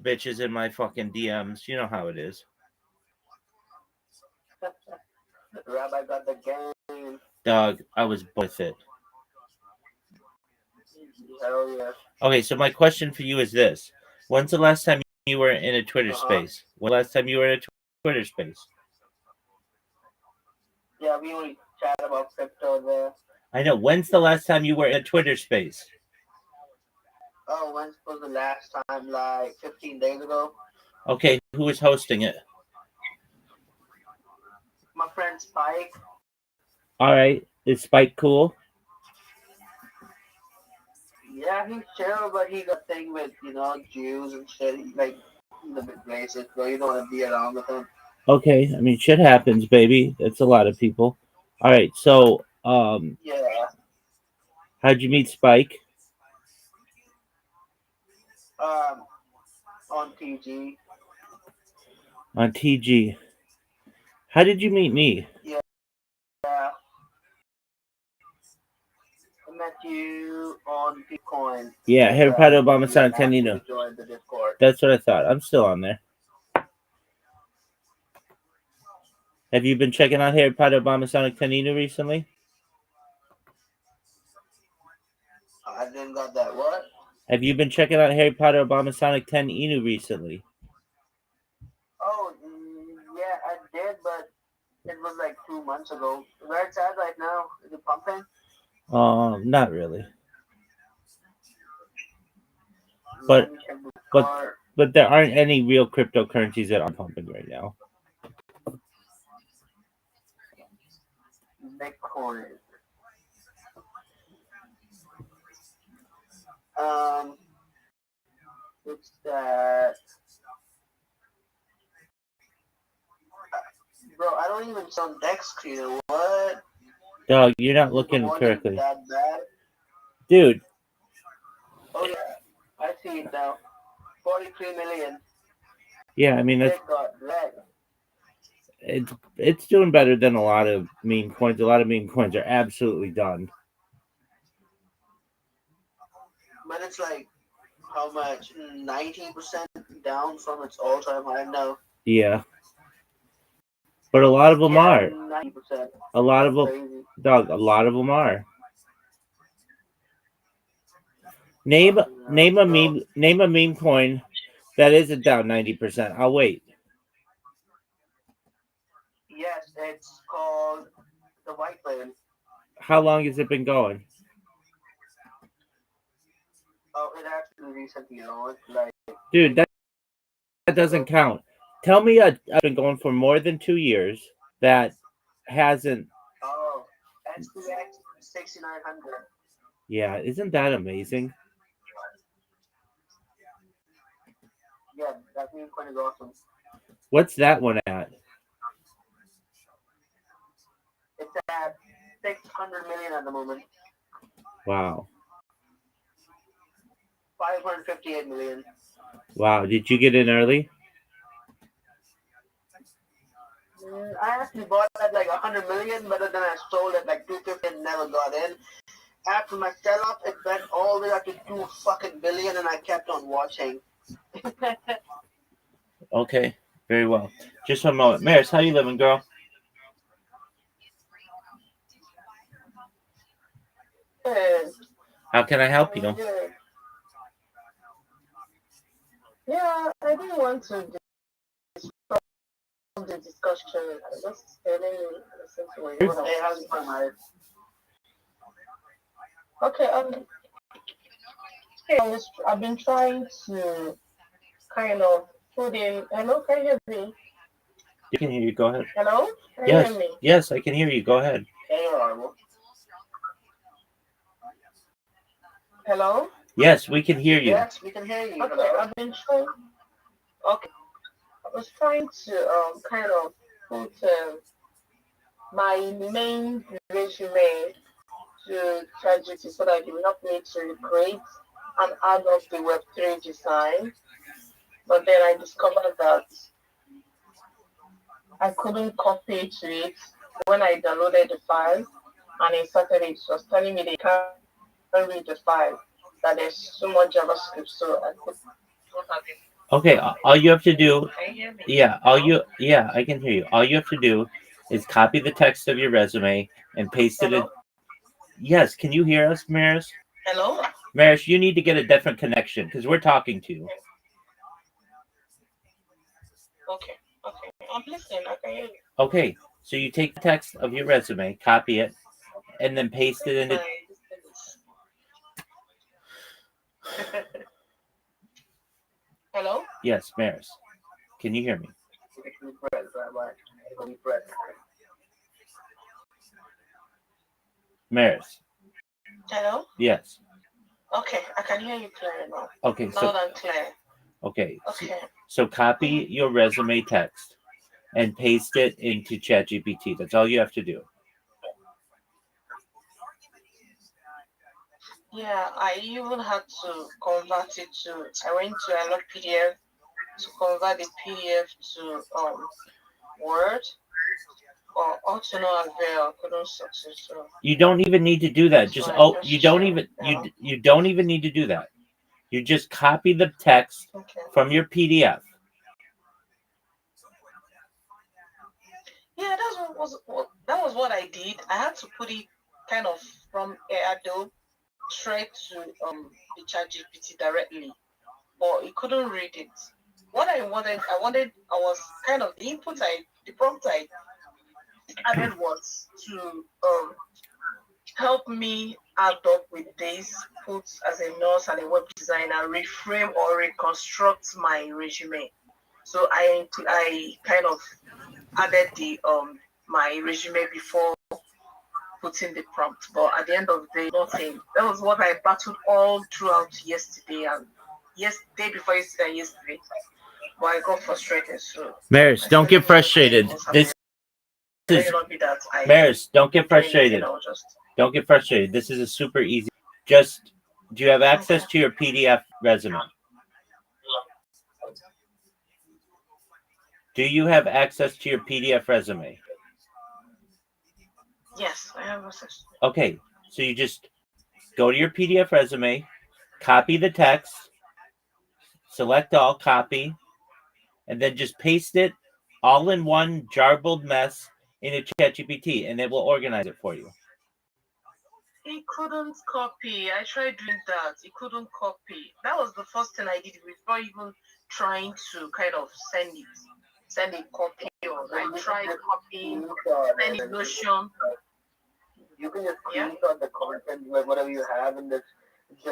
bitches in my fucking DMs. You know how it is. Rabbi got the game. Dog, I was born with it. Hell yeah. Okay, so my question for you is this. When's the last time you were in a Twitter Uh-huh. space? When last time you were in a Twitter space? Yeah, we only chat about crypto there. I know. When's the last time you were in a Twitter space? Oh, when was the last time? Like 15 days ago. Okay, who was hosting it? My friend Spike. All right. Is Spike cool? Yeah, he's chill, but he got thing with Jews and shit. Like he's a bit racist, bro. You don't want to be around with him. Okay. I mean, shit happens, baby. That's a lot of people. All right. So, Yeah. how'd you meet Spike? Um, on TG. On TG. How did you meet me? Yeah. I met you on Bitcoin. Yeah, Harry Potter, And Obama, you Sonic, asked me Canino. to join the Discord. That's what I thought. I'm still on there. Have you been checking out Harry Potter, Obama, Sonic, Canino recently? I didn't got that. What? Have you been checking out Harry Potter, Obama, Sonic, 10 Inu recently? Oh, yeah, I did, but it was like 2 months ago. Where it's at right now? Is it pumping? Not really. Let But me check the but car. but there aren't any real cryptocurrencies that are pumping right now. Bitcoin. Um, it's that. Bro, I don't even see on deck screen. What? Dog, you're not Is the looking volume correctly. that bad? Dude, Oh, yeah. I see it now. 43 million. yeah, I mean that's It got red. it's doing better than a lot of meme coins. A lot of meme coins are absolutely done. But it's like, how much? 90% down from its all-time high now. Yeah. But a lot of them Yeah, are. 90%. A lot of That's them, crazy. dog, a lot of them are. Name Bro. a meme coin that isn't down 90%. I'll wait. Yes, it's called the White Whale. How long has it been going? Oh, it actually recently launched, like Dude, that 2 weeks doesn't ago. count. Tell me I've been going for more than 2 years that hasn't. Oh, SPX 6900. Yeah, isn't that amazing? Yeah, that meme coin is awesome. What's that one at? It's at 600 million at the moment. Wow. 558 million. Wow. Did you get in early? I actually bought at like 100 million, but then I sold at like 250 and never got in. After my sell off, it went all the way up to 2 fucking billion, and I kept on watching. Okay. Very well. Just one moment. Maris, how you living, girl? Good. How can I help I'm you? good. Yeah, I didn't want to the discussion. I just telling you listen to what you Hey, how's it going, Mike? Okay, hey, I've been trying to kind of put in. Hello, can you hear me? You can hear you. Go ahead. Hello, can you Yes. hear me? Yes, I can hear you. Go ahead. Hey, audible. Hello. Yes, we can hear you. Yes, we can hear you. Okay, hello? I've been trying. Okay, I was trying to kind of put my main resume to ChatGPT so that it will help me to create and add up the Web3 design. But then I discovered that I couldn't copy it to it when I downloaded the file and inserted it. It was telling me they can't read the file, that there's so much JavaScript, so I could not have it Okay, all you have to do, Can you hear me? I can hear you. All you have to do is copy the text of your resume and paste it in. Hello? Yes, can you hear us, Maris? Hello? Maris, you need to get a different connection because we're talking to you. Okay. Okay. I'm listening. I can hear you. Okay, so you take the text of your resume, copy it, and then paste it into. Hello? Yes, Maris, can you hear me? Maris, Hello? yes. Okay, I can hear you clearly now. Okay, Loud and clear. okay, Okay. so copy your resume text and paste it into ChatGPT. That's all you have to do. Yeah, I even had to convert it to. I went to a lot PDF to convert the PDF to Word or to no avail. Couldn't succeed. So You don't even need to do that. so Just I just you don't checked even now. you don't even need to do that. You just copy the text Okay. from your PDF. Yeah, that was what I did. I had to put it kind of from Adobe straight to the ChatGPT directly, but it couldn't read it. What I was kind of the prompt I added was to help me adopt with this, put as a nurse and a web designer, reframe or reconstruct my resume. So I kind of added the my resume before putting the prompt, but at the end of the day, nothing. That was what I battled all throughout yesterday and day before yesterday and yesterday. But I got frustrated, so Maris, I don't get started frustrated. focusing on This something. is Not be that I Maris, don't get do anything. frustrated. I'll just Don't get frustrated. This is a super easy. Just do you have access okay. to your PDF resume? Do you have access to your PDF resume? Yes, I have access. Okay, so you just go to your PDF resume, copy the text, select all, copy, and then just paste it all in one jarbled mess into ChatGPT, and it will organize it for you. He couldn't copy. I tried doing that. He couldn't copy. That was the first thing I did before even trying to kind of send a copy. I tried copying, send it Notion. You can just Yeah. screenshot the content, like whatever you have, and just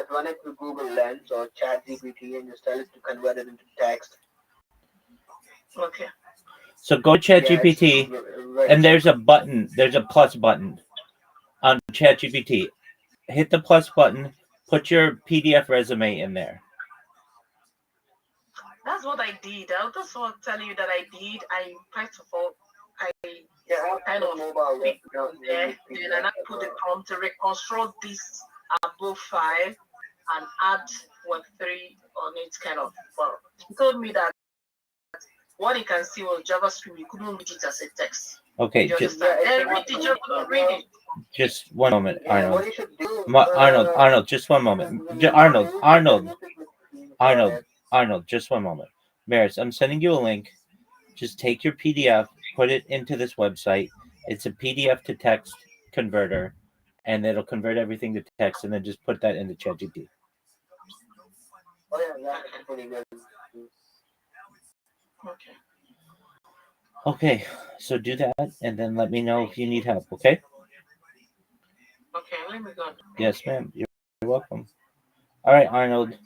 run it through Google Lens or ChatGPT, and just tell it to convert it into text. Okay. So go to ChatGPT, and there's a button. There's a plus button on ChatGPT. Hit the plus button. Put your PDF resume in there. That's what I did. I just want to tell you that I did. I first of all, I kind of picked there, then I put the prompt to reconstruct this above file and add Web3 on it. Kind of. Well, he told me that what he can see was JavaScript. He couldn't read it as a text. Okay, just one moment, Arnold. Arnold, just one moment. Arnold, just one moment. Maris, I'm sending you a link. Just take your PDF, put it into this website. It's a PDF to text converter, and it'll convert everything to text, and then just put that into ChatGPT. Oh yeah, that's pretty good. Okay. Okay, so do that, and then let me know if you need help. Okay? Okay, let me go. Yes, ma'am. You're welcome. All right, Arnold.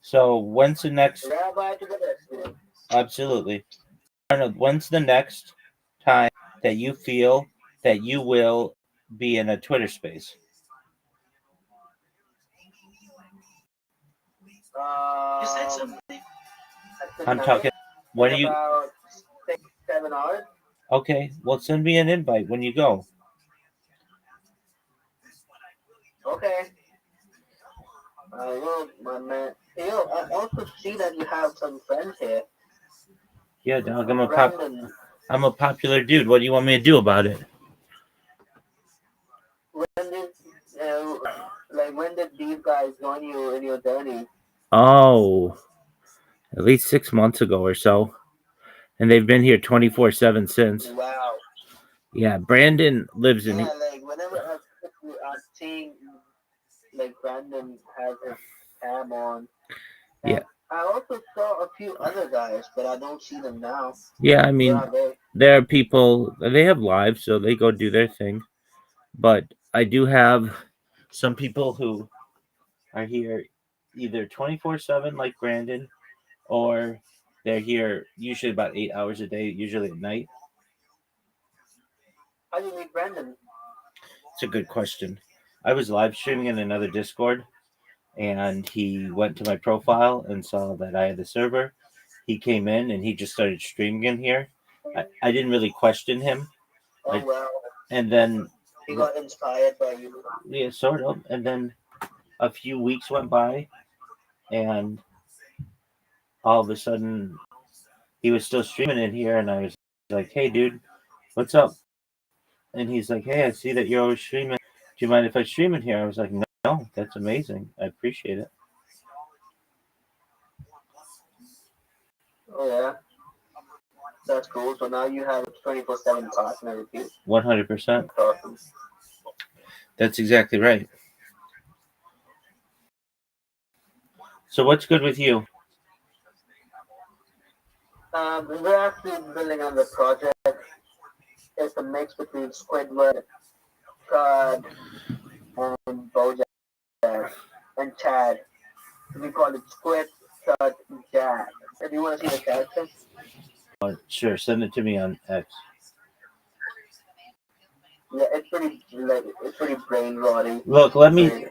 So when's the next? Rabbi to the rescue. Absolutely, Arnold. When's the next time that you feel that you will be in a Twitter space? You said something? I'm talking. When are you? About 6-7 hours. Okay, well, send me an invite when you go. Okay. Well, my man. Yo, I also see that you have some friends here. Yeah, dog. Brandon. I'm a popular dude. What do you want me to do about it? When did these guys join you in your journey? Oh, at least 6 months ago or so, and they've been here 24/7 since. Wow. Yeah, Brandon lives in. Yeah, like whenever I'm seeing like Brandon has his cam on. And Yeah. I also saw a few other guys, but I don't see them now. Yeah, I Where mean, are they? there are people. They have lives, so they go do their thing. But I do have some people who are here either 24/7, like Brandon, or they're here usually about 8 hours a day, usually at night. How do you meet Brandon? It's a good question. I was live streaming in another Discord, and he went to my profile and saw that I had the server. He came in and he just started streaming in here. I didn't really question him. Oh wow. And then, He got inspired by you. yeah, sort of. And then a few weeks went by, and all of a sudden, he was still streaming in here, and I was like, "Hey, dude, what's up?" And he's like, "Hey, I see that you're always streaming. Do you mind if I stream in here?" I was like, "No, that's amazing. I appreciate it." Oh yeah. That's cool. So now you have a 24/7 partner with you. 100%. That's awesome. That's exactly right. So what's good with you? We're actually building on the project. It's a mix between Squidward, Cod, and Bojack, and Chad. We call it Squid, Chad, Jack. If you want to see the character, Sure, send it to me on X. yeah, it's pretty brain rotting. Look, let me.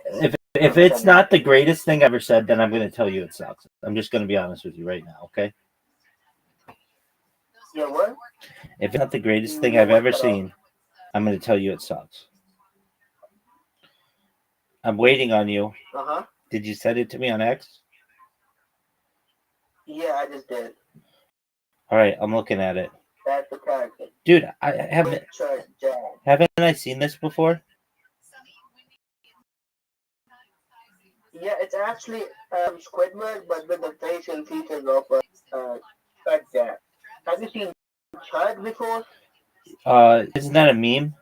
If it's not the greatest thing I've ever said, then I'm going to tell you it sucks. I'm just going to be honest with you right now, okay? Yeah, what? If it's not the greatest thing I've ever seen, I'm going to tell you it sucks. I'm waiting on you. Uh-huh. Did you send it to me on X? Yeah, I just did. All right, I'm looking at it. That's the character. Dude, I haven't I seen this before? Yeah, it's actually Squidward, but with the facial features of Chud Jack. Have you seen Chud before? Isn't that a meme?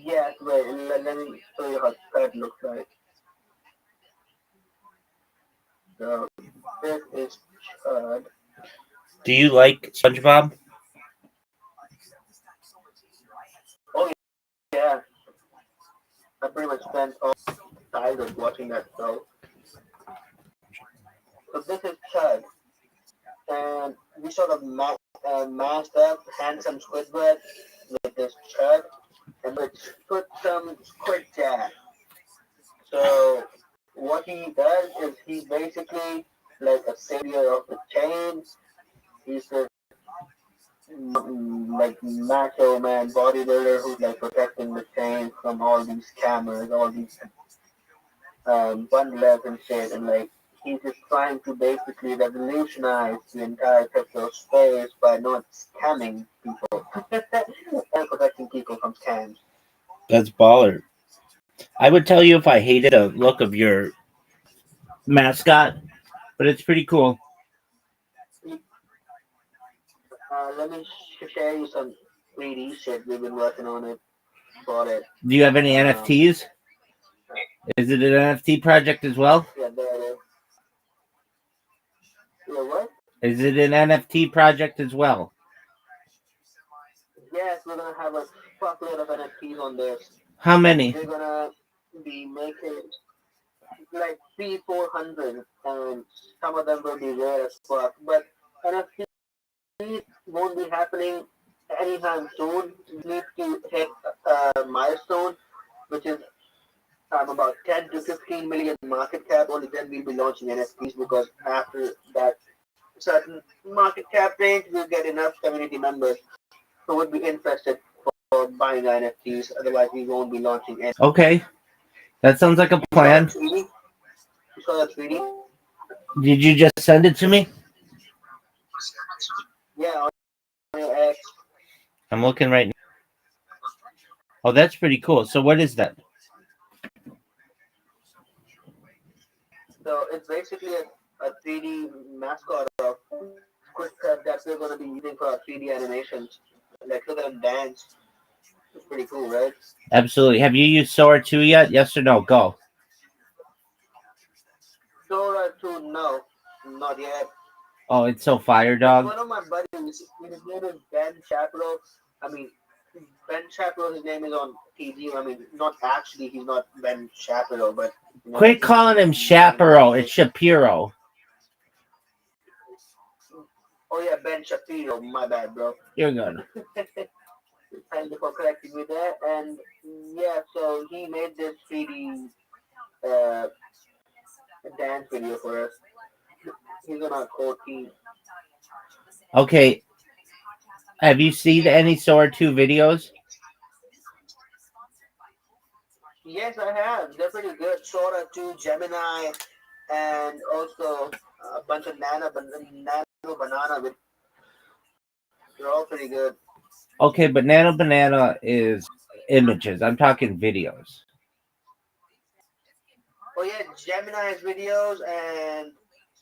Yes, wait, let me show you how Chud looks like. So, this is Chud. Do you like SpongeBob? Oh, yeah. I pretty much spent all time watching that show. So, this is Chud. And we sort of masked up handsome Squidward with this Chud. And let's put some Squid Jack. So what he does is he's basically like a savior of the chain. He's a like macho man bodybuilder who's like protecting the chain from all these scammers, all these bundlers and shit, and like he's just trying to basically revolutionize the entire crypto space by not scamming people and protecting people from scams. That's baller. I would tell you if I hated the look of your mascot, but it's pretty cool. Let me share you some 3D shit we've been working on it for it. Do you have any NFTs? Is it an NFT project as well? Yeah, there it is. Yeah, what? Is it an NFT project as well? Yes, we're gonna have a fuckload of NFTs on this. How many? We're gonna be making like 300-400, and some of them will be rare as fuck. But NFTs won't be happening anytime soon. We need to hit a milestone, which is about 10 to 15 million market cap. Only then we'll be launching NFTs, because after that certain market cap range, we'll get enough community members who would be interested for buying NFTs. Otherwise, we won't be launching any. Okay, that sounds like a plan. You saw the 3D? Did you just send it to me? Yeah, on your X. I'm looking right now. Oh, that's pretty cool. So what is that? So it's basically a 3D mascot of Quick Cut that we're gonna be using for our 3D animations. Like look at them dance. It's pretty cool, right? Absolutely. Have you used Sora 2 yet? Yes or no? Go. Sora 2, no, not yet. Oh, it's so fire, dog. One of my buddies, his name is Ben Shapiro. I mean, Ben Shapiro, his name is on TG. I mean, not actually, he's not Ben Shapiro, but you know, Quit calling him Shapiro. It's Shapiro. Oh yeah, Ben Shapiro. My bad, bro. You're good. Thank you for correcting me there. And yeah, so he made this 3D uh, dance video for us. He's on our core team. Okay. Have you seen any Sora 2 videos? Yes, I have. They're pretty good. Sora 2, Gemini, and also a bunch of nano banana with. They're all pretty good. Okay, but Nano Banana is images. I'm talking videos. Oh yeah, Gemini's videos and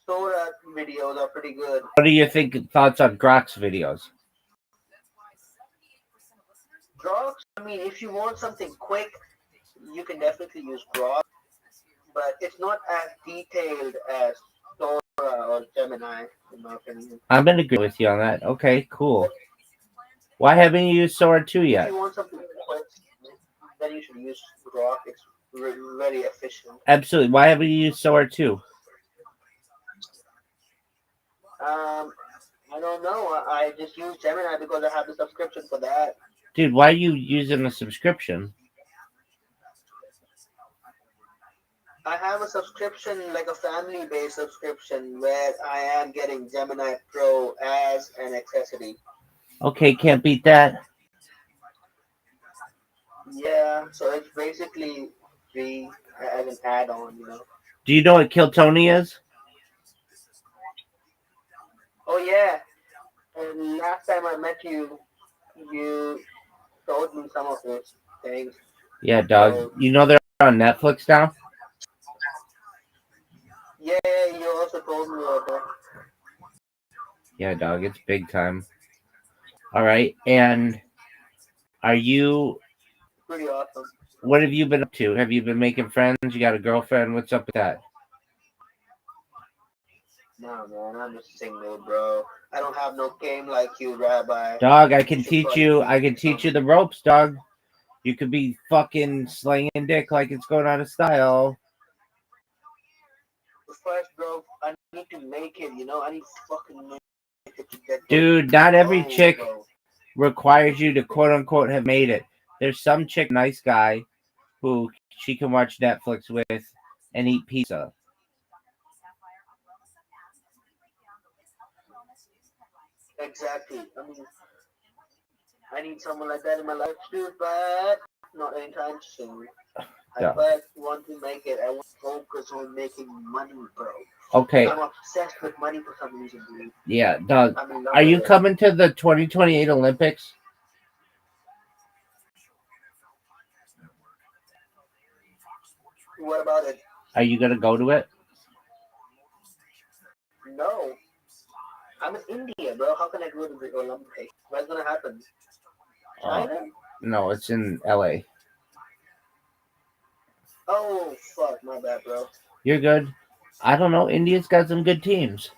Sora videos are pretty good. What are your thoughts on Grok's videos? Grok, I mean, if you want something quick, you can definitely use Grok, but it's not as detailed as Sora or Gemini, in my opinion. I'm going to agree with you on that. Okay, cool. Why haven't you used Sora 2 yet? If you want something quick, then you should use Grok. It's very efficient. Absolutely. Why haven't you used Sora 2? I don't know. I just use Gemini because I have the subscription for that. Dude, why are you using a subscription? I have a subscription, like a family-based subscription, where I am getting Gemini Pro as an accessory. Okay, can't beat that. Yeah, so it's basically free as an add-on, you know. Do you know what Kill Tony is? Oh yeah, and last time I met you, you told me some of those things. Yeah, dog. So, You know they're on Netflix now? yeah, you also told me about that. Yeah, dog. It's big time. All right. And are you... Pretty awesome. What have you been up to? Have you been making friends? You got a girlfriend? What's up with that? No, man, I'm just single, bro. I don't have no game like you, Rabbi. Dog, I can teach you. I can teach you the ropes, dog. You could be fucking slinging dick like it's going out of style. First, bro, I need to make it, you know? I need to fucking make it to get Dude, not every chick bro. requires you to quote unquote have made it. There's some chick, nice guy, who she can watch Netflix with and eat pizza. Exactly. I mean, I need someone like that in my life too, but not anytime soon. Yeah. But want to make it. I want to focus on making money, bro. Okay. I'm obsessed with money for some reason, dude. Yeah, Doug. I mean, are you coming to the 2028 Olympics? What about it? Are you gonna go to it? No. I'm in India, bro. How can I go to the Olympics? What's gonna happen? China? No, it's in LA. Oh, fuck. My bad, bro. You're good. I don't know. India's got some good teams.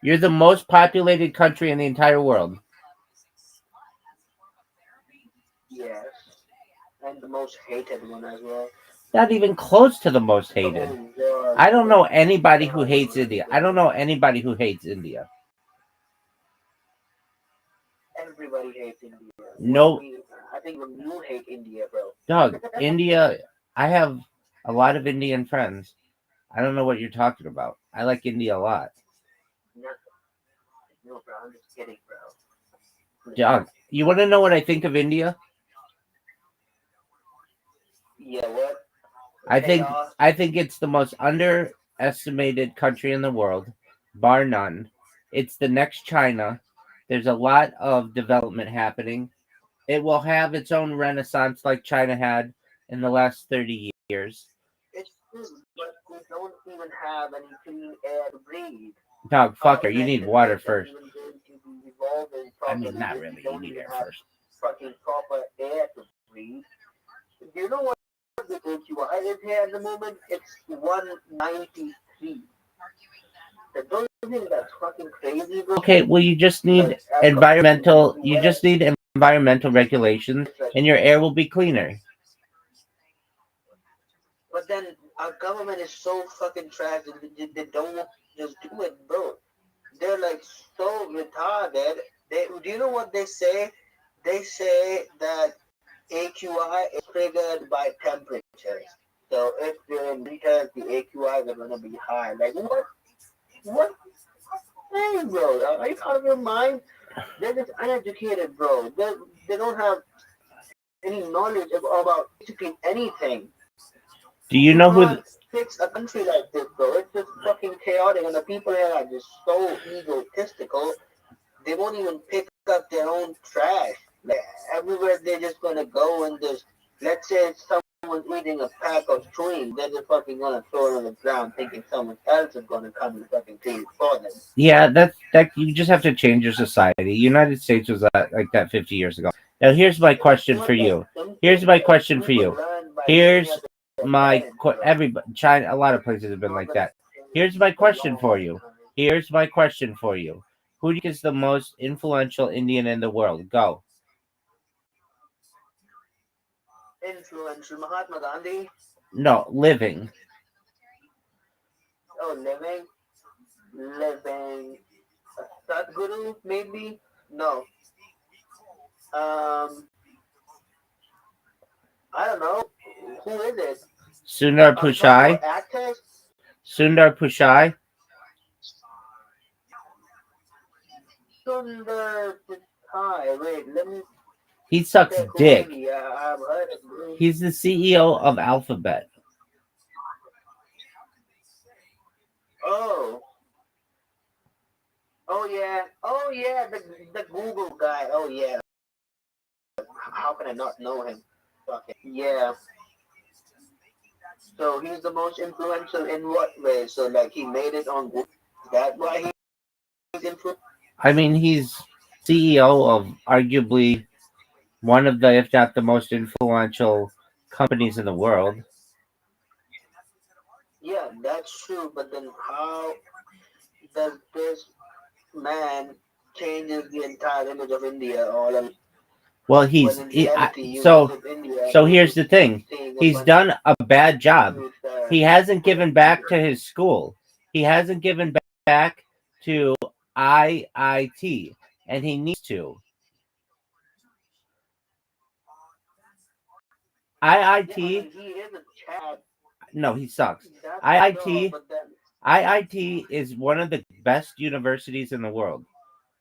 You're the most populated country in the entire world. Yes. And the most hated one as well. Not even close to the most hated. Oh, I don't know anybody who hates India. I don't know anybody who hates India. Everybody hates India. No. I think when you hate India, bro. Doug, India, I have a lot of Indian friends. I don't know what you're talking about. I like India a lot. No, bro. I'm just kidding, bro. Doug, you want to know what I think of India? Yeah, what? I think it's the most underestimated country in the world, bar none. It's the next China. There's a lot of development happening. It will have its own renaissance like China had in the last 30 years. But we don't even have any clean air to breathe. Dog, Our fucker, you need mental water health first. isn't going to be evolving I mean, properly not if we really. You don't need even air have first. fucking proper air to breathe. Do you know what the AQI is here at the moment? It's 193. Don't you think that's fucking crazy, bro? Okay, well, you just need Like, as compared to you US, just need environmental regulations, it's like, and your air will be cleaner. but then our government is so fucking trash that they don't just do it, bro. They're like so retarded. Do you know what they say? They say that AQI is triggered by temperatures. So if you're in winters, the AQIs are gonna be high. Like what? What? Hey, bro, are you out of your mind? They're just uneducated, bro. They don't have any knowledge about basically anything. Do you You know who? can't fix a country like this, bro. It's just fucking chaotic, and the people here are just so egotistical. They won't even pick up their own trash. Like everywhere they're just gonna go and just let's say someone's eating a pack of chewing, they're just fucking gonna throw it on the ground thinking someone else is gonna come and fucking clean it for them. Yeah, that you just have to change your society. United States was like that 50 years ago. Now, here's my It's question for not that you. simple. Here's my Like question for people you. learn by looking Here's at their my parents, bro. everybody China. A lot of places have been Not like gonna that. change Here's my for a question for long you. time. Here's my question for you. Who do you think is the most influential Indian in the world? Go. Influential Mahatma Gandhi. No, living. Oh, living. Sadhguru, maybe? No. Um, I don't know. Who is it? Sundar Are we talking Pichai. about actors? Sundar Pichai. Sundar Pichai. Wait, let me He sucks check who dick. is he. I've heard of him. He's the CEO of Alphabet. Oh. Oh yeah, the Google guy. Oh yeah. How can I not know him? Okay. Yeah. So he's the most influential in what way? So like he made it on Google. Is that why he's influential? I mean, he's CEO of arguably one of the, if not the most influential companies in the world. Yeah, that's true. But then how does this man changes the entire image of India all along? Well, When in reality, you visit India so and you're here's just the thing. seeing a He's bunch of done a bad job. youth He hasn't given back to people. his school. He hasn't given back to IIT, and he needs to. Yeah, but IIT, then he is a Chad. no, he sucks. That's sure, IIT, but then IIT is one of the best universities in the world,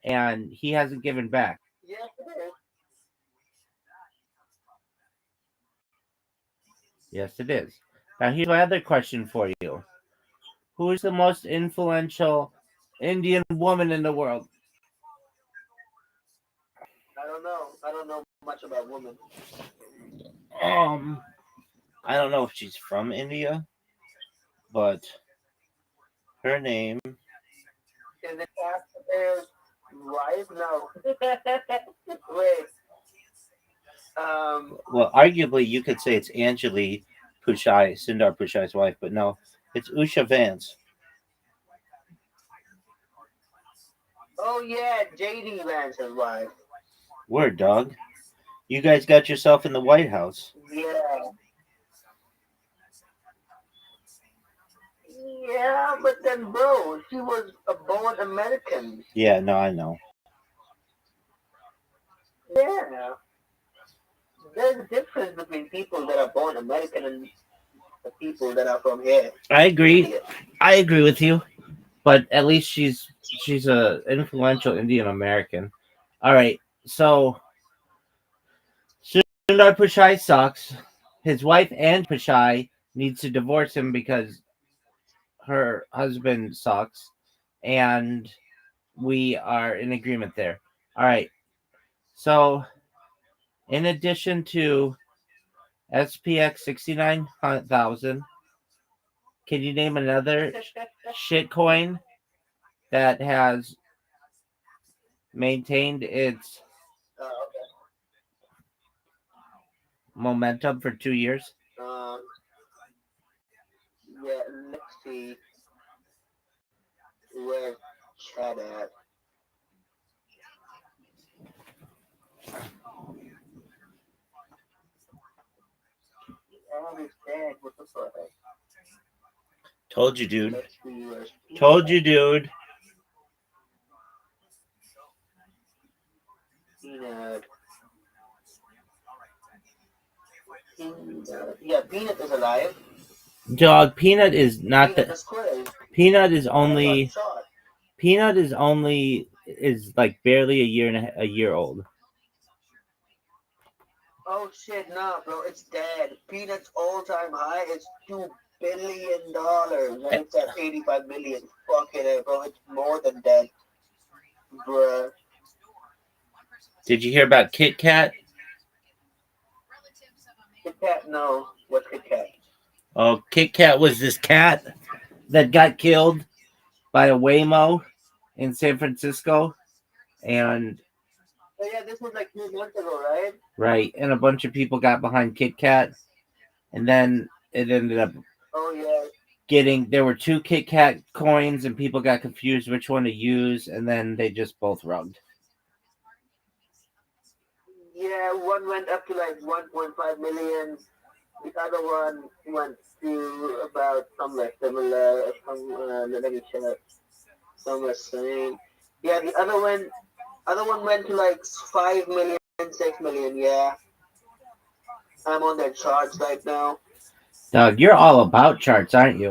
and he hasn't given back. yes, it is. Yes, it is. Now, here's my other question for you. Who is the most influential Indian woman in the world? I don't know. I don't know much about women. Um, I don't know if she's from India, but her name. Is it Pastor's wife? No. Wait. Well, arguably, you could say it's Anjali Pushai, Sundar Pushai's wife, but no, it's Usha Vance. Oh yeah, JD Vance's wife. Word, dog. You guys got yourself in the White House. Yeah. Yeah, but then, bro, she was a born American. Yeah, no, I know. Yeah. There's a difference between people that are born American and the people that are from here. I agree. India. I agree with you, but at least she's a influential Indian American. All right, so Sundar Pichai sucks. His wife and Pichai needs to divorce him because her husband sucks, and we are in agreement there. All right. So, in addition to SPX 69,000, Can you name another shitcoin that has maintained its Okay. momentum for 2 years? Yeah, let's see where Chad at. Oh, he's dead. What the fuck? Told you, dude. Let's see where's Told you, dude. Peanut. Yeah, Peanut is alive. Dog, Peanut is not Peanut the. is crazy. Peanut is I got only. shot. Peanut is like barely a year old. Oh shit, nah, bro, it's dead. Peanut's all-time high is $2 billion, and it's at 85 million. Fucking it, bro, it's more than dead, bruh. Did you hear about Kit Kat? Kit Kat, no. What's Kit Kat? Oh, Kit Kat was this cat that got killed by a Waymo in San Francisco, and Oh yeah, this was like 2 months ago, right? right, and a bunch of people got behind Kit Kat, and then it ended up Oh yeah. there were 2 Kit Kat coins, and people got confused which one to use, and then they just both rugged. Yeah, one went up to like 1.5 million. The other one went to about somewhere similar. Let me check. Somewhere same. Yeah, the other one went to like 5 million, 6 million. Yeah, I'm on their charts right now. Doug, you're all about charts, aren't you?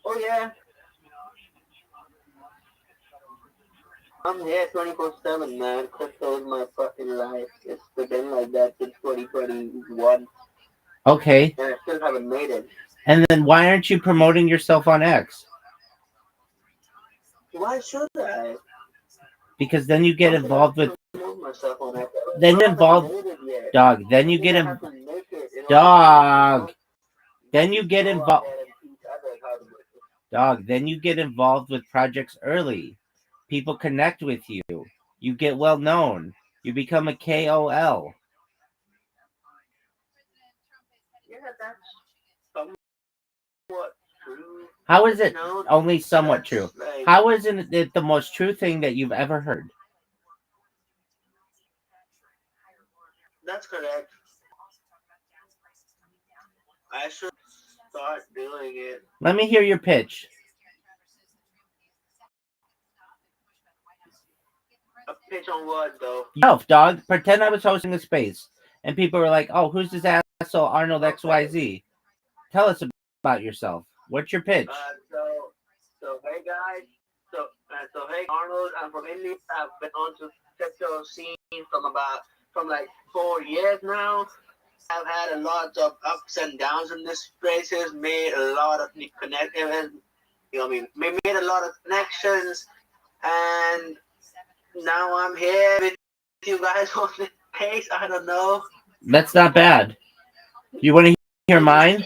Oh yeah. I'm here 24/7, man. Crypto is my fucking life. It's been like that since 2021. Okay. And I still haven't made it. And then why aren't you promoting yourself on X? Why should I? Because then you get involved with. Myself on X. Then involved, dog. Then you get involved. Dog. Then you get involved. Dog. Then you get involved with projects early. People connect with you. You get well known. You become a KOL. Yeah, that's somewhat true. How is it only somewhat That's true? like, How isn't it the most true thing that you've ever heard? that's correct. I should start doing it. Let me hear your pitch. A pitch on what, though? Yourself, dog. Pretend I was hosting a space, and people were like, "Oh, who's this asshole Arnold XYZ?" Tell us about yourself. What's your pitch? So hey guys. So hey Arnold. I'm from India. I've been onto crypto scene from like 4 years now. I've had a lot of ups and downs in this places. Made a lot of connections. Made a lot of connections, and now I'm here with you guys on this case. I don't know. That's not bad. You want to hear mine?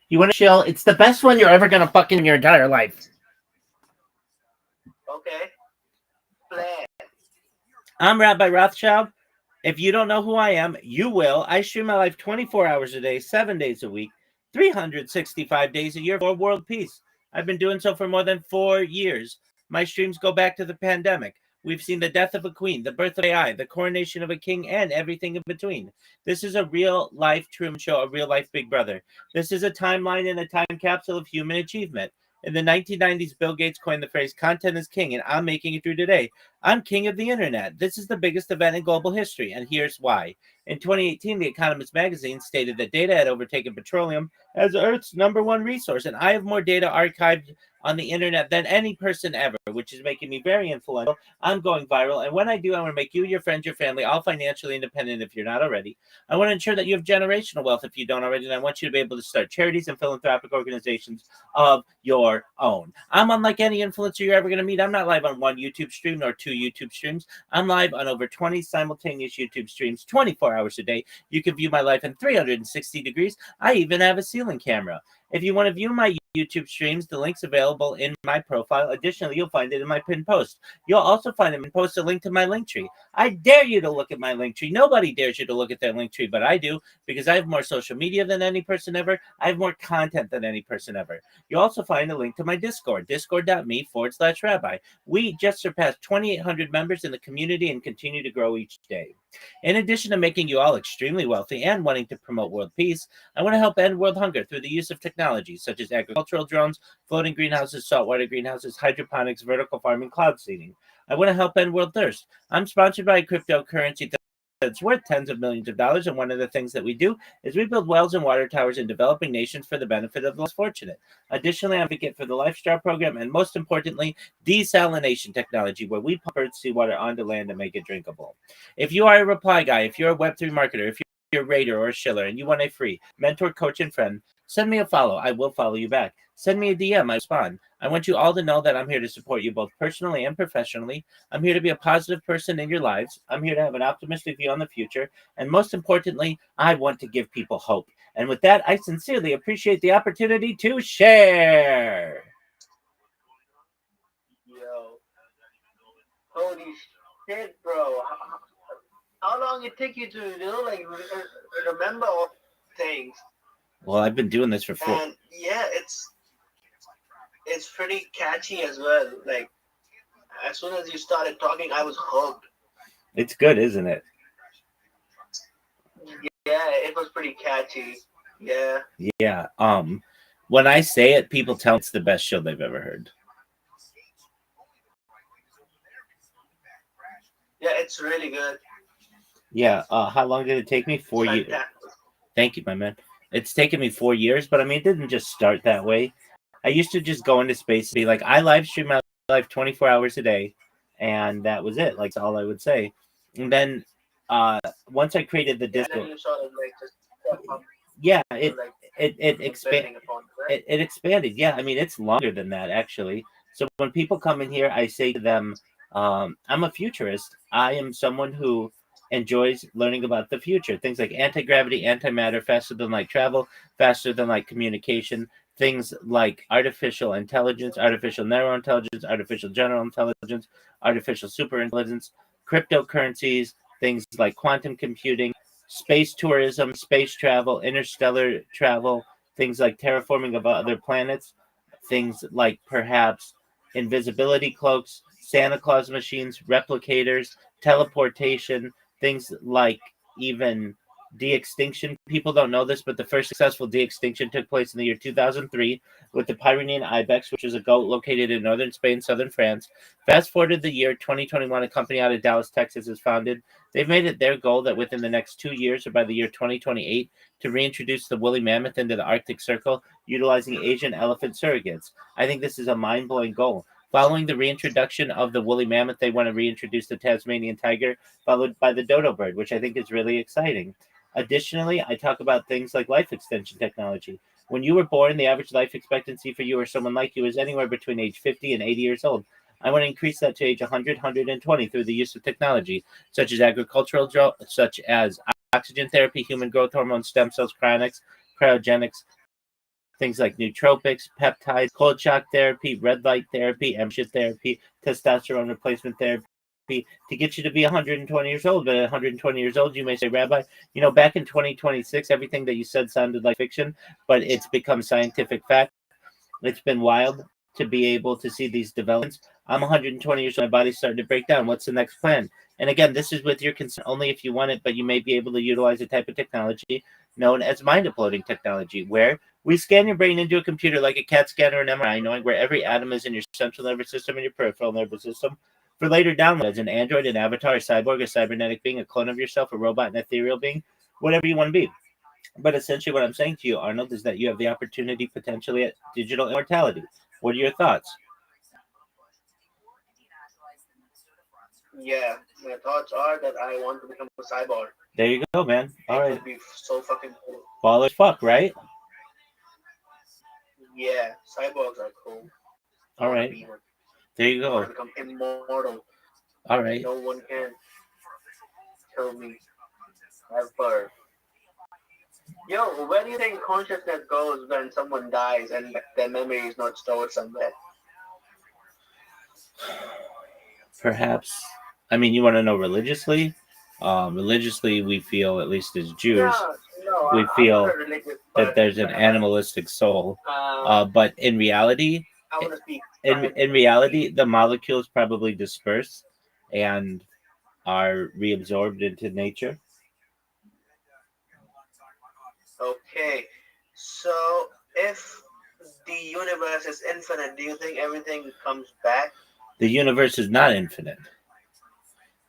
You want to chill? It's the best one you're ever gonna fucking in your entire life. Okay. Play. I'm Rabbi Rothschild. If you don't know who I am, you will. I stream my life 24 hours a day, 7 days a week, 365 days a year for world peace. I've been doing so for more than 4 years. My streams go back to the pandemic. We've seen the death of a queen, the birth of AI, the coronation of a king, and everything in between. This is a real-life Truman Show, a real-life Big Brother. This is a timeline and a time capsule of human achievement. In the 1990s, Bill Gates coined the phrase, "Content is king," and I'm making it through today. I'm king of the internet. This is the biggest event in global history, and here's why. In 2018, The Economist magazine stated that data had overtaken petroleum as Earth's #1 resource, and I have more data archived on the internet than any person ever, which is making me very influential. I'm going viral, and when I do, I want to make you, your friends, your family, all financially independent if you're not already. I want to ensure that you have generational wealth if you don't already, and I want you to be able to start charities and philanthropic organizations of your own. I'm unlike any influencer you're ever going to meet. I'm not live on one YouTube stream nor 2 through YouTube streams. I'm live on over 20 simultaneous YouTube streams, 24 hours a day. You can view my life in 360 degrees. I even have a ceiling camera. If you want to view my YouTube streams, the link's available in my profile. Additionally, you'll find it in my pinned post. You'll also find in post a link to my link tree. I dare you to look at my link tree. Nobody dares you to look at their link tree, but I do, because I have more social media than any person ever. I have more content than any person ever. You'll also find a link to my Discord, discord.me/rabbi. We just surpassed 2,800 members in the community and continue to grow each day. In addition to making you all extremely wealthy and wanting to promote world peace, I want to help end world hunger through the use of technology such as agricultural drones, floating greenhouses, saltwater greenhouses, hydroponics, vertical farming, cloud seeding. I want to help end world thirst. I'm sponsored by a cryptocurrency that's worth tens of millions of dollars, and one of the things that we do is we build wells and water towers in developing nations for the benefit of the less fortunate. Additionally, I'm a advocate for the Lifestyle program, and most importantly, desalination technology, where we pump earth seawater onto land and make it drinkable. If you are a reply guy, if you're a Web3 marketer, if you're a raider or a shiller, and you want a free mentor, coach, and friend, send me a follow. I will follow you back. Send me a DM. I respond. I want you all to know that I'm here to support you both personally and professionally. I'm here to be a positive person in your lives. I'm here to have an optimistic view on the future. And most importantly, I want to give people hope. And with that, I sincerely appreciate the opportunity to share. Yo, holy shit, bro. How long it take you to, like, remember all things? Well, I've been doing this for 4. And yeah, it's pretty catchy as well. Like, as soon as you started talking, I was hooked. It's good, isn't it? Yeah, it was pretty catchy. Yeah. Yeah. When I say it, people tell me it's the best show they've ever heard. Yeah, it's really good. Yeah. How long did it take me? 4 years. Thank you, my man. It's taken me 4 years, but I mean, it didn't just start that way. I used to just go into space and be like, I live stream my life 24 hours a day, and that was it. Like, that's all I would say. And then once I created the Discord, yeah, it expanded. It expanded. Yeah, I mean, it's longer than that, actually. So when people come in here, I say to them, I'm a futurist. I am someone who enjoys learning about the future. Things like anti-gravity, antimatter, faster than light travel, faster than light communication, things like artificial intelligence, artificial narrow intelligence, artificial general intelligence, artificial superintelligence, cryptocurrencies, things like quantum computing, space tourism, space travel, interstellar travel, things like terraforming of other planets, things like perhaps invisibility cloaks, Santa Claus machines, replicators, teleportation, things like even de-extinction. People don't know this, but the first successful de-extinction took place in the year 2003 with the Pyrenean ibex, which is a goat located in northern Spain, southern France. Fast forward to the year 2021, a company out of Dallas, Texas is founded. They've made it their goal that within the next 2 years, or by the year 2028, to reintroduce the woolly mammoth into the Arctic Circle, utilizing Asian elephant surrogates. I think this is a mind-blowing goal. Following the reintroduction of the woolly mammoth, they want to reintroduce the Tasmanian tiger, followed by the dodo bird, which I think is really exciting. Additionally, I talk about things like life extension technology. When you were born, the average life expectancy for you or someone like you is anywhere between age 50 and 80 years old. I want to increase that to age 100, 120 through the use of technology, such as such as oxygen therapy, human growth hormone, stem cells, cryogenics, things like nootropics, peptides, cold shock therapy, red light therapy, emission therapy, testosterone replacement therapy, to get you to be 120 years old. But at 120 years old, you may say, Rabbi, back in 2026, everything that you said sounded like fiction, but it's become scientific fact. It's been wild to be able to see these developments. I'm 120 years old. My body's starting to break down. What's the next plan? And again, this is with your consent only if you want it, but you may be able to utilize a type of technology known as mind uploading technology, where we scan your brain into a computer like a CAT scan or an MRI, knowing where every atom is in your central nervous system and your peripheral nervous system, for later download as an android, an avatar, a cyborg, a cybernetic being, a clone of yourself, a robot, an ethereal being, whatever you want to be. But essentially what I'm saying to you, Arnold, is that you have the opportunity potentially at digital immortality. What are your thoughts? Yeah, my thoughts are that I want to become a cyborg. There you go, man. All right. It would be so fucking cool. Ball as fuck, right? Yeah, cyborgs are cool. All right. There you I want go. to become immortal. All right. No one can tell me ever. Yo, where do you think consciousness goes when someone dies and their memory is not stored somewhere? Perhaps. I mean, you want to know religiously? Religiously, we feel, at least as Jews, Yeah, no, we I'm not feel a religious that there's person, an animalistic soul. but But in reality, I want to speak in reality, scientifically. the molecules probably disperse and are reabsorbed into nature. Okay, so if the universe is infinite, do you think everything comes back? The universe is not infinite.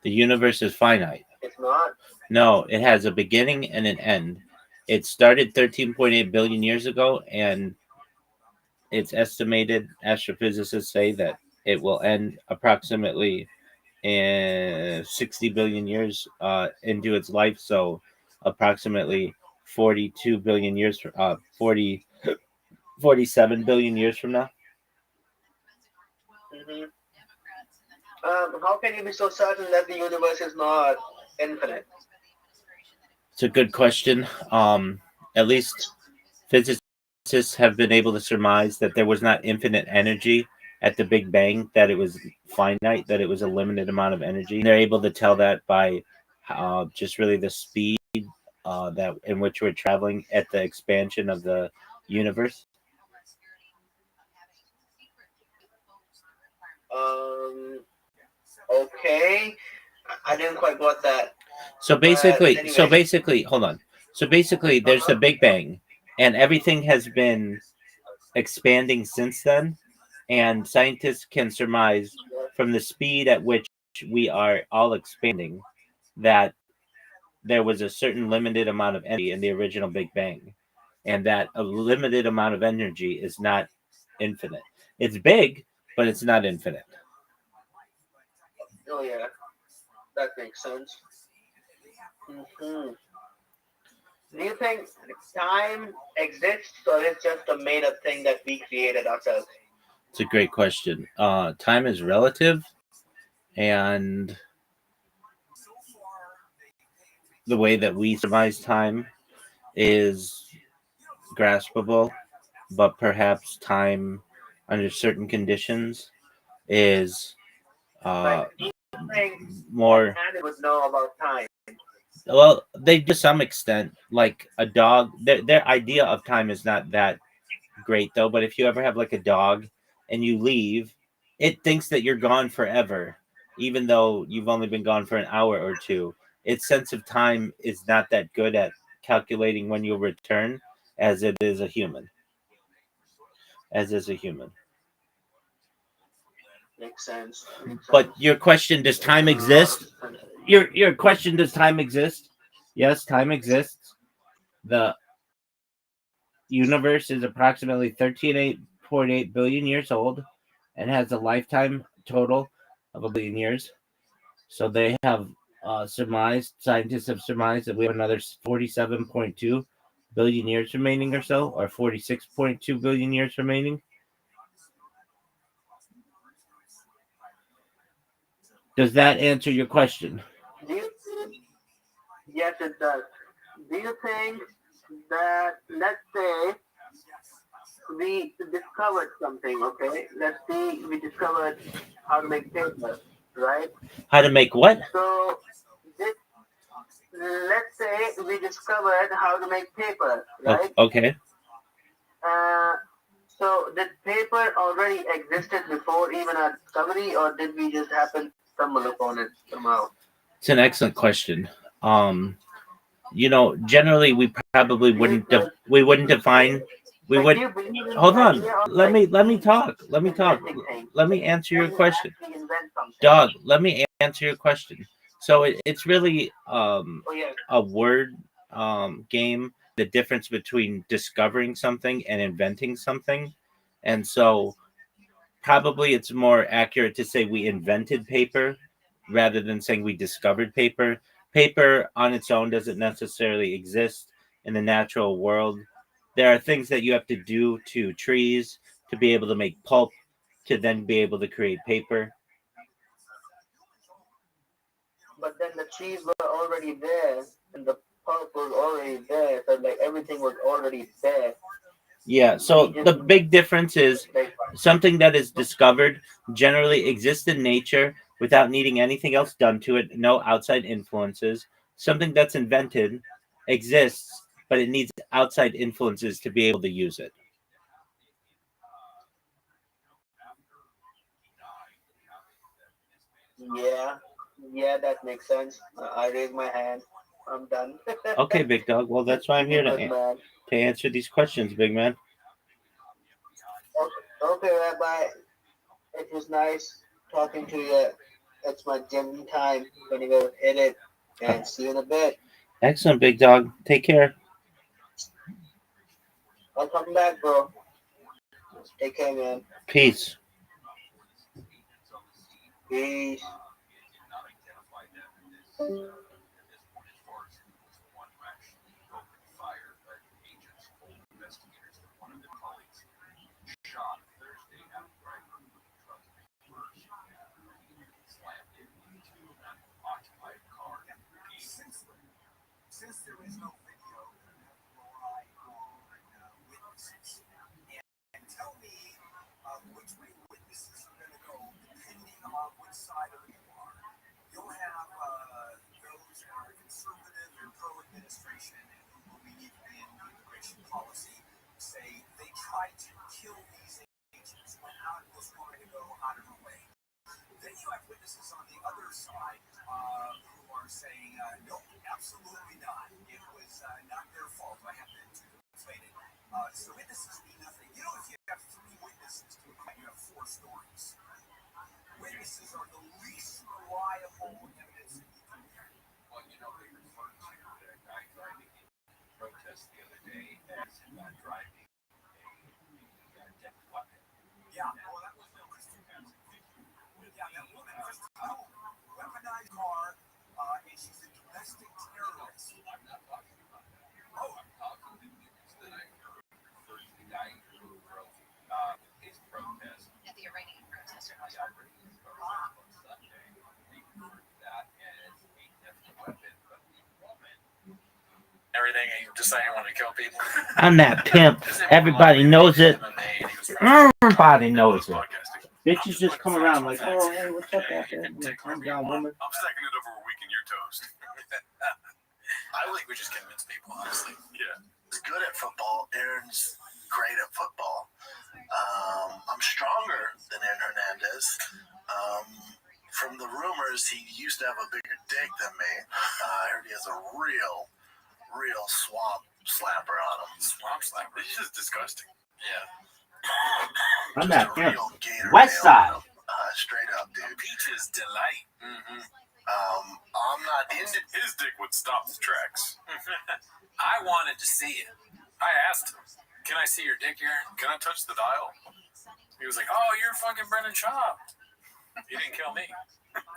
The universe is finite. It's not. No, it has a beginning and an end. It started 13.8 billion years ago, and it's estimated, astrophysicists say, that it will end approximately in 60 billion years into its life. So approximately 42 billion years, 47 billion years from now. Hmm. How can you be so certain that the universe is not infinite? It's a good question. At least physicists have been able to surmise that there was not infinite energy at the Big Bang, that it was finite, that it was a limited amount of energy. And they're able to tell that by just really the speed that in which we're traveling at the expansion of the universe. Um, okay, I didn't quite got that, So but basically, so anyways, basically, hold on. So basically, there's the uh-huh. Big Bang, and everything has been expanding since then. And scientists can surmise from the speed at which we are all expanding that there was a certain limited amount of energy in the original Big Bang, and that a limited amount of energy is not infinite. It's big, but it's not infinite. Oh yeah, that makes sense. Hmm. Do you think time exists, or is just a made-up thing that we created ourselves? It's a great question. Time is relative, and the way that we surmise time is graspable, but perhaps time under certain conditions is Like, uh, do you think an more. animal would know about time? Well, they do to some extent. Like a dog, their idea of time is not that great though. But if you ever have like a dog and you leave, it thinks that you're gone forever, even though you've only been gone for an hour or two. Its sense of time is not that good at calculating when you'll return as it is a human. As is a human. Makes sense. Makes But sense. your question, does Makes time a lot of exist? sense. Your question, does time exist? Yes, time exists. The universe is approximately 13.8 billion years old and has a lifetime total of a billion years. So they have surmised, scientists have surmised that we have another 47.2 billion years remaining or so, or 46.2 billion years remaining. Does that answer your question? Do you think? Yes, it does. Do you think that, let's say, we discovered something, okay? Let's see, we discovered how to make paper, right? How to make what? So, this, let's say we discovered how to make paper, right? Okay. Uh, so, did paper already existed before even our discovery, or did we just happen to stumble upon it somehow? It's an excellent question. Um, generally we probably Do you, like, we wouldn't define we like, do would you believe in hold the on. idea of, Let like, me let me we talk. Let me talk. inventing things? Let me answer your Can we question. actually invent something? Dog, let me answer your question. So it's really Oh yeah. a word game, the difference between discovering something and inventing something. And so probably it's more accurate to say we invented paper rather than saying we discovered paper. Paper on its own doesn't necessarily exist in the natural world. There are things that you have to do to trees to be able to make pulp, to then be able to create paper. but then the trees were already there, and the pulp was already there, so like everything was already there. Yeah, so the big difference is Like, something that is discovered generally exists in nature without needing anything else done to it, no outside influences. Something that's invented exists, but it needs outside influences to be able to use it. yeah, yeah, that makes sense. I raise my hand. I'm done. Okay, big dog. Well, that's why I'm here Good man. to answer these questions, big man. Okay, Rabbi. It was nice talking to you. It's my gym time. Gonna go hit it, and see you in a bit. Excellent, big dog. Take care. I'll come back, bro. Take care, man. Peace. Peace. Everything, and he decided he wanted to kill people. I'm that pimp. Everybody knows it. Everybody knows it. Bitches just come around like, oh, hey, what's up out there? I'm like, calm down, woman. I'm stacking it over a week in your toast. I think we just convince people, honestly. Yeah. He's good at football. Aaron's great at football. I'm stronger than Aaron Hernandez. From the rumors, he used to have a bigger dick than me. I heard he has a real swamp slapper on him. Swamp slapper. This is disgusting. Yeah. I'm Just that a pimp. real gator West nail on side. him. Straight up, dude. Peach's delight. Mm-hmm. I'm not into. His dick would stop the tracks. I wanted to see it. I asked him, "Can I see your dick, Aaron? Can I touch the dial?" He was like, "Oh, you're fucking Brendan Schaub. He didn't kill me."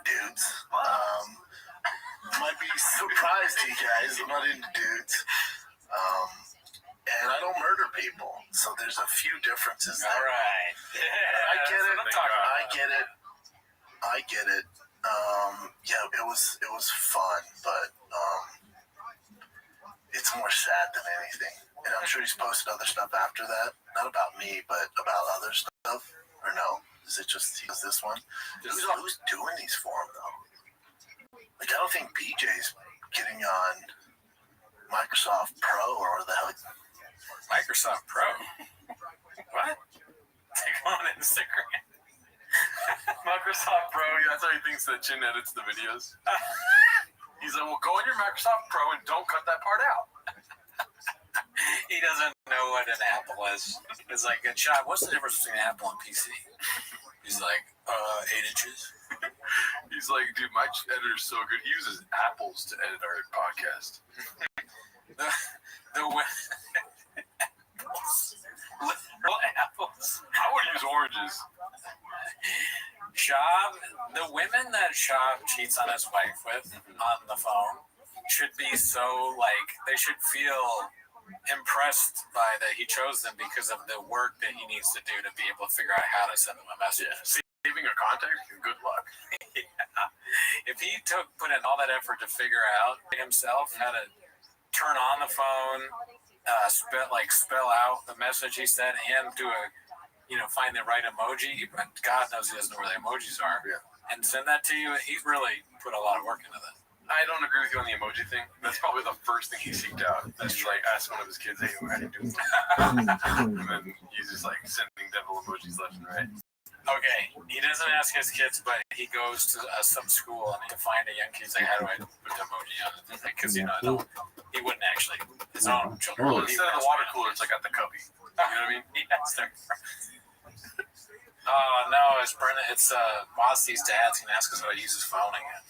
Dudes. Might be surprised, you guys. I'm not into dudes. And I don't murder people, so there's a few differences there. All right. Yeah, I get it. I get it. Yeah, it was fun, but it's more sad than anything. And I'm sure he's posted other stuff after that. Not about me, but about other stuff. Or no? Is it just he does this one? Who's doing these for him though? Like, I don't think BJ's getting on Microsoft Pro or the hell. Microsoft Pro. What? Take on Instagram. Microsoft Pro. Yeah, that's how he thinks that Chin edits the videos. He's like, well, go on your Microsoft Pro and don't cut that part out. He doesn't know what an Apple is. It's like, good shot. What's the difference between an Apple and PC? He's like, 8 inches. He's like, dude, my editor's so good. He uses apples to edit our podcast. Literal apples. I would use oranges. Schaub, the women that Schaub cheats on his wife with on the phone should be so, like, they should feel impressed by that he chose them because of the work that he needs to do to be able to figure out how to send them a message. Yeah. Saving a contact, good luck. Yeah. if he put in all that effort to figure out himself how to turn on the phone, spell out the message he sent, and do find the right emoji, but God knows he doesn't know where the emojis are, and send that to you, he really put a lot of work into that. I don't agree with you on the emoji thing. That's probably the first thing he seeked out. That's like ask one of his kids, hey, how do you do? And then he's just like sending devil emojis left and right. Okay, he doesn't ask his kids, but he goes to some school and to find a young kid. He's like, how do I put the emoji on it? Because he wouldn't actually. His own children. Well, instead of the water cooler, it's like at the cubby. You know what I mean? Oh no, it's Brennan. It's Mozzie's dad's gonna ask us how to use his phone again.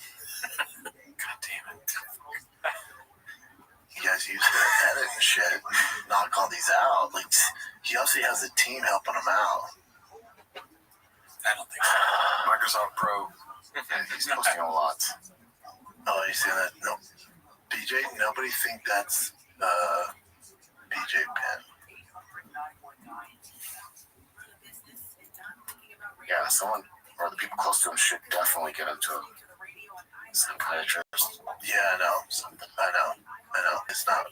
God damn it! You guys used to edit and shit, knock all these out. Like he obviously has a team helping him out. I don't think so. Microsoft Pro. He's posting a lot. Oh, you see that? No, PJ. Nobody think that's PJ Penn. Yeah, someone or the people close to him should definitely get into a psychiatrist. Yeah, I know. I know. It's not.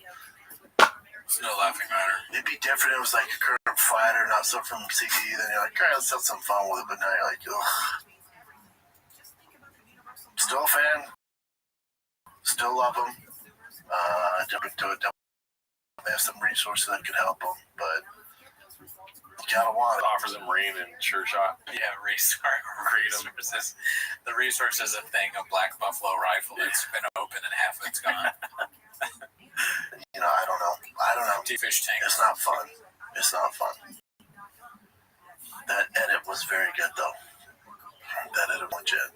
It's no laughing matter. It'd be different. It was like a current fighter, not some from CTE. Then you're like, all right, let's have some fun with it. But now you're like, ugh. Still a fan. Still love him. Jumping to it. They have some resources that could help him, but you gotta want it. Offers him rain and sure shot. Yeah, resources. The resource is a thing, a black buffalo rifle that's been open and half of it's gone. I don't know. T-fish tank. It's not fun. That edit was very good, though. That edit was legit.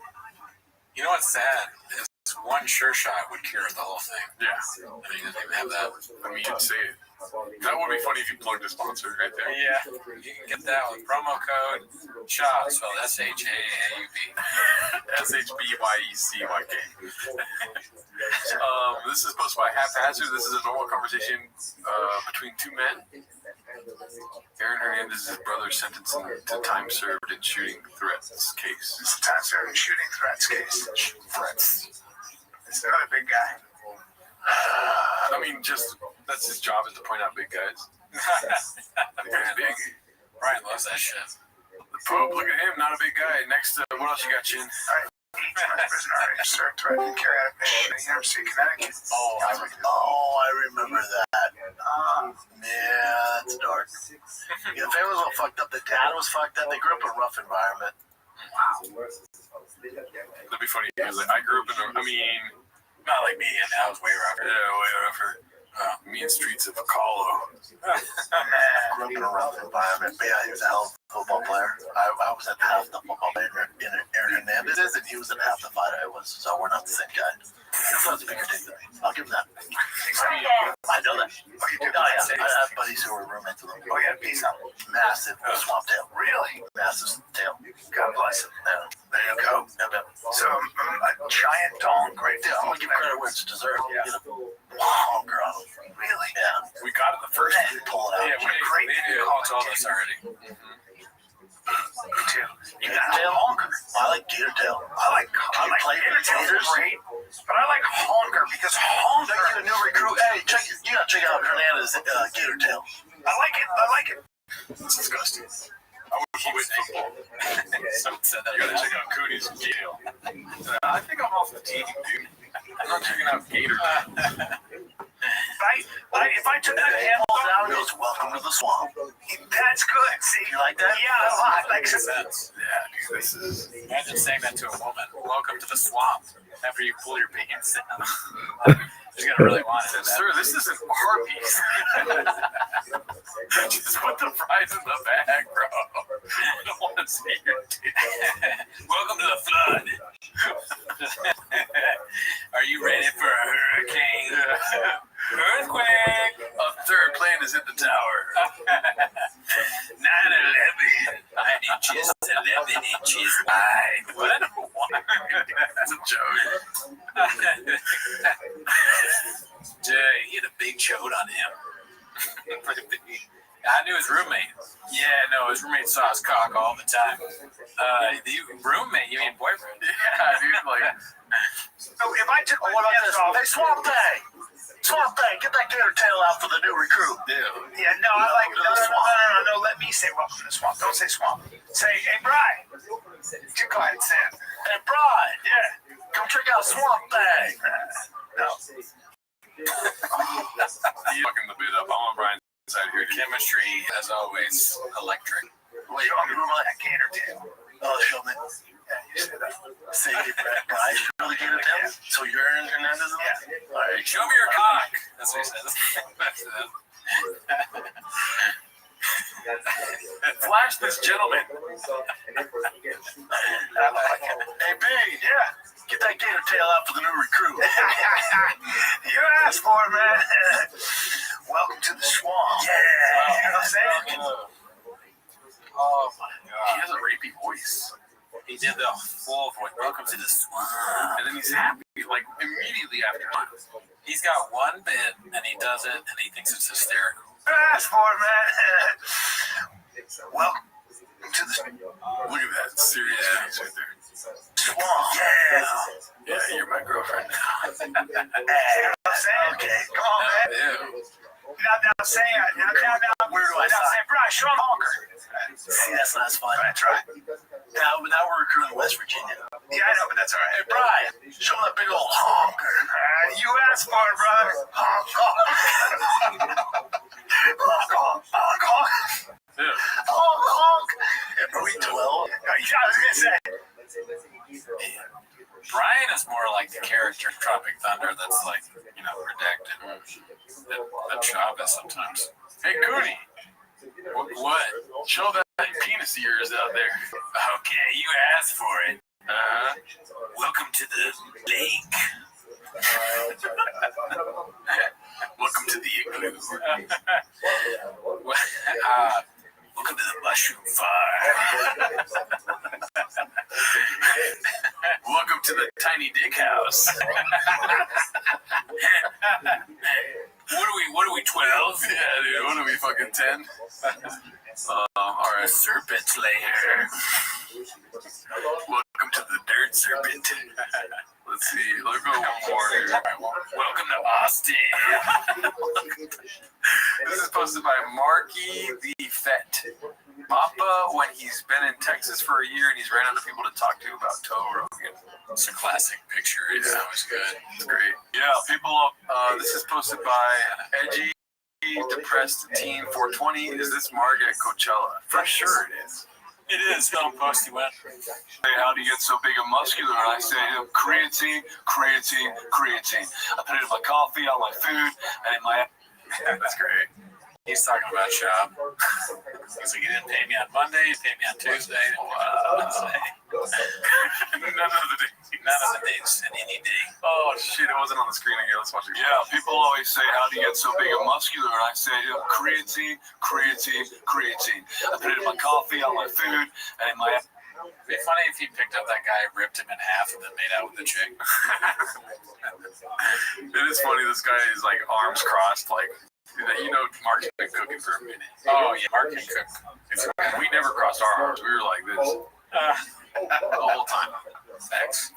You know what's sad is one sure shot would cure the whole thing. Yeah. I mean, he doesn't even have that. I mean, you'd say it. That would be funny if you plugged a sponsor right there. Yeah, you can get that with promo code SHAUB, spelled SHAAUB. SHBYECYK. This is posted by Haphazard. This is a normal conversation between two men. Aaron Hernandez's brother sentenced him to time served in shooting threats case. It's a time served in shooting threats case. Threats. It's not a big guy. I mean, that's his job is to point out big guys. The guy's big. Brian loves that shit. The Pope, look at him, not a big guy. Next, what else you got, Chin? Served threatened carry out a mission in University of Connecticut. I remember that. Yeah, that's dark. Yeah, the family was all fucked up. The dad was fucked up. They grew up in a rough environment. That'd be funny. He was like, I grew up in Not like me, and I was way rougher. Yeah, way rougher. Mean streets of Apollo. Grew up in a rough environment. But yeah, he was a hell of a football player. I was at half the football player Aaron Hernandez is, and he was at half the fight I was. So we're not the same guy. He was a bigger dick than me. I'll give him that. I know that. Oh, you do? Oh, yeah. I have buddies who were roommates with him. Oh, yeah, peace out. Massive swamp tail. Really? Massive tail. God bless him. Yeah. There you go. So, a giant dong, great deal. I'm going to give credit where it's deserved. Get a long girl. Really? Yeah. We got it the first time. Pull it out. Yeah, we called all this already. Me too. You got tail? I like gator tail. I like gator tail. Great, but I like honker because honker. Get a new recruit. Hey, you gotta check out Hernandez gator tail. I like it. It's disgusting. I would quit football. Someone said that. You gotta check out Cody's jail. I think I'm off the team, dude. I'm not checking out gator tail. If I took that handle down, it goes, welcome to the swamp. That's good. See, you like that? Yeah, a lot. Makes sense. Yeah, dude, this is. Imagine saying that to a woman. Welcome to the swamp. After you pull your pants down. She's gonna really want it. Sir, this isn't Arby's. Just put the fries in the bag, bro. I don't want to see your dick. Welcome to the flood. Are you ready for a hurricane? Earthquake. A third plane is in the tower. 9/11. 9 inches, 11 inches wide. What? That's a joke. He had a big chode on him. I knew his roommate roommate. Yeah, no, his roommate saw his cock all the time. Roommate? You mean boyfriend? Yeah, dude. Like, Oh, if I took my pants off, hey, Swamp Thing, get that gator tail out for the new recruit. Yeah, no, I like no. Let me say welcome to the swamp. Don't say swamp. Say, hey, Brian. Too quiet, Sam. Hey, Brian, Yeah. come check out Swamp Thing. No. you fucking the bit up. I'm on Brian's side here. Chemistry, as always, electric. Wait, on the room like That gator tail. oh, show me. Yeah, you said that. Say, guys, show the gator tail. So you're Hernandez? Yeah. All right, Show me your cock. That's what he says. Flash this gentleman. Hey, B, yeah, get that gator tail out for the new recruit. You asked for it, man. Welcome to the swamp. Yeah. You know what I'm saying? Oh my god. He has a rapey voice. He did the full voice. Welcome to the swamp. And then he's happy, like, immediately after. He's got one bit, and he does it, and he thinks it's hysterical. You asked for it, man. Welcome to the swamp. Look at that serious face right there. Yeah. Yeah, you're my girlfriend now. You know what I'm saying? Okay, come on, man. Ew. Now say it. Now, Where do I now sign? say, Brian, show him honker. See, that's not as fun. That's right. Now we're recruiting West Virginia. Yeah, I know, but that's all right. Hey, Brian, show him that big old honker. You asked for it, brother. Honk, honk. Honk, honk, honk, honk. Ew. Honk, honk. Yeah, bro, we 12. I was going to say. Brian is more like the character in Tropic Thunder that's like, you know, redacted at Chavez sometimes. Hey, Cooney. What? Show that penis of yours out there. Okay, you asked for it. Welcome to the lake. Welcome to the igloo. Welcome to the mushroom farm. Welcome to the tiny dick house. What are we, 12? Yeah, dude, what are we, fucking 10? Alright. Serpent lair. Welcome to the dirt serpent. Let's see, let's go one more here. Welcome to Austin. This is posted by Marky the Fett. Papa, when he's been in Texas for a year and he's ran out of people to talk to about Toe Rogan. It's a classic picture. It's always good. It's great. Yeah, people, this is posted by Edgy Depressed Teen 420. Is this Marg at Coachella? For sure it is. It is. Don't post you went. Hey, how do you get so big and muscular? And I say, creatine, creatine, creatine. I put it in my coffee, on my food, and in my... That's great. He's talking about shop. He's like, you didn't pay me on Monday, you paid me on Tuesday, Wednesday. None of the days, and any day. Oh, shit, it wasn't on the screen again. Let's watch it. Yeah, people always say, how do you get so big and muscular? And I say, creatine, creatine, creatine. I put it in my coffee, on my food, and in my... It'd be funny if he picked up that guy, ripped him in half, and then made out with the chick. It is funny, this guy is like arms crossed, like, you know, Mark's been cooking for a minute. Oh, yeah, Mark can cook. We never crossed our arms. We were like this the whole time. Facts.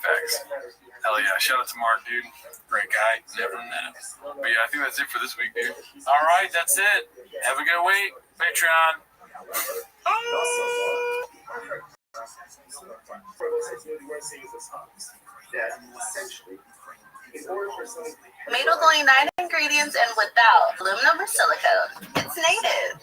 Hell yeah. Shout out to Mark, dude. Great guy. Never met him. But yeah, I think that's it for this week, dude. All right, that's it. Have a good week. Patreon. Made with only 9 ingredients and without aluminum or silicone. It's native.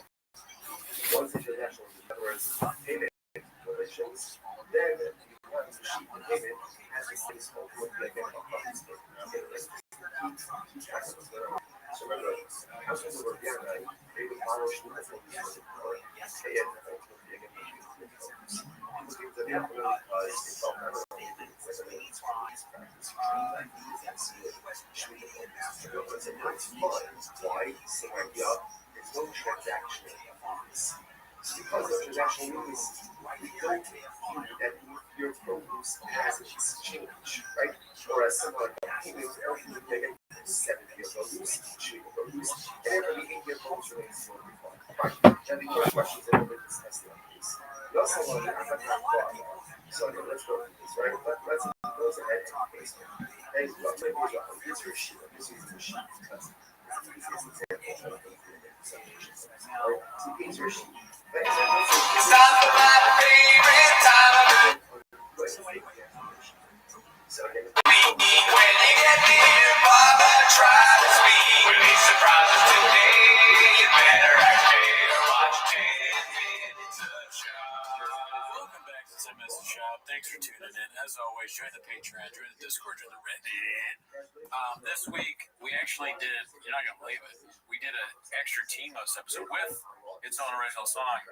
Because of transaction means we don't feel that your produce has changed, right? Or as someone like 7 years old, shooting for loose, and every 8-year old shooting for and the other questions that we're discussing on this. We also want to have a thought. So let's go through this, right? Let's go ahead and face it. And what maybe this is your sheet, this is your sheet. This is an example of so these are sheet. It's not my favorite time of when you get near, Baba, try to speak. With these surprises today, you better act or watch 10 minutes of shop. Welcome back to 10 Minutes of Shop. Thanks for tuning in. As always, join the Patreon, join the Discord, join the Reddit. This week, we actually did, you're not going to believe it, we did an extra Team Host episode with its own original song.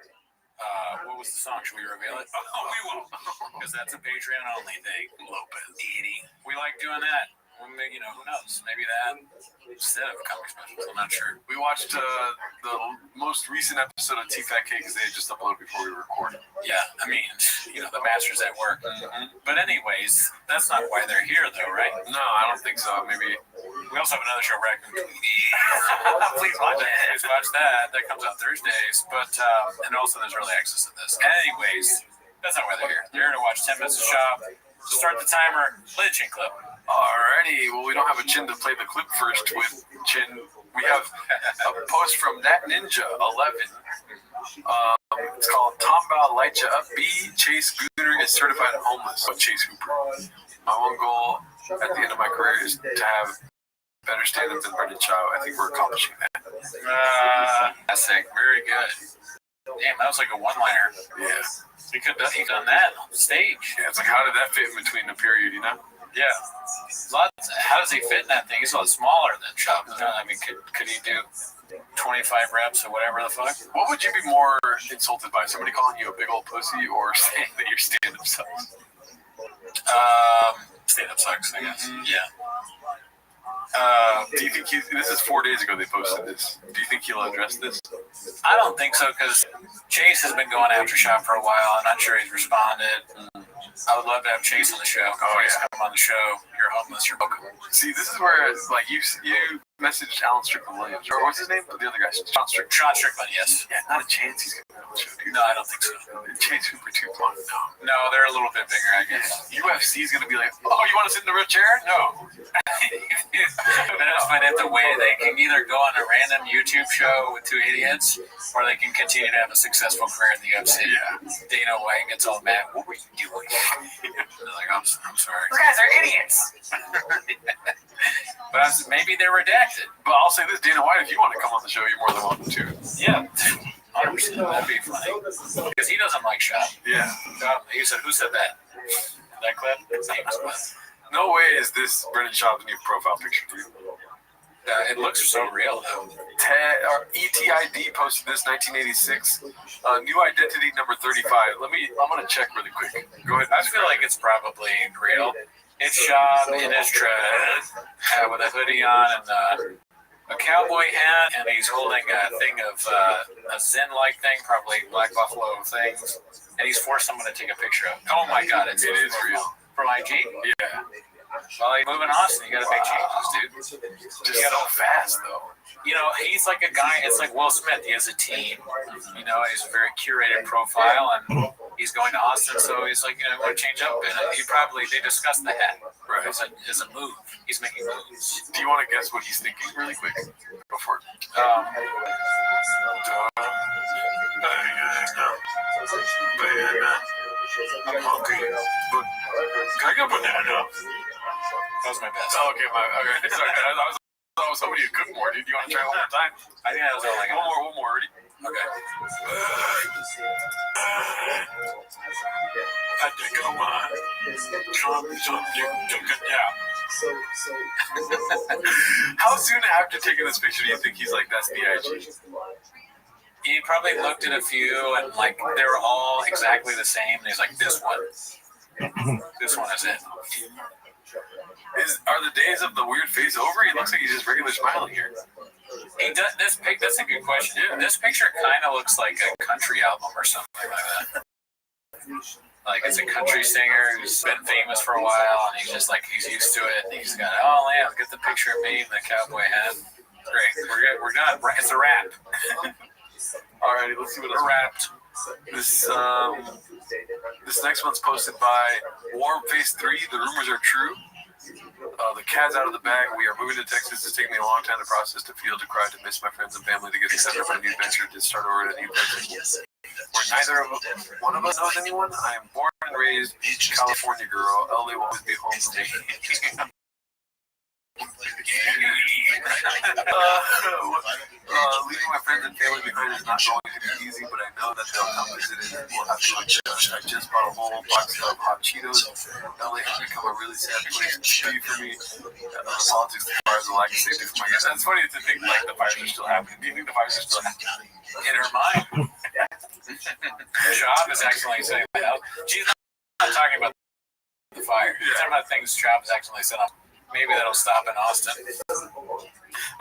What was the song? Should we reveal it? Oh, we won't. Because that's a Patreon only thing. Lopez. We like doing that. You know, who knows? Maybe that instead of comedy specials. I'm not sure. We watched the most recent episode of T-Fat-K because they had just uploaded before we recorded. Yeah, I mean, you know, the masters at work. Mm-hmm. But anyways, that's not why they're here, though, right? No, I don't think so. Maybe. We also have another show, Raccoon Please watch that. Please watch that. That comes out Thursdays. But, and also there's early access to this. Anyways, that's not why they're here. They're here to watch 10 Minutes of Shop. Start the timer. Play the chin clip. Alrighty. Well, we don't have a Chin to play the clip first with Chin. We have a post from Nat Ninja 11. It's called Tomball Light Ya Up B. Chase Gooner is certified homeless. So Chase Hooper. My one goal at the end of my career is to have better stand-up than Brendan Chow. I think we're accomplishing that. Classic. Very good. Damn, that was like a one-liner. Yeah. He could have done that on stage. Yeah, it's like, how did that fit in between the period, you know? Yeah. How does he fit in that thing? He's a lot smaller than Chubb. I mean, could he do 25 reps or whatever the fuck? What would you be more insulted by? Somebody calling you a big old pussy or saying that your stand-up sucks? Stand-up sucks, I guess. Mm-hmm. Yeah. Do you think this is 4 days ago they posted this. Do you think he'll address this? I don't think so, because Chase has been going after Shop for a while. I'm not sure he's responded. I would love to have Chase on the show. Please come on the show. You're homeless. You're welcome. See, this is where it's like you messaged Alan Strickland Williams, or what's his name? The other guy, Sean Strickland. Sean Strickland, yes. Yeah, not a chance he's gonna be on the show, dude. No, I don't think so. Chase Hooper too long. No, they're a little bit bigger, I guess. UFC's gonna be like, oh, you want to sit in the red chair? No. That's fine. At the way they can either go on a random YouTube show with two idiots, or they can continue to have a successful career in the UFC. Yeah. Dana White gets all mad. What were you doing? They're like, I'm sorry. Those guys are idiots. But maybe they're redacted. But I'll say this, Dana White, if you want to come on the show, you're more than welcome to. Yeah. 100%. That'd be funny. Because he doesn't like Shop. Yeah. He said, who said that? That clip? Famous clip. No way is this Brendan Schaub's new profile picture, dude. It looks so real, though. ETID posted this 1986. New identity number 35. I'm gonna check really quick. Go ahead. I feel like it's probably real. It's Shab in his tread with a hoodie on and a cowboy hat, and he's holding a thing of a Zen-like thing, probably Black Buffalo things, and he's forced someone to take a picture of. Oh my God, it is real. From IG? Yeah. Well, you're moving Austin, you gotta make changes, dude. Just so fast, though. You know, he's like a guy, it's like Will Smith, he has a team, you know, he's a very curated profile, and he's going to Austin, so he's like, you know, want to change up, and they discussed the hat, right, as a move, he's making moves. Do you want to guess what he's thinking really quick before? Can I get a banana? That was my best. Oh, okay, sorry. I was hoping you'd cook more, dude. Do you want to try one more time? I think that was all I got. One more. Ready? Okay. I think I want How soon after taking this picture do you think he's like, that's the IG? He probably looked at a few and like they were all exactly the same. And he's like, this one. This one is it. Are the days of the weird face over? He looks like he's just regular smiling here. He does that's a good question. This picture kind of looks like a country album or something like that. Like, it's a country singer who's been famous for a while, and he's just like, he's used to it. And he's got, oh, yeah, get the picture of me in the cowboy hat. Great. We're good. We're done. It's a wrap. Alrighty, let's see what else. We're wrapped. This next one's posted by Warm Face 3. The rumors are true. The cat's out of the bag. We are moving to Texas. It's taken me a long time to process, to feel, to cry, to miss my friends and family, to get excited for a new adventure, to start over at a new adventure. Where neither of one of us knows anyone. I am born and raised California girl. LA will always be home for me. Leaving my friends and family behind is not going to be easy, but I know that they'll come visit and we'll have to adjust. I just bought a whole box of hot Cheetos. LA has become a really sad place to be for me. Politics as far as the lack of safety for my guys. It's funny to think like the fires are still happening. Do you think the fires are still happening? In her mind. Job is accidentally setting that out. She's not talking about the fire. She's talking about things Job is accidentally set up. Maybe that'll stop in Austin.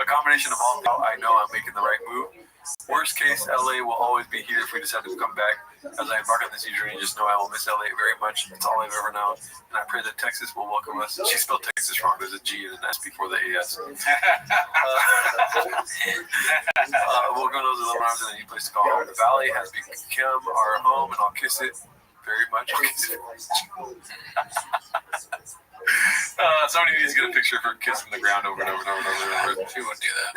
A combination of all, I know I'm making the right move. Worst case, LA will always be here if we decide to come back. As I embark on this journey, just know I will miss LA very much. It's all I've ever known. And I pray that Texas will welcome us. She spelled Texas wrong. There's a G and an S before the AS. Welcome those little arms and a new place to call home. The valley has become our home, and I'll kiss it very much. I'll kiss it. Somebody needs to get a picture of her kissing the ground over and over and over and over. She wouldn't do that.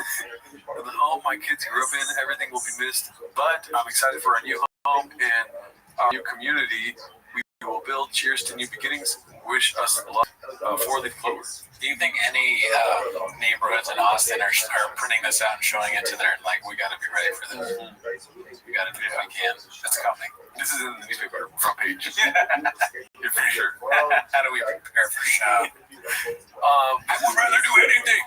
The home my kids grew up in, everything will be missed, but I'm excited for our new home and our new community we will build. Cheers to new beginnings. Wish us luck. 4-leaf clover. Do you think any neighborhoods in Austin are printing this out and showing it to their, like, we got to be ready for this? We got to do what we can. It's coming. This is in the newspaper, front page. You're for sure. How do we prepare for show? I would rather do anything.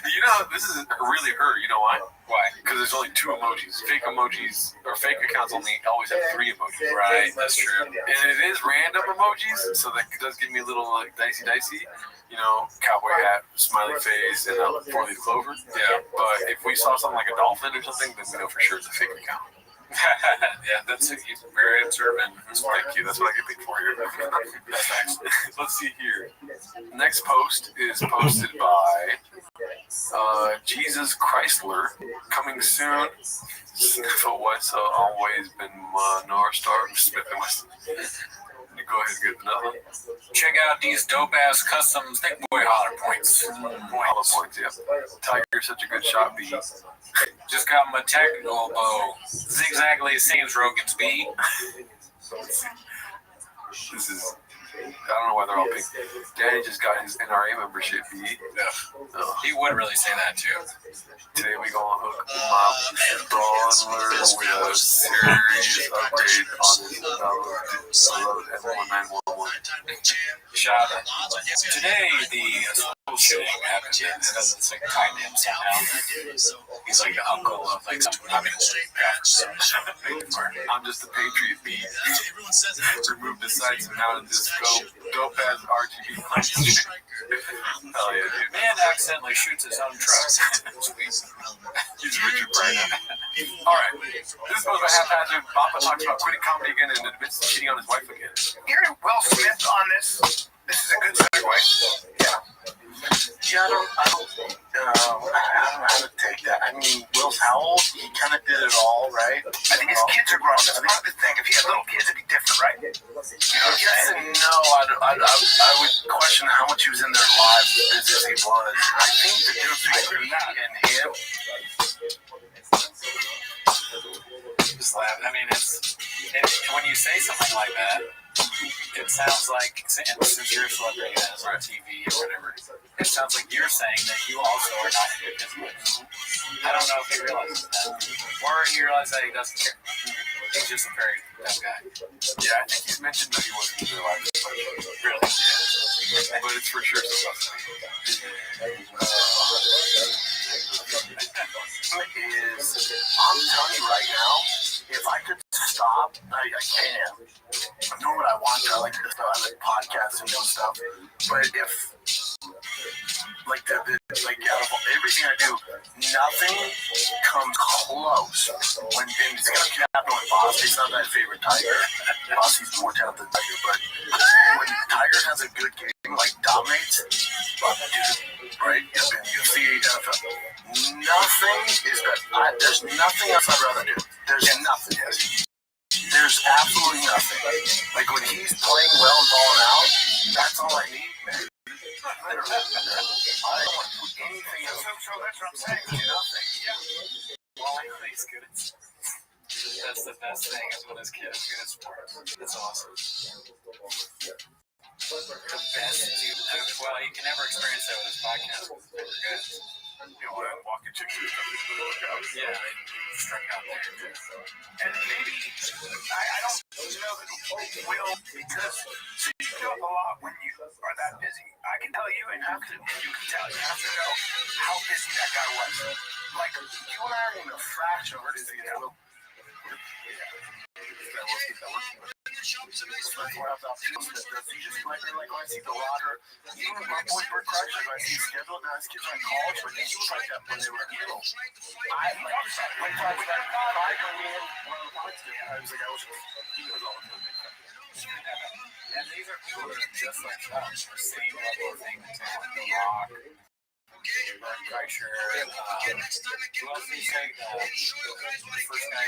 You know, this is really her. You know why? Why? Because there's only 2 emojis. Fake emojis, or fake accounts only always have 3 emojis. Right, that's true. And it is random emojis, so that does give me a little like dicey. You know, cowboy hat, smiley face, and a 4-leaf clover. Yeah, but if we saw something like a dolphin or something, then we know for sure it's a fake account. Yeah, that's it. He's very observant. Thank you. That's what I get paid for here. Let's see here. Next post is posted by Jesus Chrysler. Coming soon. Smith West always been my North Star. Smith and West. Go ahead and get another one. Check out these dope-ass custom thick boy holler points. Holler points, yeah. Tiger's such a good shot, B. Just got him a technical bow. Zigzagly same as Rogan's beat. This is, I don't know why they're all pink. Daddy just got his NRA membership, B. Yeah. He would really say that, too. Today we gonna hook my brawler with a serious upgrade on his load at 1911. Shout out. Today, the school shooting happened. It doesn't say tie him somehow. He's like the uncle of like some. I mean, I'm just a patriot beat. Remove the sights and mounted this dope ass RGB lights. Hell yeah, dude. Man accidentally shoots his own truck. Sweet. He's Richard Bryan. Alright. This is supposed to haphazard. Papa talks about quitting comedy again and admits to cheating on his wife again. Hearing Will Smith on this is a good segue. Yeah, I don't know how to take that. I mean, Will's how old? He kind of did it all, right? I think his kids are grown. That's part of the thing. If he had little kids, it'd be different, right? Yes and no. I would question how much he was in their lives as busy as he was. I think the difference between me and him. Just laugh. I mean, when you say something like that, it sounds like, since you're a celebrity that is on TV or whatever, it sounds like you're saying that you also are not into business. I don't know if he realizes that. Or he realizes that he doesn't care. He's just a very dumb guy. Yeah, I think he's mentioned that he wasn't in their life. Really? Yeah. But it's for sure something. I'm telling you right now, if I could stop, I can. I'm doing what I want to. I like this stuff. I like podcasts and stuff. But if, like, out of everything I do, nothing comes close. And it's going to happen with Boss. He's not my favorite Tiger. Bossy's more talented than Tiger, but when Tiger has a good game, like dominates, dude, right? You see NFL. Nothing is better. There's nothing else I'd rather do. There's nothing. There's absolutely nothing. Like when he's playing well and balling out, that's all I need, man. I don't want to do anything else. So that's what I'm saying. Nothing. Yeah. Well, he's good at sports. That's the best thing is when his kid is good at sports. That's awesome. The best dude. Well, he can never experience that with his podcast. Never good. You know, walking chicks and stuff is going to work out. Yeah, he struck out there too. And maybe, I don't know that he will, because so you do a lot when you are that busy. I can tell you, and you can tell, you have to know how busy that guy was. Like, you and I are in a fraction of this, you know. Like when I see the Rotter, even my boy Bert Kreischer, I see his schedule, now his kids are in college, but he was like that when they were in middle. I was like, he was all And these are people that are just like us, the same level of fame and talent. The Rock, Bert Kreischer, who else did you say? The first guy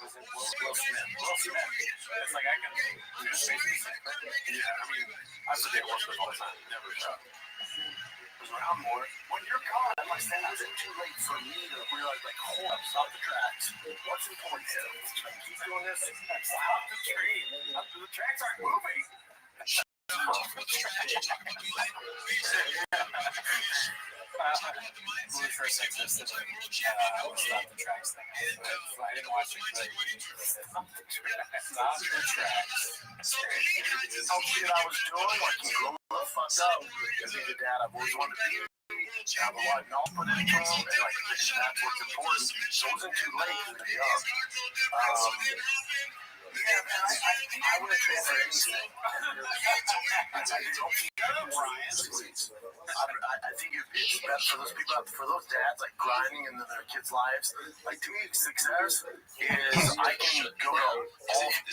was it Will Smith? Will Smith. It's like I can do basically the same thing. Yeah, I mean, I forget what's the whole time. Never shot. Because when I'm more, when you're gone, I'm like, that wasn't too late for me to realize, like, hold up, stop the tracks. What's important here? Keep doing this. Stop the train. The tracks aren't moving. When we first existed, I would stop the tracks thing. I didn't watch it. Stop the tracks. some shit I was doing, like you grow up fucked up. Because being a dad, I've always wanted to be. Have a lot of knowledge put into them, and like that's what's important. So it wasn't too late because they're young. Yeah, man, I wouldn't transfer anything. I think it's best for those people, for those dads, like grinding in their kids' lives. Like to me, success is I can go to all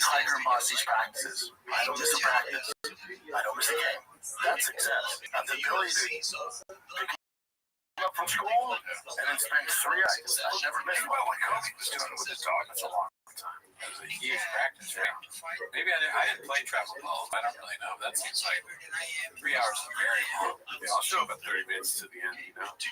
Tiger and Bossy's practices. I don't miss a practice. I don't miss a game. That's success. I have the ability to pick up from school and then spend 3 hours. I never miss one. What Kobe was doing with his dog, that's a long time. It was a huge practice, right? Maybe I didn't play travel ball. I don't really know. That seems like 3 hours is very long. Yeah, I'll show up at 30 minutes to the end, you know? You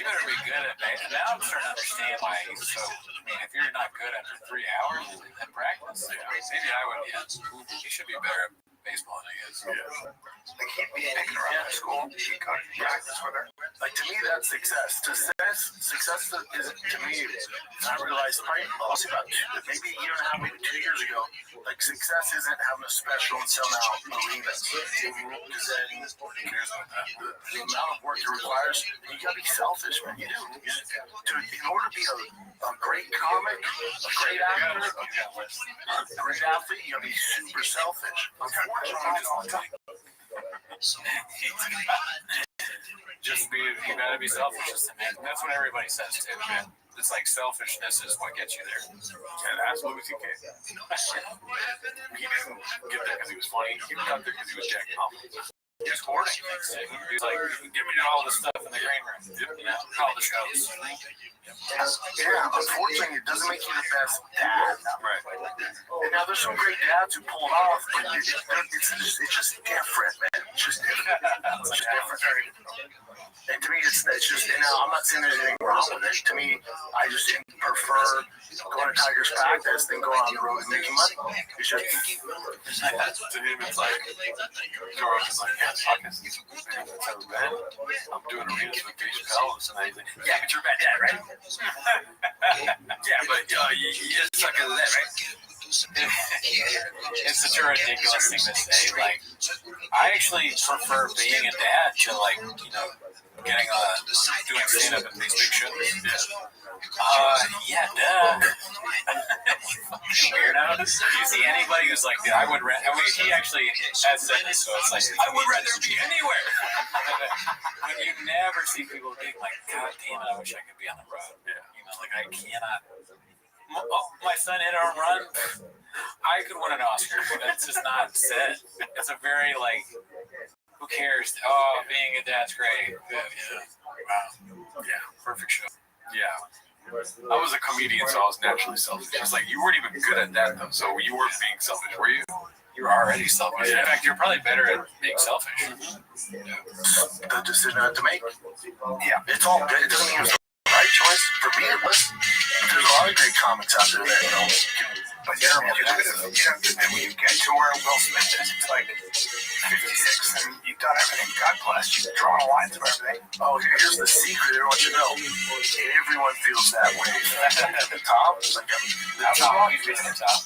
better be good at that. Now I'm starting to understand why he's so. I mean, if you're not good after 3 hours at practice, maybe I would. Yeah, he should be better at baseball than he is. Yeah. They keep picking her up at school. She got practice with her. Like to me, that's success. Success is to me. I realized probably about maybe a year and a half, maybe 2 years ago. Like success isn't having a special and selling out arenas. Because then the amount of work it requires, you gotta be selfish, man. You do. In order to be a great comic, a great actor, a great athlete, you gotta be super selfish. Unfortunately, You gotta be selfish. That's what everybody says too. Yeah. It's like selfishness is what gets you there. And that's Louis C.K. He didn't get there because he was funny. He got there because he was jacking off. He was hoarding. He's like, give me all the stuff in the green room. You know, all the shows. yeah, unfortunately, it doesn't make you the best dad. Right. And now there's some great dads who pull it off, but it's just different, man. It's just different. It's just different. And to me, it's just, and now I'm not saying there's anything wrong with it. To me, I just prefer going to Tiger's practice than going on the road and making money. It's just, To him, it's like, Joe Rogan's like, yeah, podcast. I'm doing arenas with Dave Chappelle. And he's like, yeah, but you're a bad dad, right? Yeah, but you suck at that, right? It's such a ridiculous thing to say. Like, I actually prefer being a dad to like, you know, getting doing stand up at these big shows. Yeah, duh. Fucking weirdo. You see anybody who's like, I would rather. I mean, he actually has said this, so it's like, I would rather be anywhere. But you never see people being like, God damn it, I wish I could be on the road. Yeah. You know, like I cannot. my son hit a home run. I could win an Oscar, but it's just not said. It's a very like, who cares? Oh, being a dad's great. Yeah. Wow. Yeah. Perfect show. Yeah. I was a comedian, so I was naturally selfish. It's like you weren't even good at that, though. So you weren't being selfish, were you? You were already selfish. In fact, you're probably better at being selfish. The decision I had to make. Yeah. It's all good. It doesn't mean it was the right choice. For me, it was. There's a lot of great comics out there that, you know, But you know, when you get to where Will Smith is, it's like 56 and you've done everything. God bless you. Drawing lines of everything. oh, here's the secret everyone should know. Everyone feels that way. At the top, it's like The top. You've reached the top.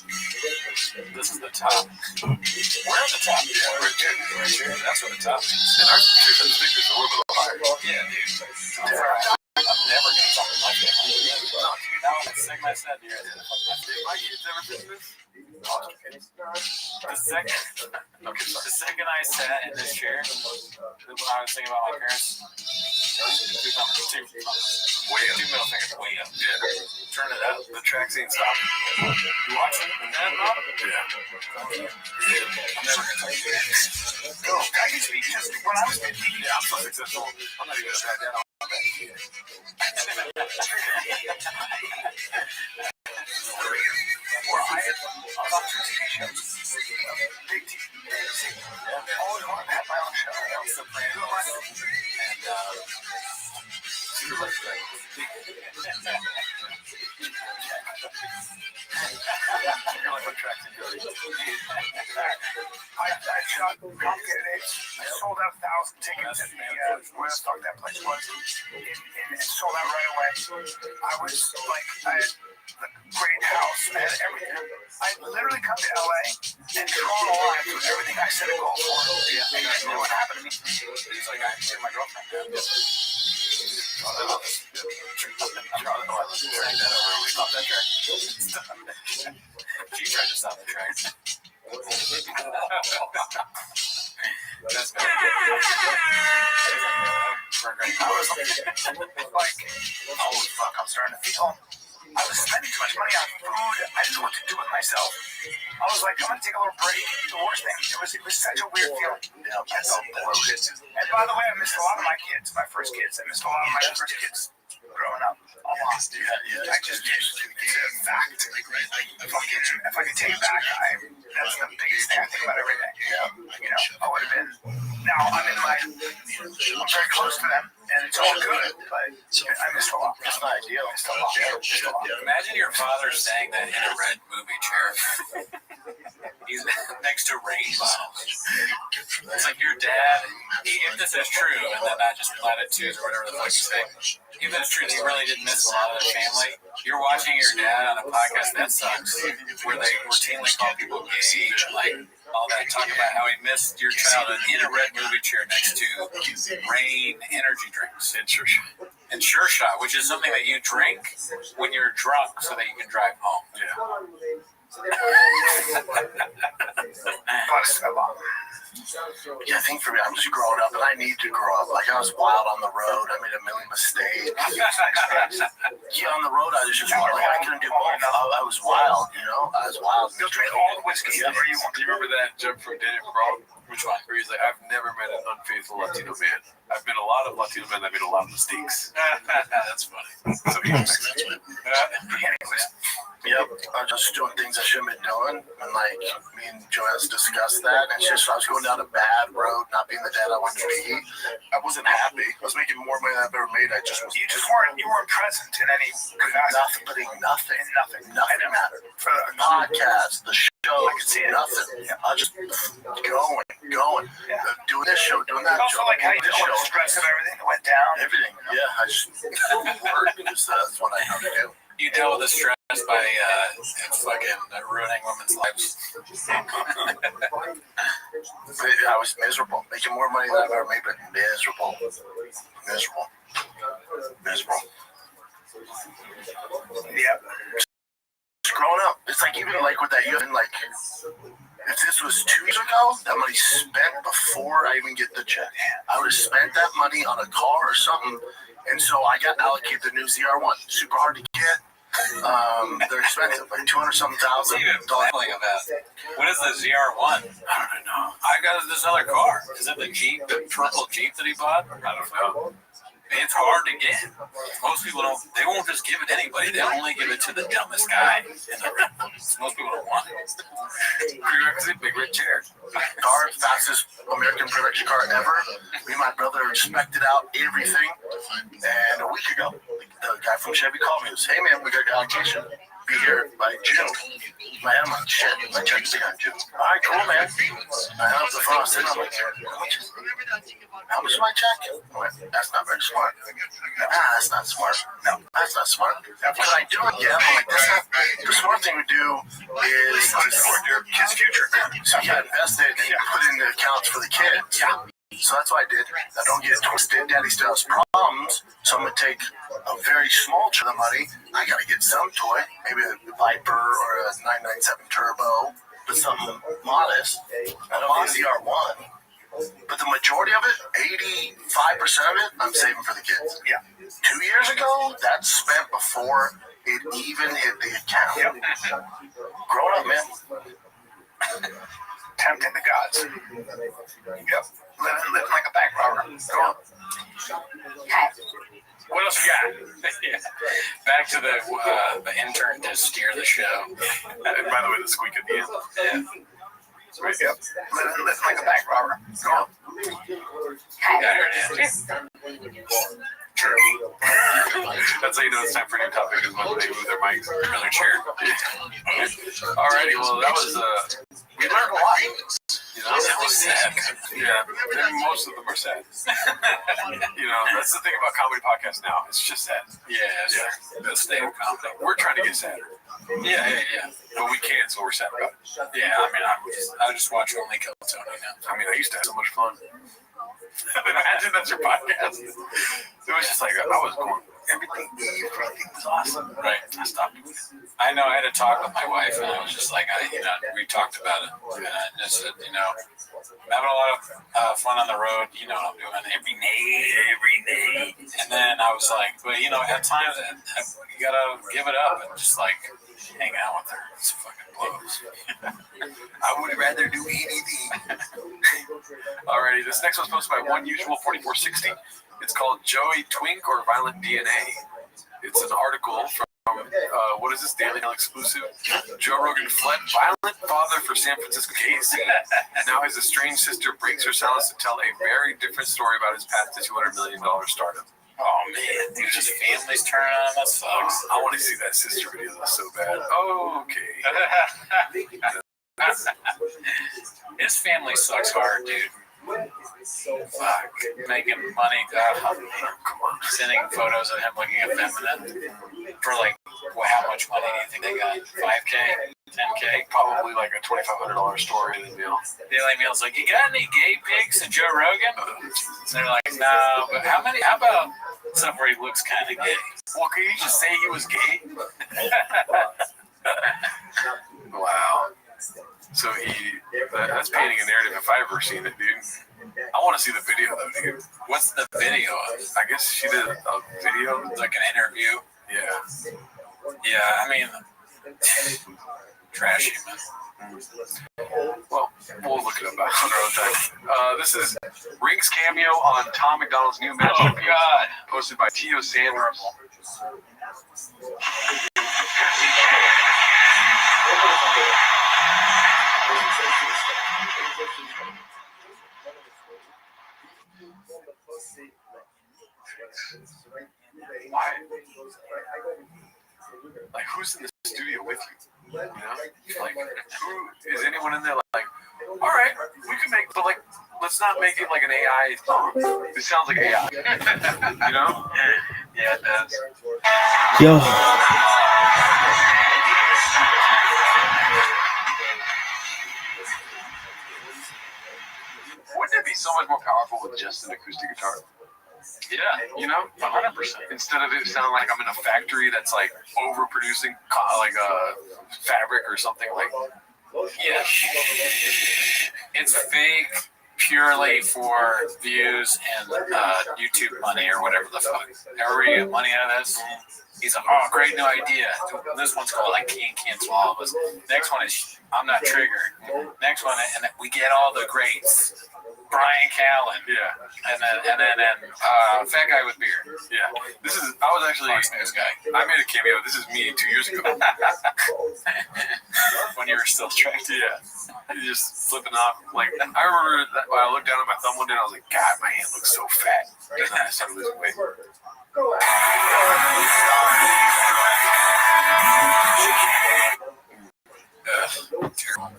This is the top. We're at the top. Yeah, we're good. Right here. That's what the top is. And our speakers are a little bit higher. Yeah, dude. I'm never going to talk to my family. No, dude, now I'm sick my said here. Did my kids ever do this? The second I sat in this chair, when I was thinking about my parents, two middle fingers way up. Yeah. Turn it up. The track scene stopped. You watching that, Bob? Yeah. I'm never going to talk to you. No, I used to be just when I was 15. Yeah, I'm so successful. I'm not even a bad dad. Where I had about 2 TV shows. Big TV. Always wanted to have my own show. I was Sopranos. You're like what tracks and goes. I shot Complicated Apes. I sold out 1,000 tickets at the where the fuck that place was. And sold out right away. I was like, I had a great house. I had everything. I literally come to LA and drawn a line to everything I set a goal for. And you know what happened to me? He's like, I'm my girlfriend. She tried to stop the track. That's bad. I was like, holy fuck, I'm starting to feel. I was spending too much money on food. I didn't know what to do with myself. I was like, I'm gonna take a little break. The worst thing, it was such a weird feeling. I felt bloated. And by the way, I missed a lot of my kids, my first kids. I missed a lot of my first kids growing up. A lot. yeah. I just did. It's a fact. If I could take it back, that's the biggest thing I think about every day. You know, I would have been. Now I'm very close to them, and it's all good, but I missed a lot. It's not ideal. Missed a lot. Imagine your father saying that in a red movie chair. He's next to rain bottles. It's like your dad, if this is true, and then not just platitudes or whatever the fuck you say, if it's true that you really did miss a lot of the family, you're watching your dad on a podcast that sucks, where they routinely call people gay, like all that, talk about how he missed your childhood in a red movie chair next to Rain energy drinks and Sure Shot, which is something that you drink when you're drunk so that you can drive home. Yeah, I think for me, I'm just growing up, and I need to grow up. Like, I was wild on the road. I made a million mistakes. Yeah, on the road, I was just like, I couldn't do both. I was wild, you know? I was wild. You'll drink all the whiskey ever you want. Do you remember that joke from Daniel Brawl? Which one? Where he's like, I've never met an unfaithful Latino man. I've met a lot of Latino men that made a lot of mistakes. That's funny. So anyways. Yep, I was just doing things I shouldn't have been doing, and like me and Joanne's discussed that, and it's just I was going down a bad road, not being the dad I wanted to be. I wasn't happy. I was making more money than I've ever made. You weren't present in any capacity. Nothing mattered. For the podcast, the show, I could see nothing. I was just going, doing this show, doing that also show. Like how you dealt with the stress of everything that went down. Everything, yeah. I just work because that's what I know to do. You deal with the stress by fucking ruining women's lives. I was miserable, making more money than I've ever made, but miserable. Yeah. Just growing up, it's like even like with that, even like if this was 2 years ago, that money spent before I even get the check. I would have spent that money on a car or something, and so I got allocated the new ZR1. Super hard to get. They're expensive, like $200-something thousand. What is the ZR1? I don't know. I got this other car. Is it the Jeep, the purple Jeep that he bought? I don't know. It's hard to get. Most people don't. They won't just give it to anybody. They only give it to the dumbest guy in the room. Most people don't want it. Prerequisite: big red chair. Car, fastest American production car ever. Me and my brother inspected out everything. And a week ago, the guy from Chevy called me and said, "Hey man, we got allocation. Be here by June." Man, I'm like, shit, my check's in June. All right, cool, man. I hung up the phone. I said, I'm like, how much is my check? I went, that's not very smart. That's not smart. No, that's not smart. Could I do it? Yeah, I'm like, that's not. The smart thing to do is to support your kid's future. So you invest it and you put it in the accounts for the kids. Yeah. So that's what I did. Now don't get it twisted. Daddy still has problems, so I'm going to take a very small chunk of money. I got to get some toy, maybe a Viper or a 997 Turbo, but something modest. I don't need a ZR1. But the majority of it, 85% of it, I'm saving for the kids. Yeah. 2 years ago, that's spent before it even hit the account. Yep. Grown up, man. Tempting the gods. Yep. Living like a bank robber. Go on. What else you got? Yeah. Back to the intern to steer the show. And by the way, the squeak at the end. Yeah. Right, yep. Living like a bank robber. Go on. Yeah, here it is. True. That's how you know it's time for a new topic, is when they move their mics in their chair. Alrighty, well, that was, we learned a lot. You know, that was sad. Yeah, most of them are sad. You know, that's the thing about comedy podcasts now. It's just sad. Yeah, the state of comedy. We're trying to get sadder. Yeah. But we can't, so we're sad about it. Yeah, I mean, I just watch only Kill Tony now. I mean, I used to have so much fun. Imagine that's your podcast. It was just like, I was going, everything was awesome. Right, I stopped doing it. I know, I had a talk with my wife, and I was just like, we talked about it. And I just said, I'm having a lot of fun on the road. You know what I'm doing every day. And then I was like, but at times, you gotta give it up and just like hang out with her. It's fucking blows. I would rather do anything. Alrighty, this next one's posted by OneUsual4460. It's called Joey Twink or Violent DNA. It's an article from, what is this, Daily Mail exclusive? Joe Rogan fled violent father for San Francisco case. Now his estranged sister breaks her silence to tell a very different story about his path to $200 million startup. Oh man, dude, just families turning on. That sucks. I want to see that sister video. That's so bad. Okay. His family sucks hard, dude. Fuck. Making money, come on. Sending photos of him looking effeminate for like, how much money do you think they got? 5K? 10K? Probably like a $2,500 story in the deal. Daily Mail's like, you got any gay pics of Joe Rogan? And they're like, no, but how about stuff where he looks kind of gay? Well, can you just say he was gay? Wow. So that's painting a narrative if I've ever seen it, dude. I want to see the video though, dude. What's the video of? I guess she did a video, like an interview. Yeah, I mean, trashy, man. Well, we'll look it up on our own time. This is Rink's cameo on Tom McDonald's new masterpiece. Oh, God. Posted by Tio Sanders. Why? Like, who's in the studio with you? Like, who is anyone in there? Like, all right, we can make, but like, let's not make it like an AI song. It sounds like AI. Yeah, it does. Yo. Wouldn't it be so much more powerful with just an acoustic guitar? Yeah, 100%. Instead of it sounding like I'm in a factory that's like overproducing like a fabric or something like. Yeah, it's fake. purely for views and YouTube money or whatever the fuck. However you get money out of this, he's like, oh, great new idea. This one's called I Can't Cancel All of Us. Next one is I'm Not Triggered. Next one, and we get all the greats. Brian Callen. Yeah. And then Fat Guy with Beard. Yeah. I was actually this guy. I made a cameo. This is me 2 years ago. When you were still tracked. Yeah. Just flipping off. Like, I remember that when I looked down at my thumb one day and I was like, God, my hand looks so fat. And then I started losing weight. Terrible.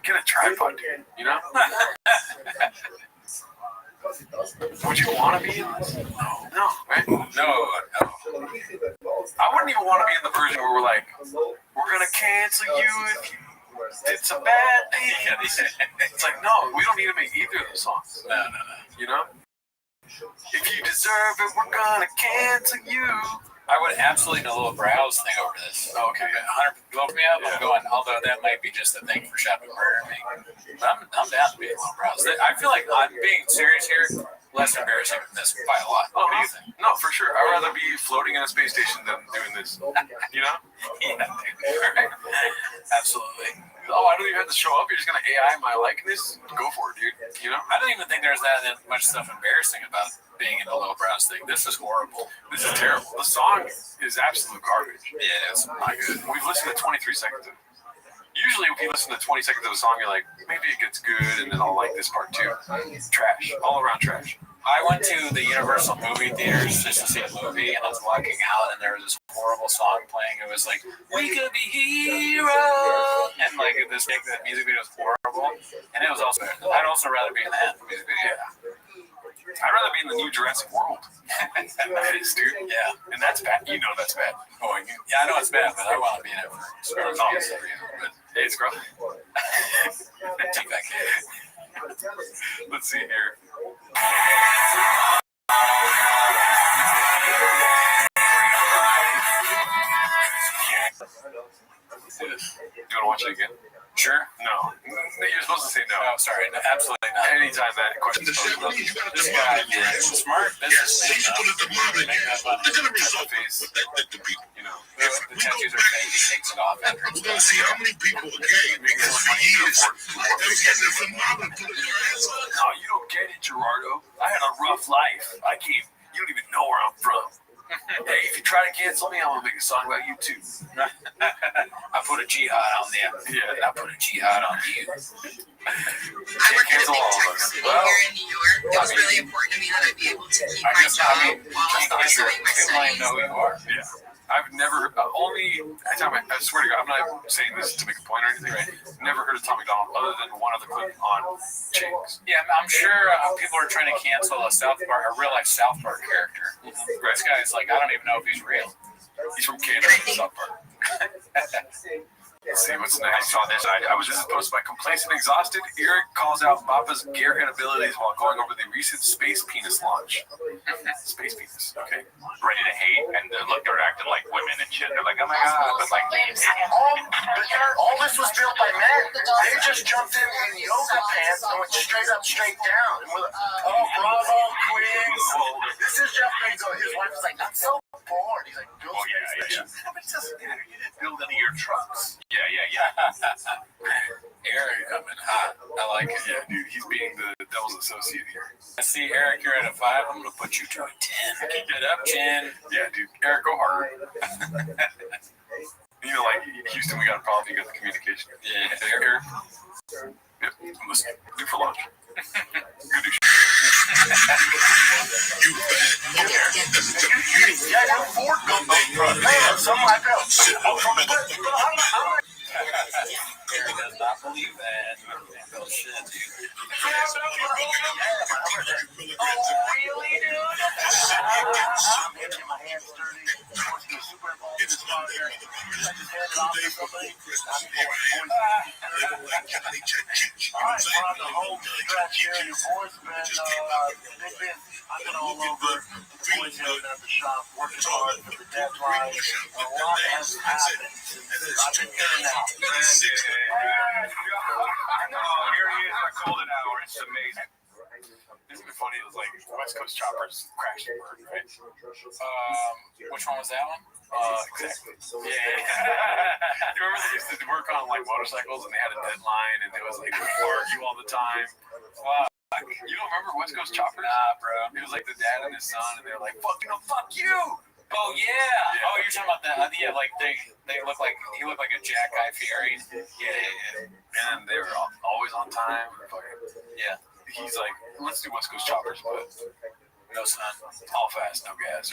Get a tripod, dude. You know? Would you want to be in this? No, right? No. I wouldn't even want to be in the version where we're like, we're gonna cancel you if you did some bad things. It's like, no, we don't need to make either of those songs. No. You know? If you deserve it, we're gonna cancel you. I would absolutely no little browse thing over this. Oh, okay. 100 look me up. I'm going, although that might be just a thing for shopping murder me. But I'm down to be a little browse. I feel like I'm being serious here. Less embarrassing than this by a lot. What do you think? No, for sure. I'd rather be floating in a space station than doing this. You know? Yeah, right. Absolutely. Oh, I don't even have to show up. You're just gonna AI my likeness. Go for it, dude. You know? I don't even think there's that much stuff embarrassing about being in a low browse thing. This is horrible. This is terrible. The song is absolute garbage. Yeah, it's not good. We've listened to 23 seconds of it. Usually, if you listen to 20 seconds of a song, you're like, maybe it gets good, and then I'll like this part too. Trash. All around trash. I went to the Universal movie theaters just to see a movie, and I was walking out, and there was this horrible song playing. It was like, "We could be heroes," and like the music video was horrible, and it was also. I'd also rather be in that music video. Yeah. I'd rather be in the new Jurassic World. That is, dude. Yeah, and that's bad. You know that's bad. Oh, yeah, I know it's bad, but I want to be in it for songs. But hey, it's gross. Take that kid. Let's see here. You want to watch it again? Sure. No. You're supposed to say no. Oh, sorry. No, absolutely not. Anytime that question is posed, This guy is a smart businessman. They're gonna result face. You know, the tattoos are fake. He takes it off after it's We're gonna see how many people are gay because for years they're getting some mama put their ass on. No, you don't get it, Gerardo. I had a rough life. You don't even know where I'm from. Hey, if you try to cancel me, I'm gonna make a song about you too. I put a jihad on them. Yeah. And I put a jihad on you. I work at a big tech company here in New York. It was really important to me that I be able to keep my job while pursuing my People might studies. know who you are. Yeah. I've never, only time I swear to God, I'm not saying this to make a point or anything. Right? Never heard of Tom McDonald other than one other clip on Chinks. Yeah, I'm sure people are trying to cancel a real life South Park character. This guy's like, I don't even know if he's real. He's from Canada, South Park. Let's see what's next. I saw this. I was just posted by Complacent Exhausted. Eric calls out Mappa's gearhead abilities while going over the recent space penis launch. Space penis, okay. Ready to hate, and look, they're acting like women and shit. They're like, oh my god, but like, All this was built by men. They just jumped in yoga pants and went straight up, straight down. And we're like, oh, bravo, queens. This is Jeff Bezos. His wife was like, I'm so bored. He's like, build space station. But you didn't build any of your trucks. yeah. Eric coming hot. I like it. Yeah, dude, he's being the devil's associate here. I see, Eric, you're at a 5. I'm going to put you to a 10. Keep it up, Jen. Yeah, dude, Eric, go harder. You know, like Houston, we got a problem. You got the communication. Yeah. Eric. Yep. Listen, do for lunch. Good do shit. You bad motherfucker. Yeah, you're Ford building. Man, something like that. Eric does not believe that. Oh, shit, dude. Really, dude? I'm getting my hands dirty. Super Bowl. I've been all over Boys Hill at the shop, working hard for the deadline. A lot has happened since I've been in and out. Oh, here he is. I called an hour. It's amazing. Isn't it funny? It was like West Coast Choppers crashed and burned, right? Which one was that one? Exactly. Yeah. You remember they used to work on like motorcycles and they had a deadline and it was like argue all the time. Wow. You don't remember West Coast Choppers? Nah, bro. It was like the dad and his son and they're like, fuck you. Oh yeah. Oh, you're talking about that? Yeah, like they look like he looked like a Jack Guy Fieri. Yeah. And they were always on time. Yeah. He's like, let's do West Coast Choppers, but no son. All fast, no gas.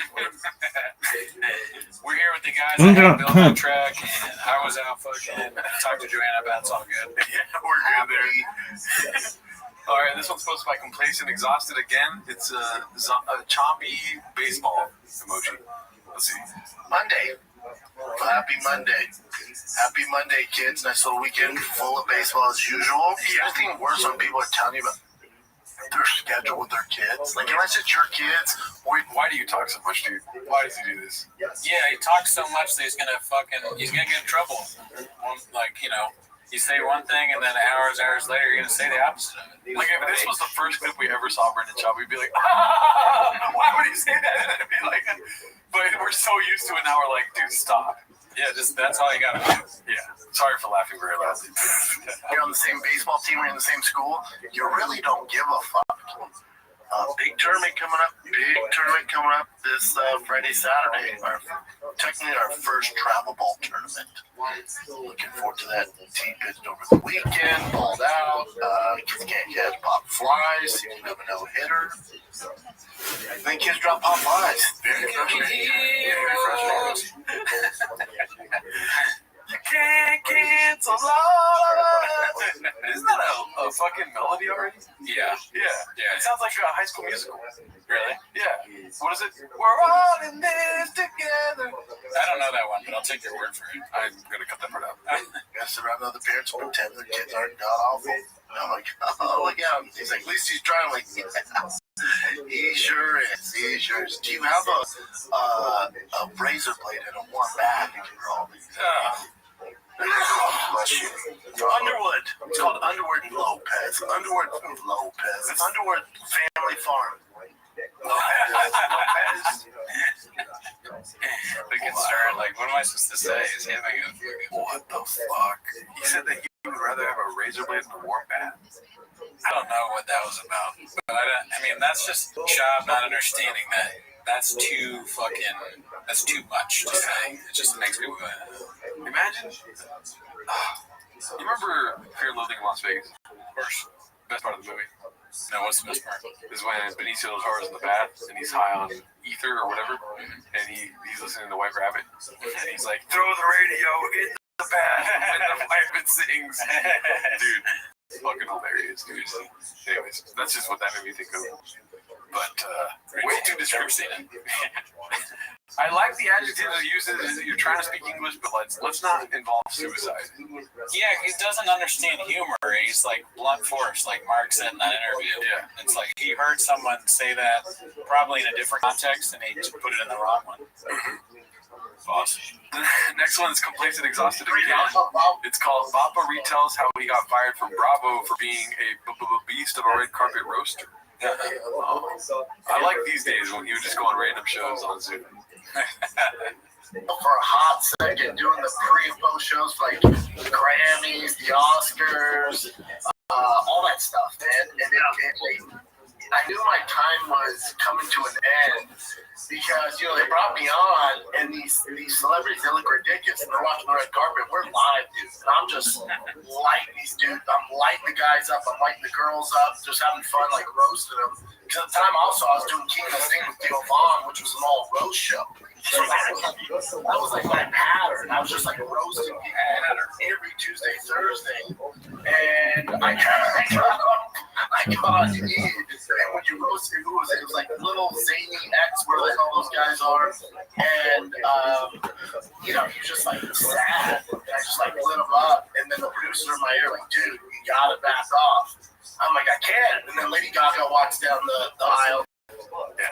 We're here with the guys that had built that track, and I was out fucking talking to Joanna about it's all good. Yeah, we're good there. All right, this one's posted by Complacent Exhausted again. It's a chompy baseball emoji. Let's see. Monday. Happy Monday. Happy Monday, kids. Nice little weekend full of baseball as usual. It's even worse when people are telling you about their schedule with their kids. Like, unless it's your kids. Why do you talk so much, dude? Why does he do this? Yeah, he talks so much that he's gonna get in trouble. Like, you know, you say one thing and then hours later you're gonna say the opposite of it. Like, if this was the first clip we ever saw Brendan Schaub, we'd be like, why would he say that? And it'd be like, but we're so used to it now. We're like, dude, stop. Yeah, that's all you gotta do. Yeah. Sorry for laughing very loudly. You're on the same baseball team, you're in the same school, you really don't give a fuck. Big tournament coming up this Friday, Saturday. Technically our first travel ball tournament. Looking forward to that. Team pitched over the weekend, balled out. Kids can't catch pop flies. You have a no-hitter. Then kids drop pop flies. Very frustrating. You can't cancel love. Isn't that a fucking melody already? Yeah. It sounds like a High School Musical. Really? Yeah. What is it? We're all in this together. I don't know that one, but I'll take your word for it. I'm gonna cut that part out. Gotta sit around other parents and pretend their kids aren't god awful. And I'm like, oh, look out. He's like, at least he's trying. I'm like, yeah. He sure is. Do you have a razor blade and a warm bath you can roll? Bless you. Underwood. It's called Underwood Lopez. Underwood Lopez. It's Underwood Family Farm. Lopez. The concern, like, what am I supposed to say? Is he having a fucking... What the fuck? He said that he would rather have a razor blade than a warm bath. I don't know what that was about. But I mean, that's just Schaub not understanding that that's too much to say. It just makes me... Imagine... you remember Fear and Loathing in Las Vegas? Of course. Best part of the movie. No, what's the best part? Is when Benicio del Toro's in the bath and he's high on ether or whatever, and he's listening to White Rabbit, and he's like, throw the radio in the bath, and the rabbit sings. Dude, it's fucking hilarious, dude. Anyways, that's just what that made me think of. But way too descriptive. I like the adjective that uses. You're trying to speak English, but let's not involve suicide. Yeah, he doesn't understand humor. He's like blunt force, like Mark said in that interview. Yeah. It's like he heard someone say that probably in a different context, and he just put it in the wrong one. Awesome. Next one is Complacent Exhausted again. It's called Bappa retells how he got fired from Bravo for being a beast of a red carpet roaster. I like these days when he would just go on random shows on Zoom. For a hot second, doing the pre and post shows for like the Grammys, the Oscars, all that stuff, man. And I knew my time was coming to an end because, you know, they brought me on and these celebrities, they look ridiculous and they're walking the red carpet. We're live, dude. And I'm just lighting these dudes. I'm lighting the guys up. I'm lighting the girls up, just having fun, like roasting them. Because at the time also I was doing King of the Sting with Theo Vaughn, which was an all roast show. So that was like my pattern. I was just like roasting people every Tuesday, Thursday. And I got on Eve. And when you roasted, who was it? It was like little zany X, where the hell those guys are. And, you know, he was just like sad. I yelling him up, and then the producer in my ear like, dude, you gotta back off. I'm like, I can't. And then Lady Gaga walks down the aisle. Yeah.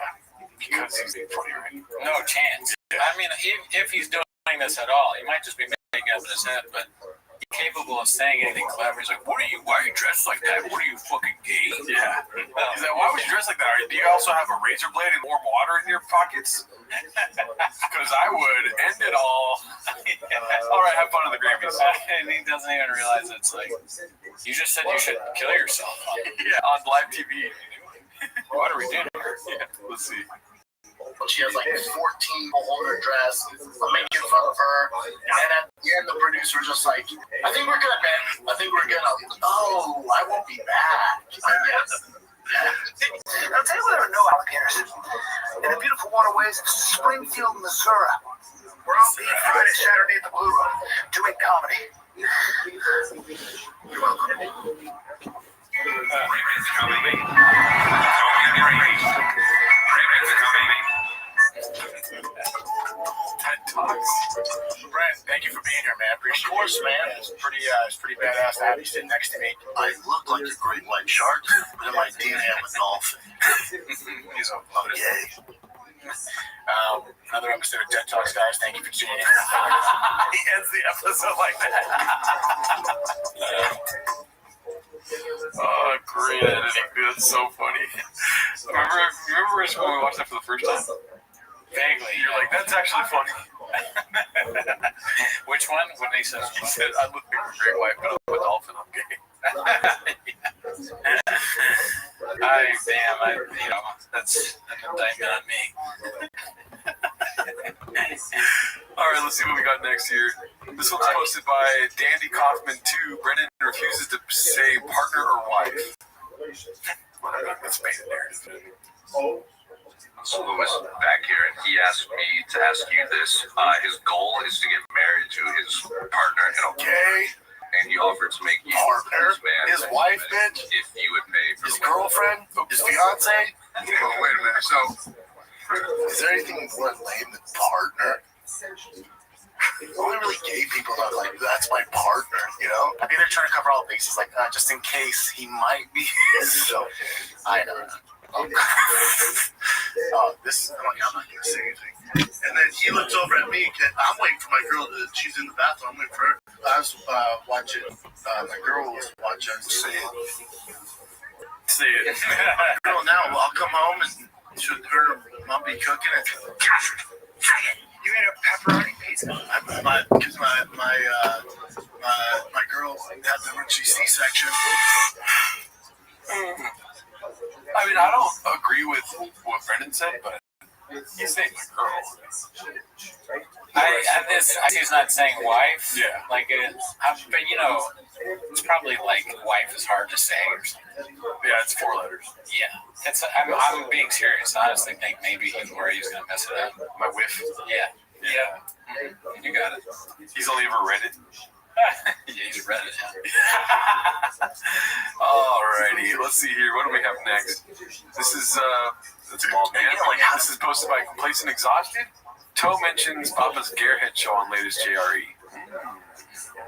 Because he's being funny, right? No chance. I mean, if he's doing this at all, he might just be making up in his head, but he's capable of saying anything clever. He's like, why are you dressed like that? What are you, fucking gay? Yeah. He's like, why would you dress like that? Do you also have a razor blade and warm water in your pockets? Because I would end it all. All right, have fun at the Grammys. And he doesn't even realize it's like, you just said you should kill yourself. Yeah, on live TV. What are we doing here? Yeah, let's see. She has like 14 people hold her dress. I'm making fun of her. And at the end, the producer just like, I think we're good, man. I think we're good. I'm like, oh, I won't be back. I'll tell you what, there are no alligators in the beautiful waterways of Springfield, Missouri. We're on beat Friday, Saturday at the Blue Room doing comedy. You're welcome. TED Talks. Brent, thank you for being here, man. Appreciate it. Of course, man. It's pretty badass to have you sitting next to me. I look like a great white shark, but in my DNA I'm a dolphin. He's a Yay. Another episode of TED Talks, guys. Thank you for tuning in. He ends the episode like that. Oh, great editing, dude. That's so funny. Remember when we watched that for the first time? Vaguely. You're like, that's actually funny. Which one? When he said, I look like a great white, but I'm a dolphin. I'm gay. That's an indictment on me. All right, let's see what we got next here. This one's posted by Dandy Kaufman 2. Brennan refuses to say partner or wife. Well, I mean, that's painted narrative. So Louis back here, and he asked me to ask you this. His goal is to get married to his partner, and he offered to make you Partner? his man, His wife, bitch? if you would pay for His girlfriend? His fiance? Oh, wait a minute. So Is there anything more lame than partner? Only really gay people are like, that's my partner, you know? I think they're trying to cover all bases, like, just in case he might be. So, I don't know. I'm not gonna say anything. And then he looks over at me. I'm waiting for my girl. She's in the bathroom. I'm waiting for her. I was watching. My girl was watching. Say it. My girl now. I'll come home and her mom be cooking and you ate a pepperoni pizza. Because my girl had the emergency C-section. I mean, I don't agree with what Brendan said, but he's saying my girl. He's not saying wife. Yeah. But it's probably like wife is hard to say or something. Yeah, it's 4 letters. Yeah. I'm being serious. I honestly think maybe he's worried he's going to mess it up. My whiff. Yeah. Mm-hmm. You got it. He's only ever read it. Yeah, he's read it. Alrighty, let's see here. What do we have next? This is that's Mom Man. This is posted by Complacent Exhausted. Toe mentions Papa's Gearhead show on latest JRE.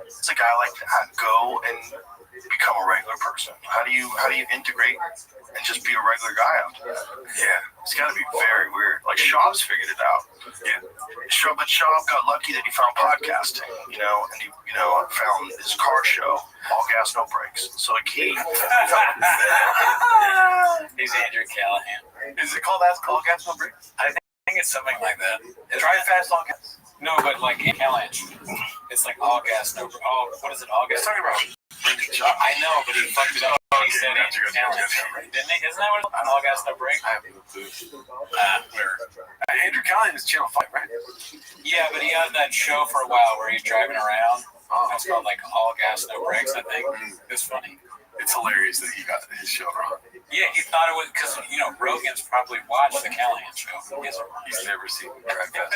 It's a guy like that. Go and become a regular person. How do you integrate and just be a regular guy out there? Yeah, it's got to be very weird. Like Schaub's figured it out. Yeah, but Schaub got lucky that he found podcasting, and he, found his car show, All Gas No Brakes. So like he, He's Andrew Callahan. Is it called All Gas No Brakes? I think it's something like that. Drive fast, all gas. No, but like Callahan. It's like all gas, no. What is it? All gas. He's talking about. I know, but he fucked it up. He said Andrew Callahan. Didn't he? Isn't that what it's all gas, no break? I have no clue. Where? Andrew Callahan is Channel 5, right? Yeah, but he had that show for a while where he's driving around. It's called like All Gas No Brakes, I think. It's funny. It's hilarious that he got his show wrong. Yeah, he thought it was because Rogan's probably watched the Callahan show. He's never seen Drive Fast.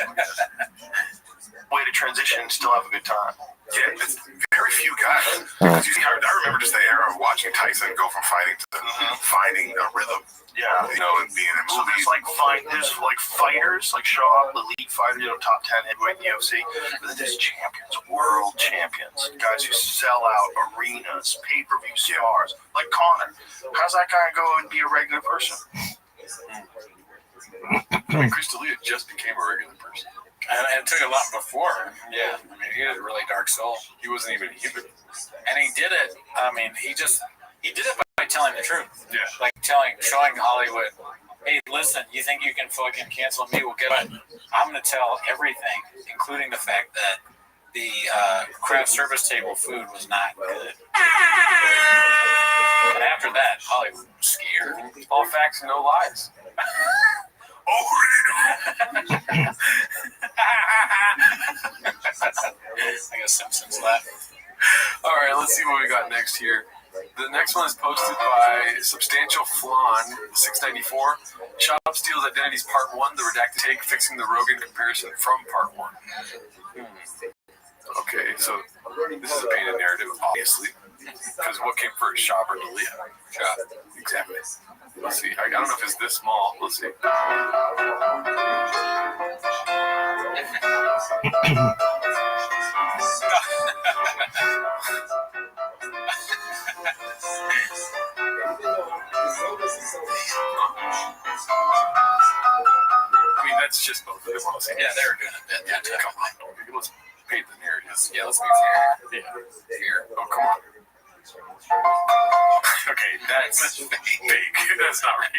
way to transition and still have a good time. Yeah, it's very few guys. Because you see, I remember just the era of watching Tyson go from fighting to finding a rhythm. Yeah, You know, and being in so movies. there's fighters like show up, elite fighters, top 10 heavyweight in the UFC, but then there's champions, world champions, guys who sell out arenas, pay-per-view stars, like Conor. How's that guy go and be a regular person? I mean, Chris D'Elia just became a regular person. And it took a lot before. Yeah. I mean, he had a really dark soul. He wasn't even human. And he did it. I mean, he did it by telling the truth. Yeah. Like showing Hollywood, hey, listen, you think you can fucking cancel me? Well, get it. I'm going to tell everything, including the fact that the craft service table food was not good. And after that, Hollywood was scared. All facts, no lies. I guess Simpsons laugh. All right, let's see what we got next here. The next one is posted by Substantial Flan 694. Shop Steals Identities Part 1, the redacted take, fixing the Rogan comparison from Part 1. Okay, so this is a painted narrative, obviously. Because what came first, Shop or D'Elia? Shop. Exactly. Let's see. I don't know if it's this small. Let's see. I mean, that's just both of them. Yeah, they were doing a bit. Yeah, come on. Let's paint the narrative. Yeah, let's be fair. Yeah. Here. Oh, come on. Okay, that's fake. That's not right.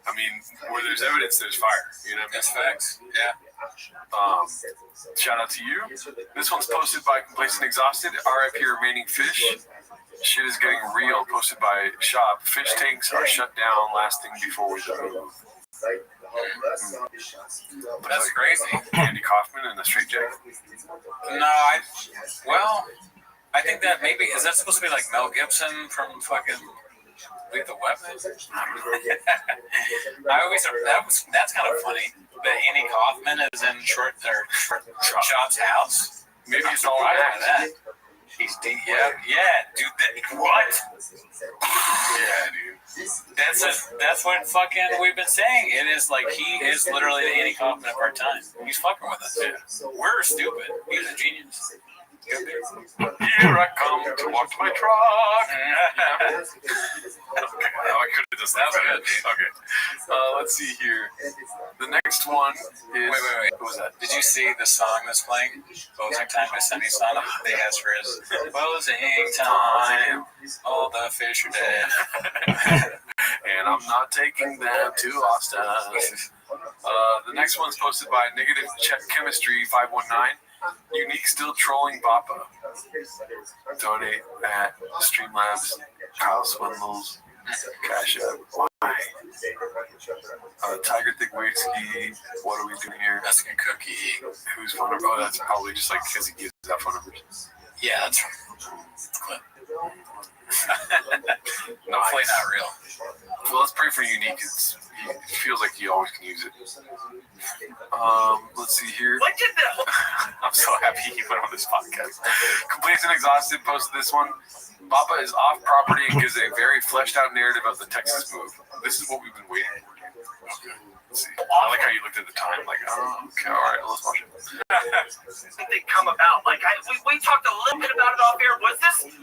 I mean, where there's evidence, there's fire. You know what I mean? That's facts. Yeah. Shout out to you. This one's posted by Complacent Exhausted. RIP Remaining Fish. Shit is getting real. Posted by Shop. Fish tanks are shut down. Lasting before we move. That's crazy. Andy Kaufman in the straight jacket. No, I think that maybe, is that supposed to be like Mel Gibson from fucking Lethal Weapon? That's kind of funny that Andy Kaufman is in Shop's house. Maybe it's all I right. that. He's deep. Yeah, dude. What? Yeah, dude. That's what fucking we've been saying. It is like he is literally the Andy Kaufman of our time. He's fucking with us. Yeah. We're stupid. He's a genius. Here I come to walk to my truck. Okay. Oh, I could have just That was good, dude. Okay. Let's see here. The next one is. Wait. What was that? Did you see the song that's playing? Closing Time by Sunny Song. They asked for his closing time. All the fish are dead. And I'm not taking them to Austin. The next one's posted by Negative Check Chemistry 519. Unique still trolling Bappa. Donate at Streamlabs, Kyle Swindles, Cash App. Why? Tiger Thick Whiskey. What are we doing here? Mexican Cookie. Whose phone number? Oh, that's probably just like because he gives that phone number. Yeah, that's right. Clip. No, Hopefully not real. Well, let's pray for Unique. It feels like you always can use it. Let's see here. What did the? I'm so happy he went on this podcast. Complete and Exhausted posted this one. Bappa is off property and gives a very fleshed out narrative of the Texas move. This is what we've been waiting for. Okay. Let's see. I like how you looked at the time. Like, oh, okay, all right, let's watch it. They come about. Like we talked a little bit about it off air. Was this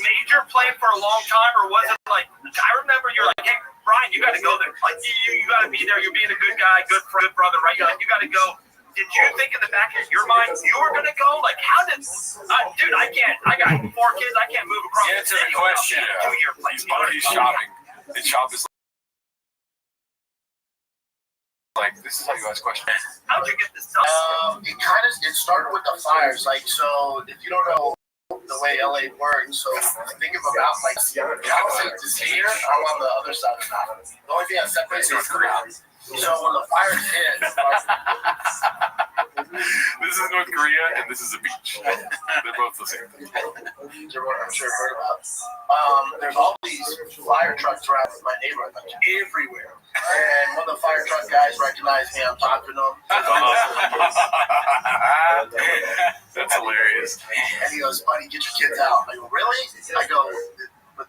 major plan for a long time, or was it like I remember you're like, hey Brian, you got to go there. Like you got to be there. You're being a good guy, good brother, right? Like you got to go. Did you think in the back of your mind you were gonna go? Like how did? Dude, I can't. I got 4 kids. I can't move across Get the to the city question. without being 2 year place. He's shopping. And shop is like, this is how you ask questions. How'd you get this done? It started with the fires. Like, so if you don't know the way LA works, so think of about like Palisades is here. I'm on the other side of the mountain. The only thing that separates is the mountain. So when the fires hit, This is North Korea, and this is a beach. They're both the same thing. I'm sure heard about. There's all these fire trucks around my neighborhood, like everywhere. And one of the fire truck guys recognized me. I'm talking to him. That's hilarious. And he goes, "Buddy, get your kids out." I go, "Really?" I go, "But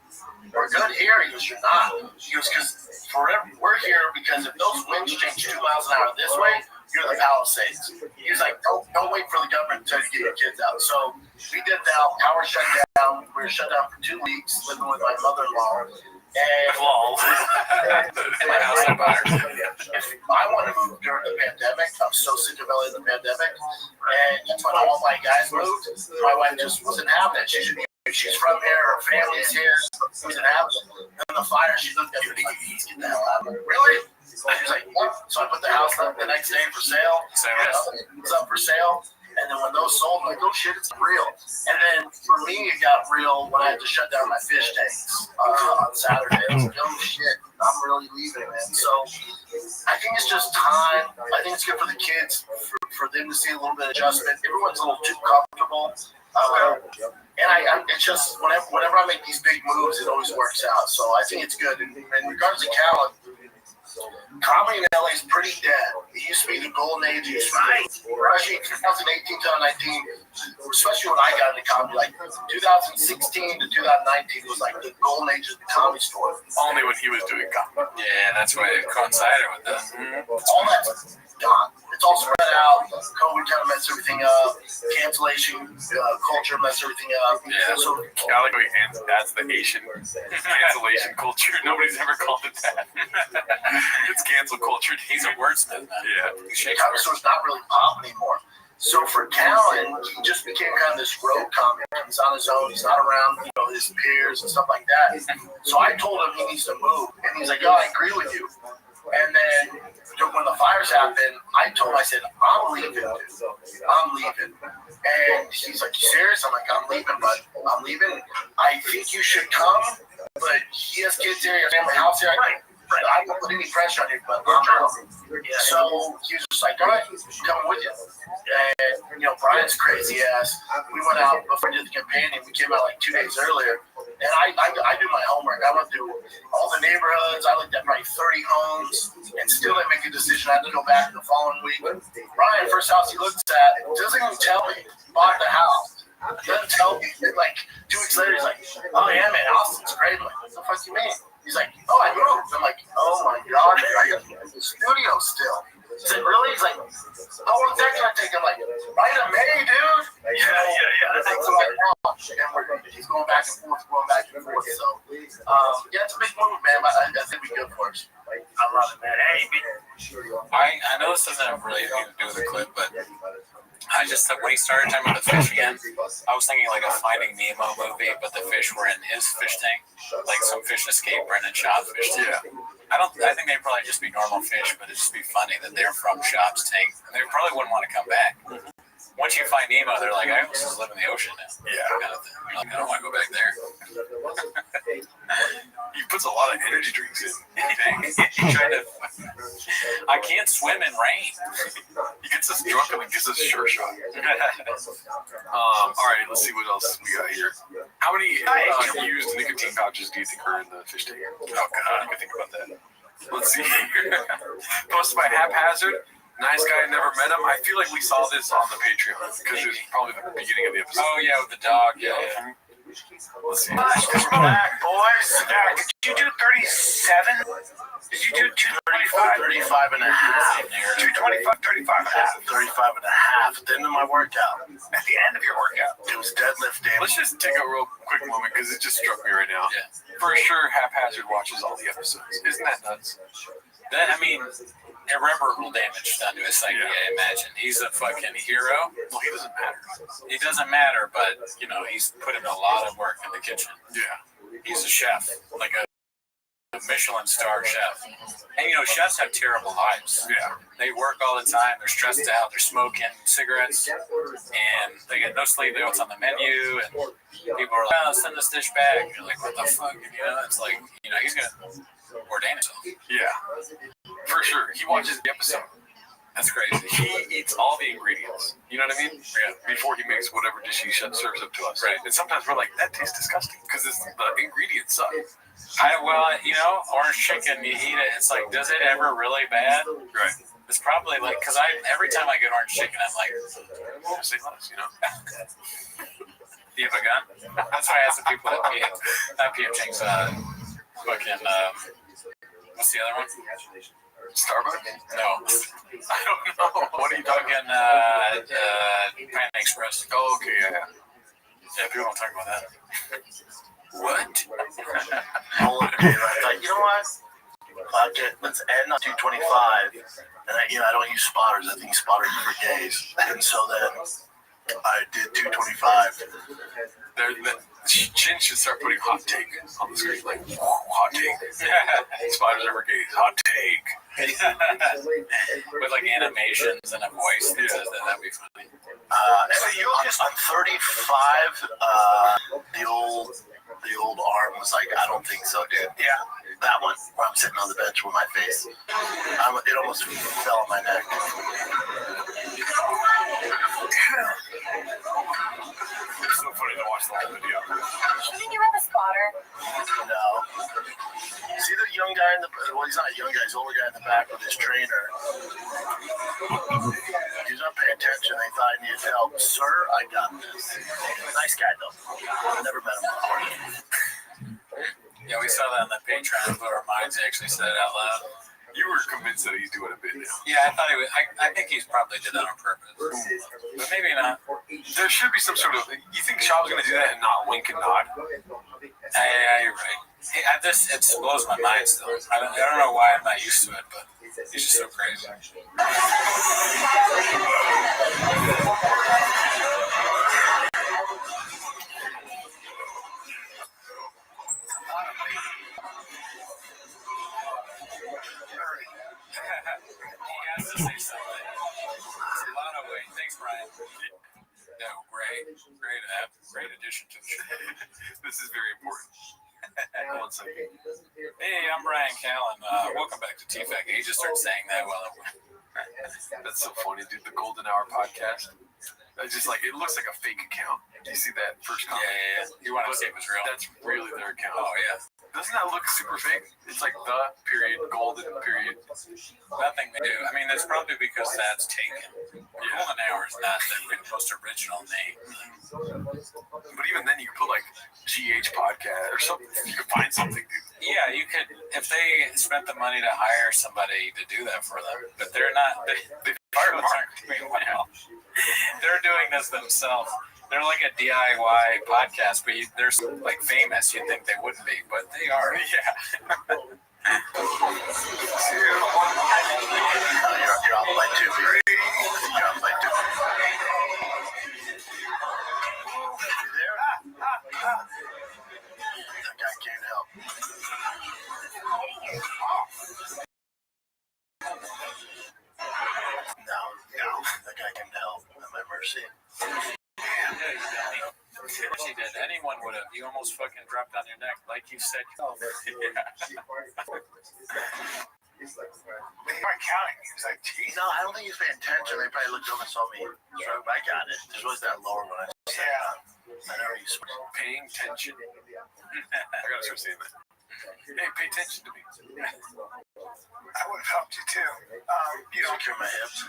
we're good here." He goes, "You're not." He goes, "Because forever we're here because if those winds change 2 miles an hour this way, you're the Palisades." He was like, don't wait for the government to tell you to get your kids out. So we did that. Power shut down. We were shut down for 2 weeks, living with my mother-in-law. And my house on fire. If I want to move during the pandemic, I'm so sick of LA in the pandemic. And that's when all my guys moved. My wife just wasn't having it. She's from here, her family's here, wasn't having it. Then the fire, she looked at me, "He's getting the hell out of it." Really? And she was like, "What?" So I put the house up the next day for sale. It's up for sale. And then when those sold, I'm like, "Oh shit, it's real." And then for me, it got real when I had to shut down my fish tanks on Saturday. I was like, "Oh shit, I'm really leaving, man." So I think it's just time. I think it's good for the kids, for them to see a little bit of adjustment. Everyone's a little too comfortable. And it's just whenever I make these big moves, it always works out. So I think it's good. And in regards to Cal, comedy in LA is pretty dead. It used to be the golden age. Especially 2018 to 2019, especially when I got into comedy, like 2016 to 2019 was like the golden age of the comedy store. Only when he was doing comedy. Yeah, that's why it coincided with that. All that's gone. It's all spread out. COVID kind of messed everything up. Cancellation culture messed everything up. Yeah. So I like that's the Asian cancellation culture. Nobody's ever called it that. It's cancel culture. He's a wordsmith, man. Yeah. comedy store's not really pop anymore. So for Callan, he just became kind of this road comic. He's on his own. He's not around, his peers and stuff like that. So I told him he needs to move, and he's like, "Oh, I agree with you." And then when the fires happened, I said, "I'm leaving, dude. I'm leaving." And he's like, "You serious?" I'm like, "I'm leaving, bud. I'm leaving. I think you should come, but he has kids here, he has family house here. I won't put any pressure on you, but I'm coming." So he was just like, "All right, I'm coming with you." And, Brian's crazy ass. We went out before we did the companion. We came out like 2 days earlier. And I do my homework. I went through all the neighborhoods. I looked at probably 30 homes and still didn't make a decision. I had to go back the following week. Brian, first house he looks at, doesn't even tell me. Bought the house. Doesn't tell me. And like 2 weeks later, he's like, "Oh yeah, man, Austin's great." I'm like, "What the fuck you mean?" He's like, "Oh, I moved." I'm like, "Oh my god, I got the studio still." He said, "Really?" He's like, "How long is that gonna take?" I'm like, "Right in May, dude." Yeah. That's what I want. And he's going back and forth. So, it's a big move, man. I think we good for us. I love it, man. Hey, I know this doesn't really have anything to do with the clip, but I just thought when he started talking about the fish again, I was thinking like a Finding Nemo movie, but the fish were in his fish tank, like some fish escaped Brendan Schaub's fish tank. Yeah. I think they'd probably just be normal fish, but it'd just be funny that they're from Schaub's tank. And they probably wouldn't want to come back. Once you find Nemo, they're like, "I almost just live in the ocean now." Yeah. Kind of thing. You're like, "I don't want to go back there." He puts a lot of energy drinks in. I can't swim in rain. He gets us drunk and gives us a sure shot. All right, let's see what else we got here. How many used nicotine pouches do you think are in the fish tank? Oh god, I can think about that. Let's see here. Posted by Haphazard. Nice guy, never met him. I feel like we saw this on the Patreon because it was probably the beginning of the episode. Oh yeah, with the dog. Yeah. Let's see. Welcome back, boys. Did you do 37? Did you do 235? 35 and a half. 225, 35 and a half. 35 and a half. At the end of my workout. At the end of your workout. It was deadlift day. Let's just take a real quick moment because it just struck me right now. Yeah. For sure, Haphazard watches all the episodes. Isn't that nuts? Irreparable damage done to his psyche, I imagine. He's a fucking hero. Well, he doesn't matter. He doesn't matter, but, he's put in a lot of work in the kitchen. Yeah. He's a chef, like a Michelin star chef. And, chefs have terrible lives. Yeah. They work all the time. They're stressed out. They're smoking cigarettes. And they get no sleep. They know what's on the menu. And people are like, "Oh, send this dish back." You're like, "What the fuck?" It's like, he's going to ordain himself. Yeah. For sure. He watches the episode. That's crazy. He eats all the ingredients. You know what I mean? Yeah. Before he makes whatever dish he serves up to us. Right. And sometimes we're like, that tastes disgusting because the ingredients suck. Orange chicken, you eat it, it's like, does it ever really bad? Right. It's probably like, because every time I get orange chicken, I'm like, say less, do you have a gun? That's why I ask the people that PM Chang's fucking, what's the other one? Starbucks? No. I don't know. What are you talking? Panda Express. Oh, okay, yeah. Yeah, people don't talk about that. What? Okay, I thought, you know what? Let's end on 225. And I don't use spotters. I think spotters are for gays. And so then I did 225. Chin should start putting hot take on the screen, like hot take. Spiders ever gays? Hot take. With like animations and a voice. Yeah, that'd be funny. On 35, the old arm was like, I don't think so, dude. Yeah, that one where I'm sitting on the bench with my face. It almost fell on my neck. It's so funny to watch the whole video. Shouldn't you have a spotter? No. See the young guy he's not a young guy, he's an older guy in the back with his trainer. He's not paying attention. They thought I needed help. Sir, I got this. Nice guy, though. I never met him before. Yeah, we saw that on the Patreon, but our minds actually said it out loud. You were convinced that he's doing a bit now. Yeah, I thought he was. I think he's probably did that on purpose, but maybe not. There should be some sort of. You think Shaw was going to do that and not wink and nod? Yeah, you're right. Hey, it blows my mind still. I don't know why I'm not used to it, but he's just so crazy. He has to say something. It's a lot of weight. Thanks, Brian. No, great addition to the show. This is very important. 1 second. Hey, I'm Brian Callen. Welcome back to TFAC. He just started saying that while I'm. That's so funny, dude. The Golden Hour podcast. It's just like, it looks like a fake account. Do you see that first comment? Yeah. You want to see if it's real? That's really their account. Oh, yeah. Doesn't that look super fake? It's like the period, golden period. Nothing they do. I mean, that's probably because that's taken. Golden Hour is not the most original name. But even then, you could put like GH podcast or something. You could find something, dude. Yeah, you could, if they spent the money to hire somebody to do that for them. But they're not. They aren't doing well. They're doing this themselves. They're like a DIY podcast, but they're like famous. You'd think they wouldn't be, but they are. Yeah. You're off by 2, baby. You're off by 2. You there? That guy came to help. No. That guy came to help. At my mercy. Of course he did. Anyone would have. You almost fucking dropped on your neck, like you said. Oh, yeah. They weren't counting. He was like, geez. No, I don't think he was paying attention. They probably looked over and saw me. I got it. There's always that lower one. I never used to. Paying attention. I gotta start saying that. Hey, pay attention to me. I would have helped you too. You don't secure my hips.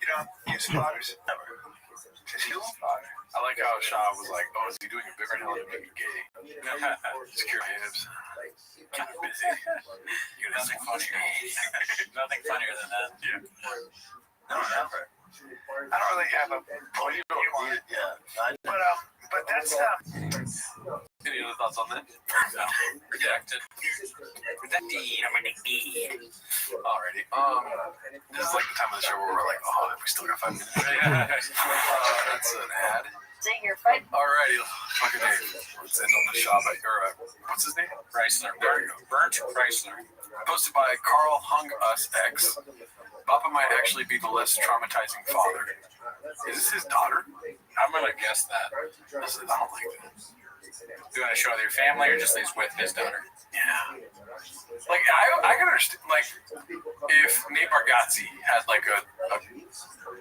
You don't use spotters. Never. Just use spotter. I like how Shaw was like, oh, is he doing a bigger hill to make it gay? Secure my hips. Keep it busy. You're nothing funnier. Nothing funnier than that. Yeah. No, never. I don't really have a. Oh, you don't need it, yeah. But that's Any other thoughts on that? No. Rejected. Alrighty. This is like the time of the show where we're like, oh, we still got 5 minutes. That's an ad. Say your fight. Alrighty. Fucking A. Let's end on the shop. What's his name? Chrysler. There you go. Burnt Chrysler. Posted by Carl Hung Us X. Papa might actually be the less traumatizing father. Is this his daughter? I'm gonna guess that. I don't like that. Doing a show with your family or just he's with his daughter? Yeah. Like I can understand. Like if Nate Bargatze had like a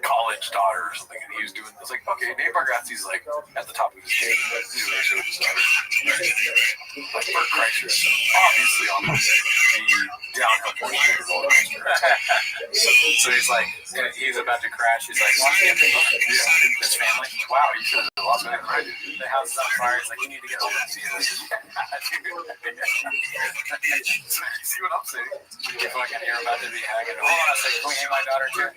college daughter or something, and he was doing. It's like okay, Nate Bargatze's like at the top of his game doing a show with his daughter. Like Bert Kreischer, obviously on the downhill portion of the roller coaster. So he's like, he's about to crash. He's like, his family. Wow, you should have lost better than I did. The house is on fire. He's like, you need to get over and see this. See what I'm saying? If I can hear about to be hanging. Hold on a second. Can we hang my daughter too?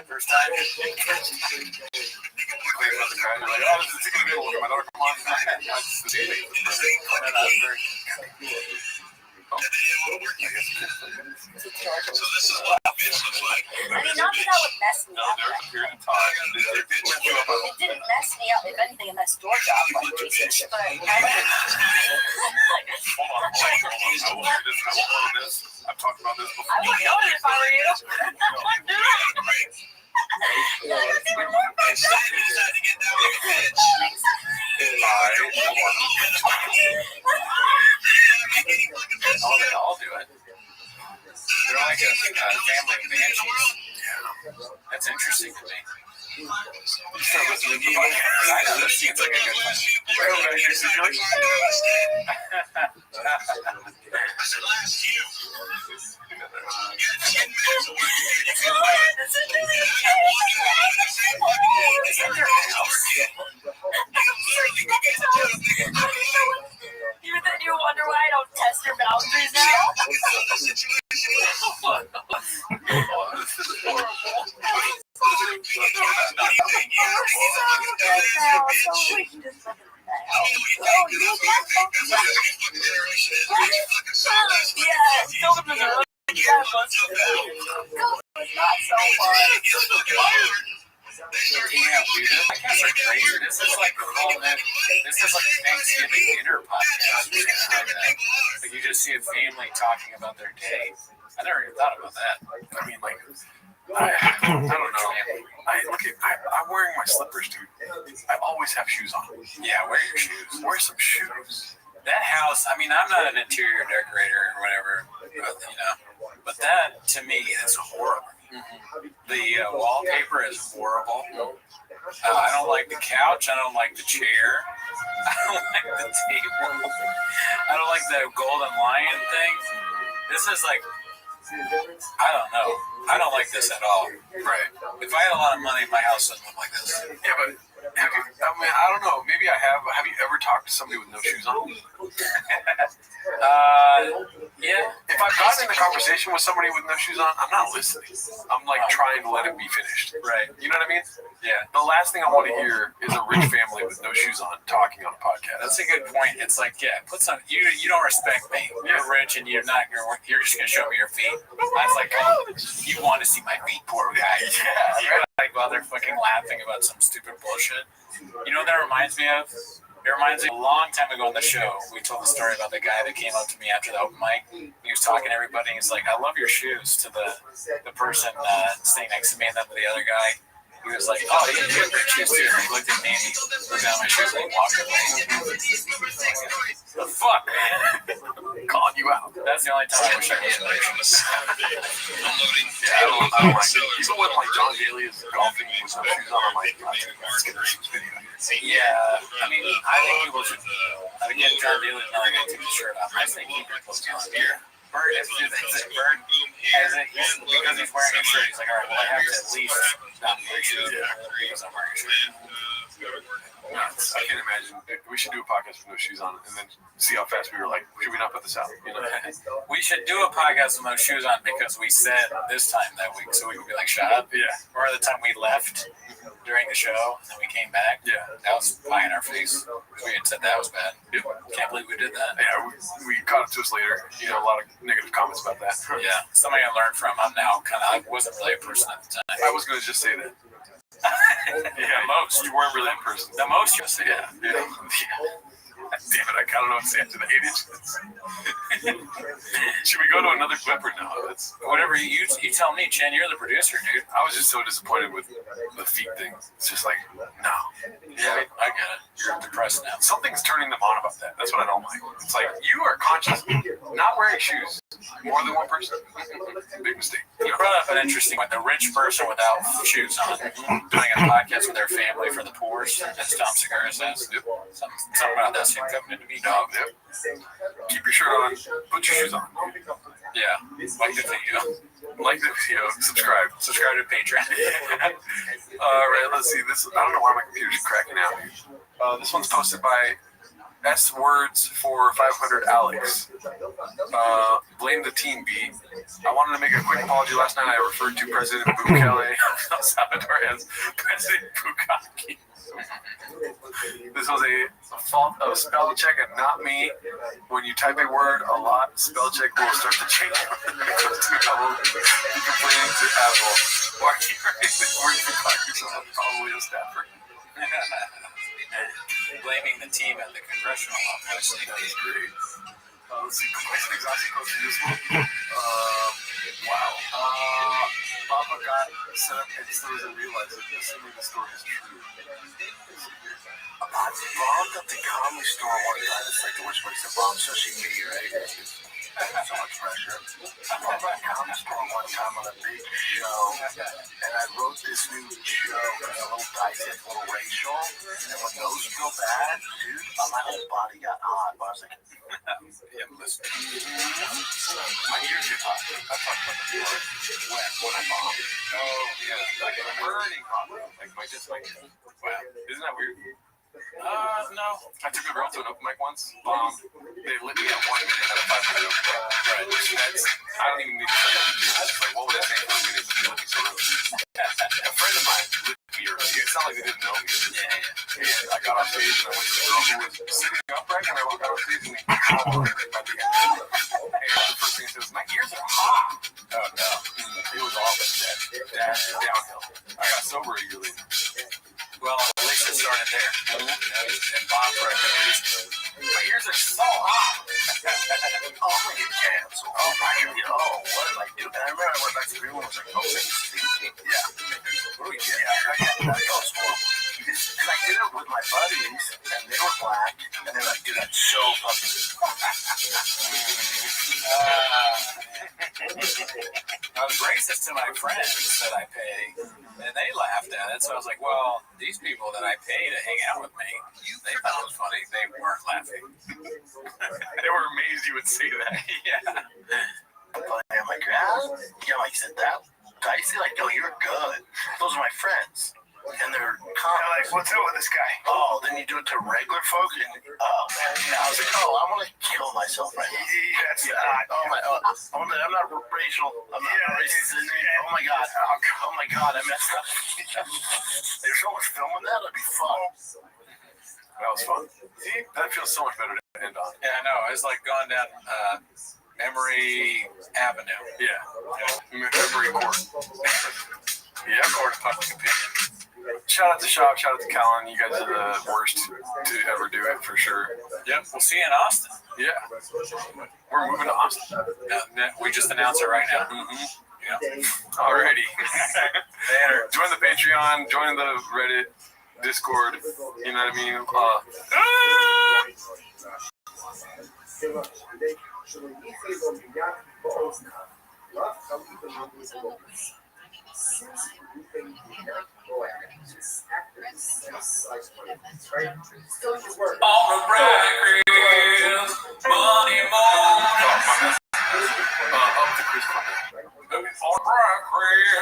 First time. Clean about the crowd. You're like, oh, this is going to be a little bit. My daughter, come on. So this is what this looks like. I mean, not that that would mess me up. There's a period of time. It didn't mess me up. If anything, it messed your job. Like, Jesus. But Hold on. I've talked about this before. I would know it if I were you. Oh, they all do it. They're like a family of banshees. That's interesting to me. You start listening to my I know, this seems like a good one. You wonder why I don't test your boundaries now? This is like Thanksgiving dinner podcast. Like you just see a family talking about their day. I never even thought about that. I mean, like, I don't know. I'm wearing my slippers, dude. I always have shoes on. Yeah, wear your shoes. Wear some shoes. That house, I mean, I'm not an interior decorator or whatever, but that, to me, is horrible. Mm-hmm. The wallpaper is horrible. I don't like the couch. I don't like the chair. I don't like the table. I don't like the golden lion thing. This is like, I don't know. I don't like this at all. Right. If I had a lot of money, my house doesn't look like this. Yeah, but I don't know. Maybe I have. Have you ever talked to somebody with no shoes on? Yeah. If I've gotten in a conversation with somebody with no shoes on, I'm not listening. I'm like trying to let it be finished. Right. You know what I mean? Yeah. The last thing I want to hear is a rich family with no shoes on talking on a podcast. That's a good point. It's like, yeah, put some. You don't respect me. You're rich and you're not. You're just gonna show me your feet. I was like, oh, you want to see my feet, poor guy? Yeah. Like while they're fucking laughing about some stupid bullshit. You know what that reminds me of? It reminds me a long time ago on the show, we told the story about the guy that came up to me after the open mic. He was talking to everybody. He's like, I love your shoes, to the person staying next to me, and then to the other guy. He was like, oh, you have great shoes too. And he looked at me and he looked at my shoes and he walked away. The fuck, man? Calling you out. That's the only time I wish I was shoes. Yeah, I don't like it. Even when like John Daly is golfing with some shoes on, I'm like, let's get the shoes video. Yeah, I mean, I think people should, again, John Daly's not going to take his shirt off. I think keep your clothes on. Bird, Bird, because he's wearing a shirt, he's like, all right, well, I have to at least not wear shoes because I'm wearing a shirt. I can't imagine. We should do a podcast with no shoes on and then see how fast we were like, should we not put this out? You know? We should do a podcast with no shoes on because we said this time that week, so we could be like, shut up. Yeah. Or the time we left during the show and then we came back. Yeah. That was pie in our face. We had said that was bad. Yep. Can't believe we did that. Yeah, we caught up to us later. You know, a lot of negative comments about that. Yeah. Something I learned from. I'm now I wasn't really a person at the time. I was going to just say that. Yeah, most. You weren't really a person. The most, yeah. Damn it, I don't know what to say after the 8 inches. Should we go to another clip or no? Whatever you tell me, Chen. You're the producer, dude. I was just so disappointed with the feet thing. It's just like, no. Yeah, I get it. You're depressed now. Something's turning them on about that. That's what I don't like. It's like, you are conscious not wearing shoes. More than one person. Big mistake. You brought up an interesting one. The rich person without shoes on, doing a podcast with their family for the poor, as Tom Segura says. Yep. Something about that scene coming into me. No, yep. Keep your shirt on. Put your shoes on. Yeah. Like the video. Like the video. Subscribe. Subscribe to Patreon. All right, let's see. This, I don't know why my computer's cracking out. This one's posted by S Words for 500 Alex. Blame the team, B. I wanted to make a quick apology. Last night I referred to President Bukele of El Salvador as President Bukaki. This was a fault of spell check and not me. When you type a word a lot, spell check will start to change. You complaining to Apple. Why are you writing the word Bukaki? So I'm probably a staffer. Blaming the team at the congressional office. That's great. Let's see. Question exhaustive question this one. Wow. Papa got set up and still doesn't realize it, assuming the story is true. I bombed up the comedy store one time. It's like the worst place to bomb, especially me, right? So much pressure. I bombed the comedy store one time on a big show, and I wrote this new joke, a little dicey, a little racial, and when those go bad, dude, my whole body got hot. But I was like, yeah, listen. My ears get hot. I talked about that before. When I bombed. Oh, yeah. Like a burning hot. Wow. Isn't that weird? No. I took a girl to an open mic once. They lit me at 1 minute out of 500 open mic. Right. That's, I don't even need to tell you what to do. It's like, what would I think for a minute to be looking so rude? A friend of mine lit me early. It's not like they didn't know me. Yeah. And I got off stage and I went to the girl who was sitting upright when I walked out of stage and we howled at the end. And the first thing she says, my ears are hot. Oh, no. It was all but that downhill. I got sober eagerly. Well, at least it started there. And Bob corrected my ears are so hot. Oh, I'm gonna get canceled. Oh, my God. What did I do? And I remember I went back to the room and was like, oh, this is stinking. Yeah. What do we get? Yeah, that was horrible. Because I did it with my buddies, and they were black, and they're like, dude, that's so fucking. I was racist to my friends that I pay, and they laughed at it. So I was like, well, these people that I pay to hang out with me, they thought it was funny. They weren't laughing. They were amazed you would say that. Yeah. I'm like, yeah, like, said that dicey? Like, no, you're good. Those are my friends. And they're like, what's up with this guy? Oh, then you do it to regular folk? And, oh, man. And I was like, oh, I'm going to kill myself right now. I'm not racial. I'm not racist. Oh, my God. Oh, my God. I messed up. There's so much film on that. That'd be fun. That was fun. See, that feels so much better to end on. Yeah, I know. It's like going down Memory Avenue. Yeah. Memory Court. Yeah, Court of Public Opinion. Shout out to Shop, shout out to Callan. You guys are the worst to ever do it for sure. Yep, we'll see you in Austin. Yeah. We're moving to Austin. We just announced it right now. Mm-hmm. Yeah. Alrighty. Join the Patreon, join the Reddit, Discord. You know what I mean? On the bracket, money more. Up to Chris Cornell. On the bracket.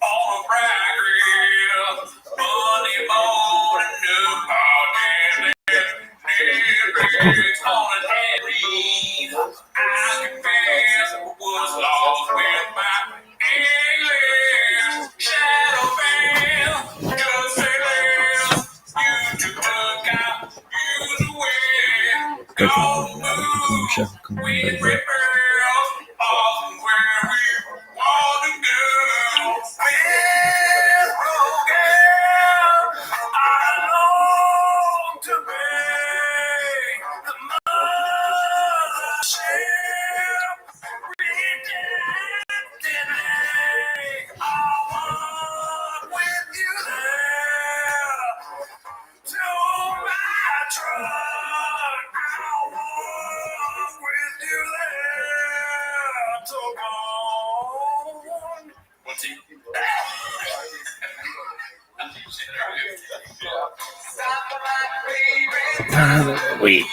On the bracket, money more than nobody. On the Henry, I confess was lost with my English. Shadow man, just say less. You took out, use away. Don't move with rebels off where we want to go. With Rogan, I know We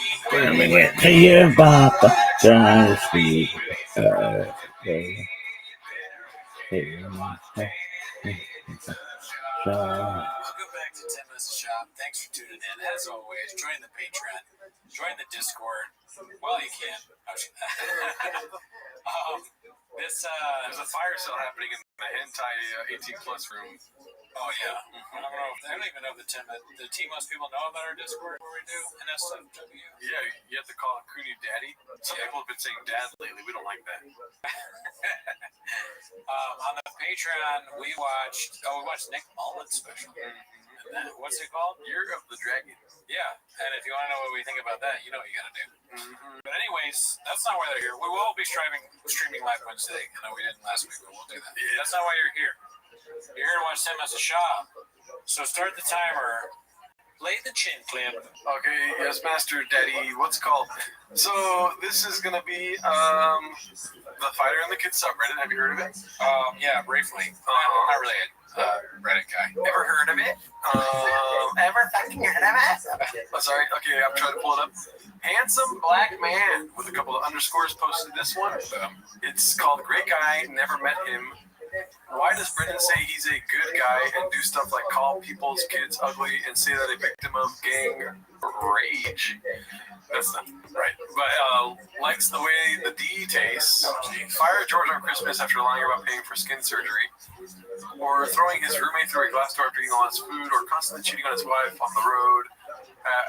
went to your papa, trying to speak. Welcome back to 10 Minutes of Shop. Thanks for tuning in. As always, join the Patreon, join the Discord while you can. There's a fire sale happening in the hentai 18 plus room. Oh yeah. I don't even know if the T-Most people know about our Discord where we do NSFW. Yeah, you have to call Cooney Daddy. Some people have been saying Dad lately. We don't like that. On the Patreon, we watched Nick Mullen's special. What's it called? Year of the Dragon. Yeah, and if you want to know what we think about that, you know what you got to do. But anyways, that's not why they're here. We will be streaming live Wednesday. I know we didn't last week, but we'll do that. Yeah. That's not why you're here. You're here to watch 10 Minutes of Shop. So start the timer. Play the chin clip. Okay, yes, Master Daddy. What's it called? So this is gonna be the Fighter and the Kid subreddit. Have you heard of it? Yeah, briefly. Not really a Reddit guy. Ever heard of it? Ever fucking heard of it? Oh, sorry. Okay, I'm trying to pull it up. Handsome black man with a couple of underscores posted this one. It's called Great Guy. Never met him. Why does Brendan say he's a good guy and do stuff like call people's kids ugly and say that a victim of gang rage? That's not right. But likes the way the D tastes. Fire George on Christmas after lying about paying for skin surgery. Or throwing his roommate through a glass door after eating all his food. Or constantly cheating on his wife on the road.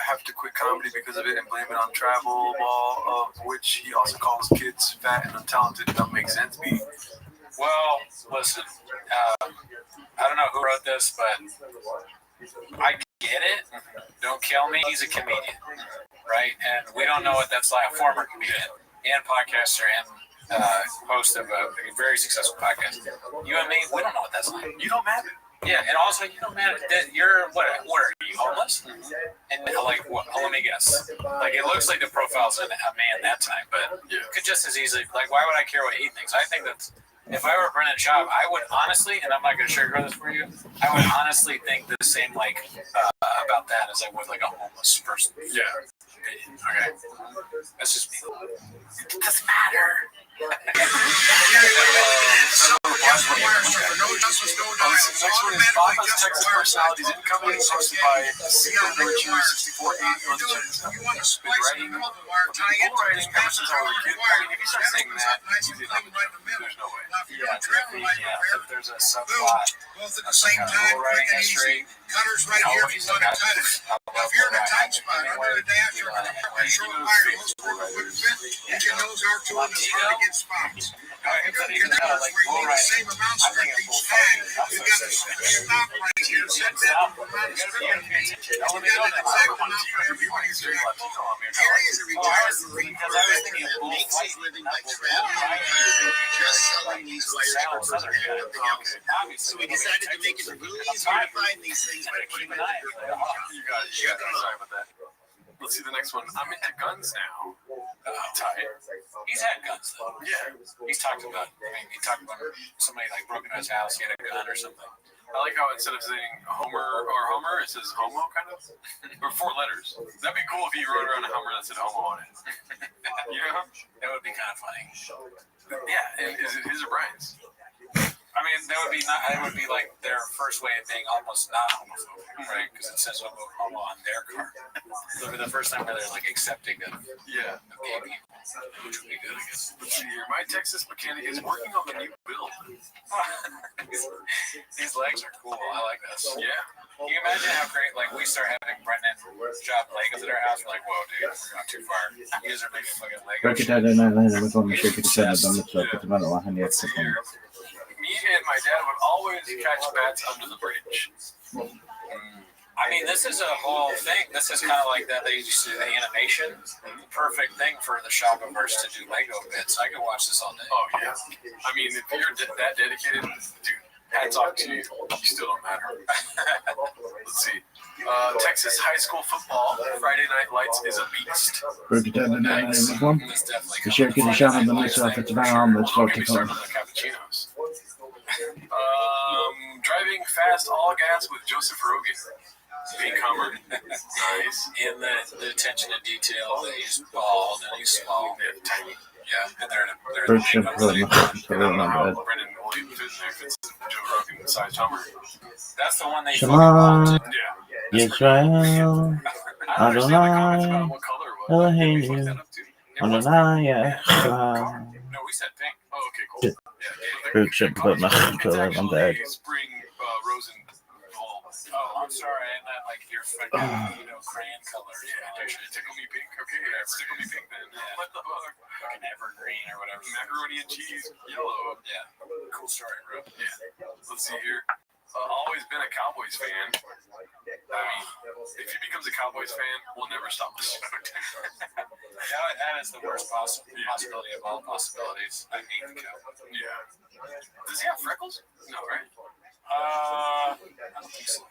Have to quit comedy because of it and blame it on travel ball, of which he also calls kids fat and untalented. Don't make sense, B. Well, listen, I don't know who wrote this, but I get it. Don't kill me. He's a comedian, right? And we don't know what that's like. A former comedian and podcaster and host of a very successful podcast. You and me, we don't know what that's like. You don't matter. Yeah, and also you don't matter. You're what are you, homeless? And like, what? Let me guess. Like, it looks like the profile's a man that time, but you could just as easily. Like, why would I care what he thinks? I think that's. If I were Brendan Schaub, I would honestly, and I'm not going to sugarcoat this for you, I would honestly think the same about that as I would like a homeless person. Yeah. Okay. That's just me. It doesn't matter. Next one is Baba's Texas Personalities Incoming, hosted by Virtue 6480 on the Been writing ever since I was a kid. I mean, if you start saying that, there's no way. Yeah, if there's a subplot, both at the same time, quick and easy. Cutter's right here if you want to cut it. Now, if you're in a tight spot under the dash or a short wire, most people wouldn't fit. Engine nose are too, and it's hard to get spots. Now, if you're in cutter's where you need the same amount of strip each time, you got to stop right here, set that amount of strip you need. You got an exact amount for everybody's job. Here he is a retired Marine Corps makes his living by traveling, just selling these wires for nothing else. So we decided to make it a little easier to find these things by putting them in the You got it. Sorry about that. Let's see the next one. I'm into guns now. Ty. He's had guns though. Yeah. He talked about somebody like broke into his house, he had a gun or something. I like how instead of saying Homer, it says homo, kind of. Or 4 letters. That'd be cool if you wrote around a Hummer that said homo on it. Yeah? That would be kind of funny. Yeah, and is it his or Brian's? I mean, that would be like their first way of being almost not homophobic, right? Because it says homo on their car. So it'll be the first time where they're like accepting of gay people, which would be good, I guess. Let's see here. My Texas mechanic is working on the new build. These legs are cool. I like this. Yeah. Can you imagine how great, like, we start having Brendan job Legos at our house? We're like, whoa, dude, we're going too far. You guys are making fucking Legos. Me and my dad would always catch bats under the bridge. I mean, this is a whole thing. This is kind of like that. They used to do the animation. Perfect thing for the Shopaverse to do Lego bits. I could watch this all day. Oh, yeah. I mean, if you're that dedicated, dude, hats off to you. You still don't matter. Let's see. Texas high school football Friday Night Lights is a beast. Cappuccinos. Driving fast all gas with Joseph Rogan. Pink Hummer. Nice. And the attention to detail that he's bald and he's small. Yeah, tiny. Yeah, and they're in a Virtue pink put I don't know my how bed. Brendan will even fit in there if it's a Joe Rogan sized Hummer. That's the one they Shema, Yeah. Yisrael, I don't understand the comments Adonai, about what color it was. Did we fuck that up too? It was Adonai, Yeshua. No, we said pink. Oh, okay, cool. Virtue put my bed. Spring, rose and fall. Oh, I'm sorry, I meant like your fucking, crayon colors. Yeah, tickle me pink. Okay, yeah, tickle me pink then. Yeah. What the fuck? Fucking evergreen or whatever. Macaroni and cheese, yellow. Yeah. Cool story, bro. Yeah. Let's see here. Always been a Cowboys fan. I mean, if he becomes a Cowboys fan, we'll never stop the show. That is the worst possibility of all possibilities. I hate the Cowboys. Yeah. Does he have freckles? No, right? I don't think so.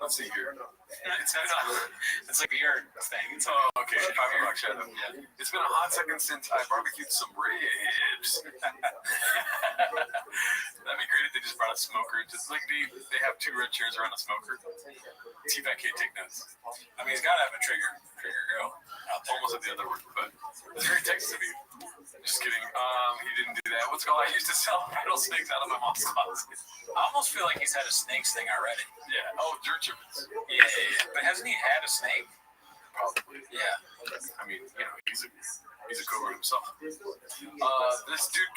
Let's see here. It's like a beard thing. It's okay. $5 shadow. Yeah. It's been a hot second since I barbecued some ribs. That'd be great if they just brought a smoker. Just like they have two red chairs around a smoker. T-Back can't take notes. I mean, he's got to have a trigger girl out there. Almost at the other word, but it's very Texas of you. Just kidding. He didn't do that. What's it called? I used to sell rattlesnakes out of my mom's closet. I almost feel like he's had a snakes thing already. Yeah. Oh, dirt chippers. Yeah. But hasn't he had a snake? Probably. Yeah. I mean, he's a cobra himself. This dude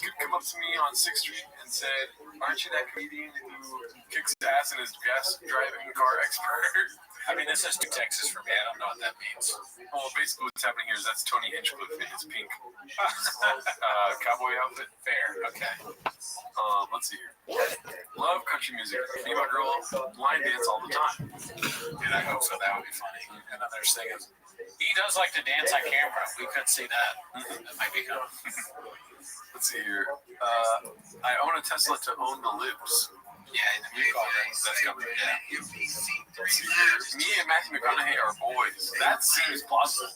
could come up to me on 6th Street and said, "Aren't you that comedian who kicks ass and is gas driving car expert?" I mean, this is New Texas for me. I don't know what that means. Well, basically what's happening here is that's Tony Hinchcliffe in his pink cowboy outfit. Fair. Okay. Let's see here. Love country music. Me and my girl line dance all the time. Dude, I hope so. That would be funny. And then there's things. He does like to dance on camera. We could see that. That might be cool. Let's see here. I own a Tesla to own the libs. Yeah, we call that. That's coming. Yeah. Let's see here. Me and Matthew McConaughey are boys. That seems plausible.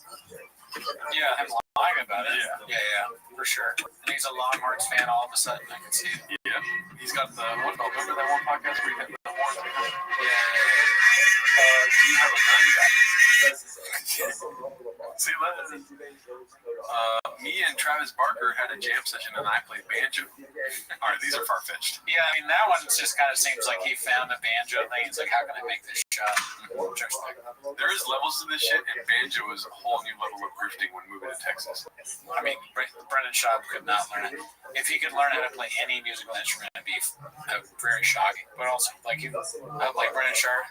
Yeah, him lying about it. Yeah, for sure. And he's a Longhorns fan all of a sudden. I can see it. Yeah. He's got the remember that one podcast where he had the horns? Yeah. Do you have a gun guy? See that? Me and Travis Barker had a jam session and I played banjo. All right, these are far-fetched. Yeah, I mean, that one just kind of seems like he found a banjo thing. He's like, how can I make this shot? There is levels to this shit, and banjo is a whole new level of grifting when moving to Texas. I mean, Brendan Schaub could not learn it. If he could learn how to play any musical instrument, it'd be very shocking. But also, like Brendan Schaub.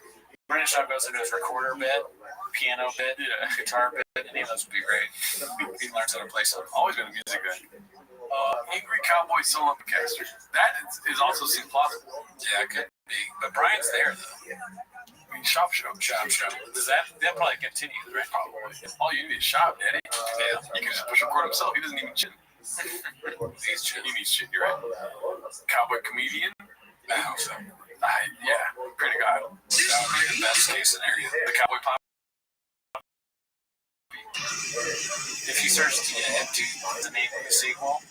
Brendan Schaub goes into his recorder bit, piano bit, guitar bit. Any of those would be great. He learns how to play something. Always been a music guy. Angry Cowboy Solo Caster. That is also seems plausible. Yeah, it could be. But Brian's there, though. I mean, shop show. Does that probably continue, right? Probably. All you need is shop, Daddy. Yeah. He can just push record himself. He doesn't even chin. He needs chin, you're right. Cowboy comedian. I hope so. Yeah, pray to God. That would be the best case scenario. The Cowboy Pop. If you search the name of the sequel,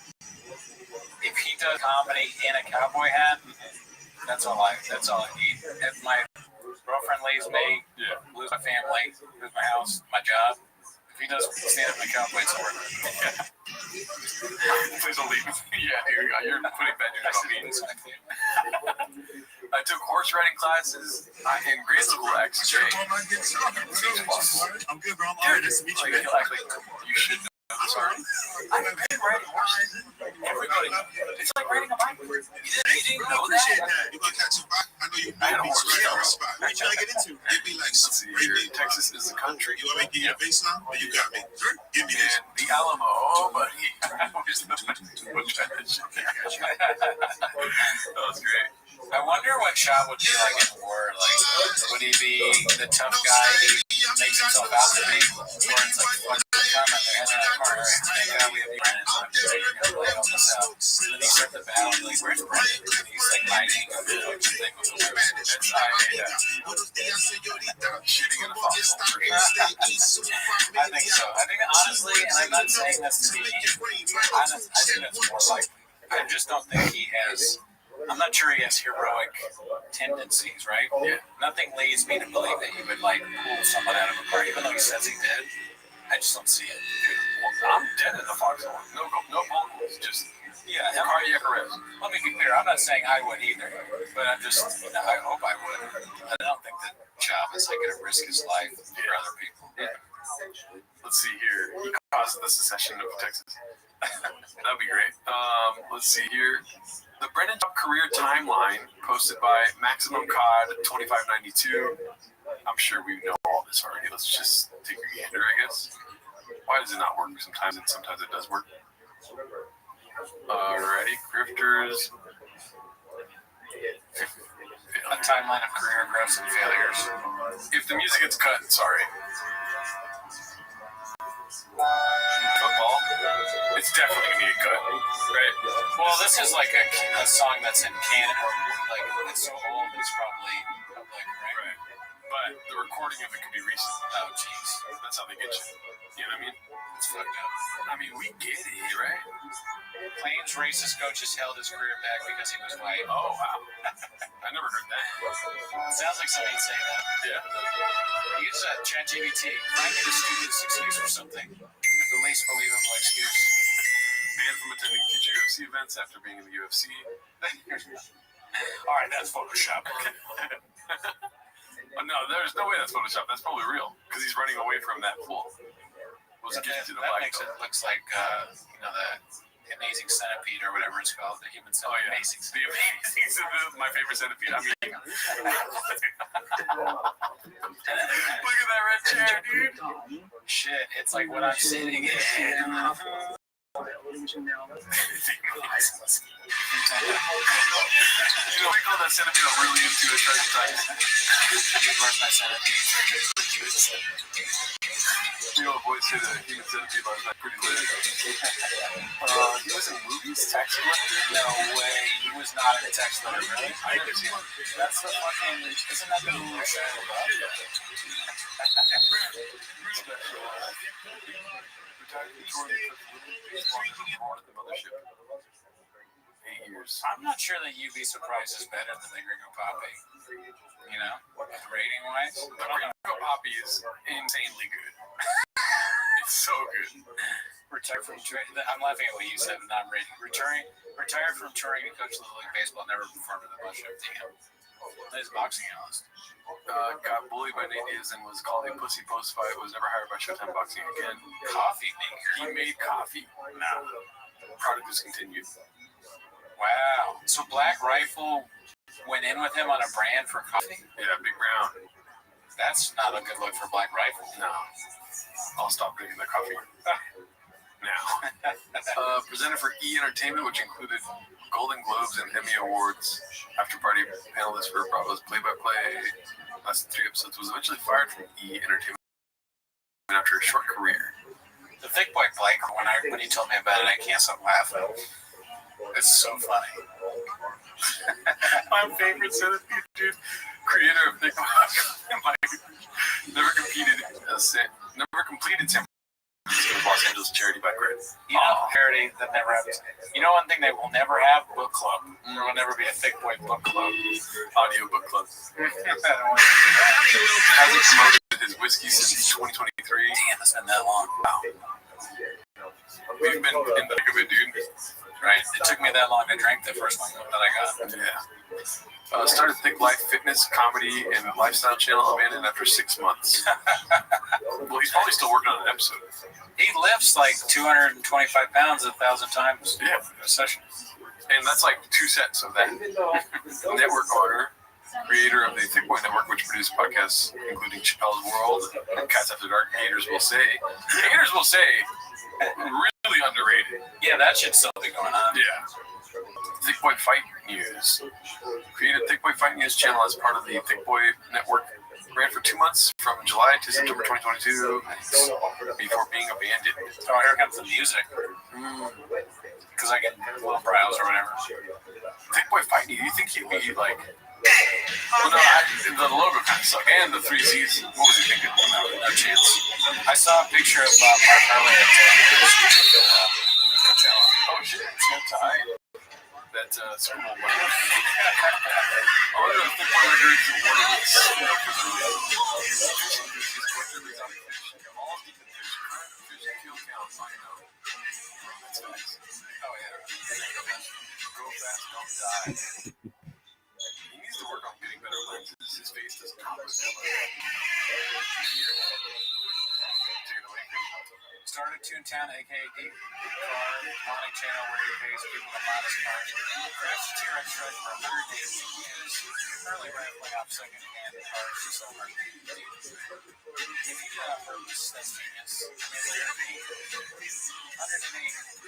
if he does comedy in a cowboy hat, that's all I need. If my girlfriend leaves me, lose my family, lose my house, my job, if he does stand up in a cowboy, it's worth it. Please don't leave me. Yeah, you're putting bad news on me. I took horse riding classes in grade school at XJ. I'm good, bro. I'm alright. Nice to meet you. You should know. I'm sorry. I've been riding horses. Everybody. It's like riding a bike. You didn't know that? Appreciate that. You gonna catch a bike? I know you know me. What you trying to get into? Give me like some Texas is the country. You want me to give you a baseline? Or you got me? Give me this. The Alamo. Oh, buddy. That was great. I wonder what Schaub would be like in war. Like, would he be the tough guy he makes himself out to be? Or it's like, what's the time out there? And then I'm all right, thank God we have Brennan, so I'm ready to go lay all this out. And then he starts the battle, and like, where's Brennan? And he's like hiding, which I think was hilarious. Shooting in a foxhole. I think so. I think, honestly, and I'm not saying this to be, I think that's more like, I just don't think he has I'm not sure he has heroic tendencies, right? Yeah. Nothing leads me to believe that he would like pull someone out of a car, even though he says he did. I just don't see it. Well, I'm dead in the foxhole. No vocals, just cardiac arrest. Let me be clear. I'm not saying I would either, but I'm just, I hope I would. I don't think that Chavez is like going to risk his life for other people. Yeah. Let's see here. He caused the secession of Texas. That'd be great. Let's see here. The Brennan Job career timeline posted by Maximum Cod 2592. I'm sure we know all this already. Let's just take a gander, I guess. Why does it not work sometimes, and sometimes it does work? Alrighty, grifters. A timeline of career growths and failures. If the music gets cut, sorry. Football. It's definitely gonna get cut, right? Well, this is like a song that's in Canada. Like, it's so old, it's probably public, right? But the recording of it could be recent. Oh, jeez. That's how they get you. You know what I mean? It's fucked up. I mean, we get it, right? Plains racist coaches held his career back because he was white. Oh, wow. I never heard that. Sounds like somebody'd say that. Yeah. Use ChatGPT. Find me the stupidest excuse or something. The least believable excuse. Banned from attending future UFC events after being in the UFC. All right, that's Photoshop. No, there's no way that's Photoshop. That's probably real because he's running away from that pool. That makes it looks like the amazing centipede or whatever it's called, the human centipede. Oh yeah, the amazing centipede, my favorite centipede. I mean, look at that red chair, dude. Shit, it's like what I'm sitting in. You know, we call that centipede I'm really into at certain times. Where's my centipede? You know, voice to the human centipede last night, pretty lit. He was in movies, Tax Collector? No way, he was not in Tax Collector, really? I never seen one. That's the fucking, isn't that the movie we're showing about? I'm not sure that UV Surprise is better than the Gringo Poppy. You know, rating wise. The Gringo Poppy is insanely good. It's so good. Retired from touring. I'm laughing at what you said, not rating. Retired from touring and coached Little League Baseball. Never performed in the Bush Team. His boxing analyst. Got bullied by Nate Diaz and was called a pussy post fight. Was never hired by Showtime Boxing again. Coffee maker. He made coffee. No. Product discontinued. Wow. So Black Rifle went in with him on a brand for coffee? Yeah, Big Brown. That's not a good look for Black Rifle. No. I'll stop drinking the coffee now. Presented for E! Entertainment, which included Golden Globes and Emmy Awards. After party panelist for Bravo's play-by-play. Last 3 episodes, was eventually fired from E! Entertainment after a short career. The Thick Boy Blake, when he told me about it, I can't stop laughing. It's so funny. My favorite centipede, dude. Creator of Thick Boy, never completed San Francisco Los Angeles charity bike ride. You know, parody that never happens. You know one thing they will never have? Book club. There will never be a Thick Boy book club. Audio book club. Hasn't promoted his whiskey since 2023. Damn, it's been that long. Wow. We've been in the thick of it, dude. Right? It took me that long to drink the first one that I got. Yeah. Started Thick Life Fitness, Comedy, and Lifestyle channel, abandoned after 6 months. Well, he's probably still working on an episode. He lifts like 225 pounds 1,000 times a session. And that's like 2 sets of that. Network owner, creator of the Thick Boy Network, which produced podcasts including Chappelle's World and Cats After Dark. Haters will say, really underrated. Yeah, that shit's still be going on. Yeah. Thick Boy Fight News. Created Thick Boy Fight News channel as part of the Thick Boy Network. Ran for 2 months from July to September 2022 before being abandoned. Oh, here comes the music. Because I get little brows or whatever. Thick Boy Fight News. You think he'd be like... Well, no, the logo kind of sucked. And the 3 C's. What was he thinking? No chance. I saw a picture of Mark Harley at Coachella. Oh, shit. It's so tight. that Super Bowl money. I wonder if football records awarded with snow for the all deep fish, current fish kill counts on know. That's nice. Oh yeah. Go fast, don't die. He needs to work on getting better lenses. His face doesn't look good. Take it away. Started Toontown, aka Deep Car, morning channel where he pays people the modest cars. Crashed T-Rex truck for 100 days. Currently rifling off second-hand cars to sell her. If you do that on purpose, that's genius. 180,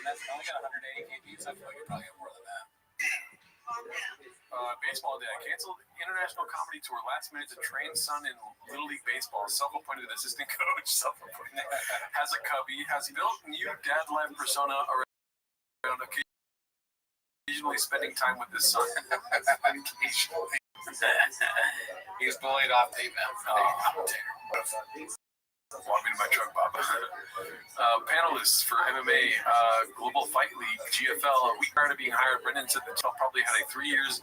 that's only got 180 KPs. I feel like you probably have more than that. Baseball Dad canceled international comedy tour last minute to train son in Little League Baseball. Self-appointed assistant coach, has a cubby, has built new dad life persona around occasionally spending time with his son. Occasionally. He's bullied off the event for the commentator. Walk me to my truck, Bob. Panelists for MMA, Global Fight League, GFL. A week prior to being hired, Brendan said that he'll probably had 3 years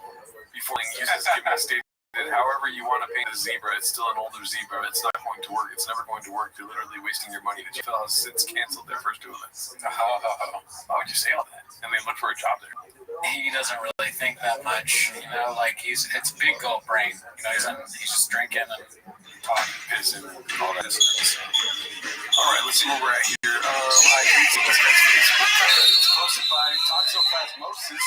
before he uses giving a statement that however you want to paint a zebra, it's still an older zebra. It's not going to work. It's never going to work. You're literally wasting your money. The GFL has since canceled their first 2 events. Why would you say all that? And they look for a job there. He doesn't really think that much, you know, like it's big gold brain. You know, he's just drinking and talking, pissing, and all that stuff. All right, let's see where we're at here. I hate seeing this guy's Facebook. It's posted by Toxoplasmosis.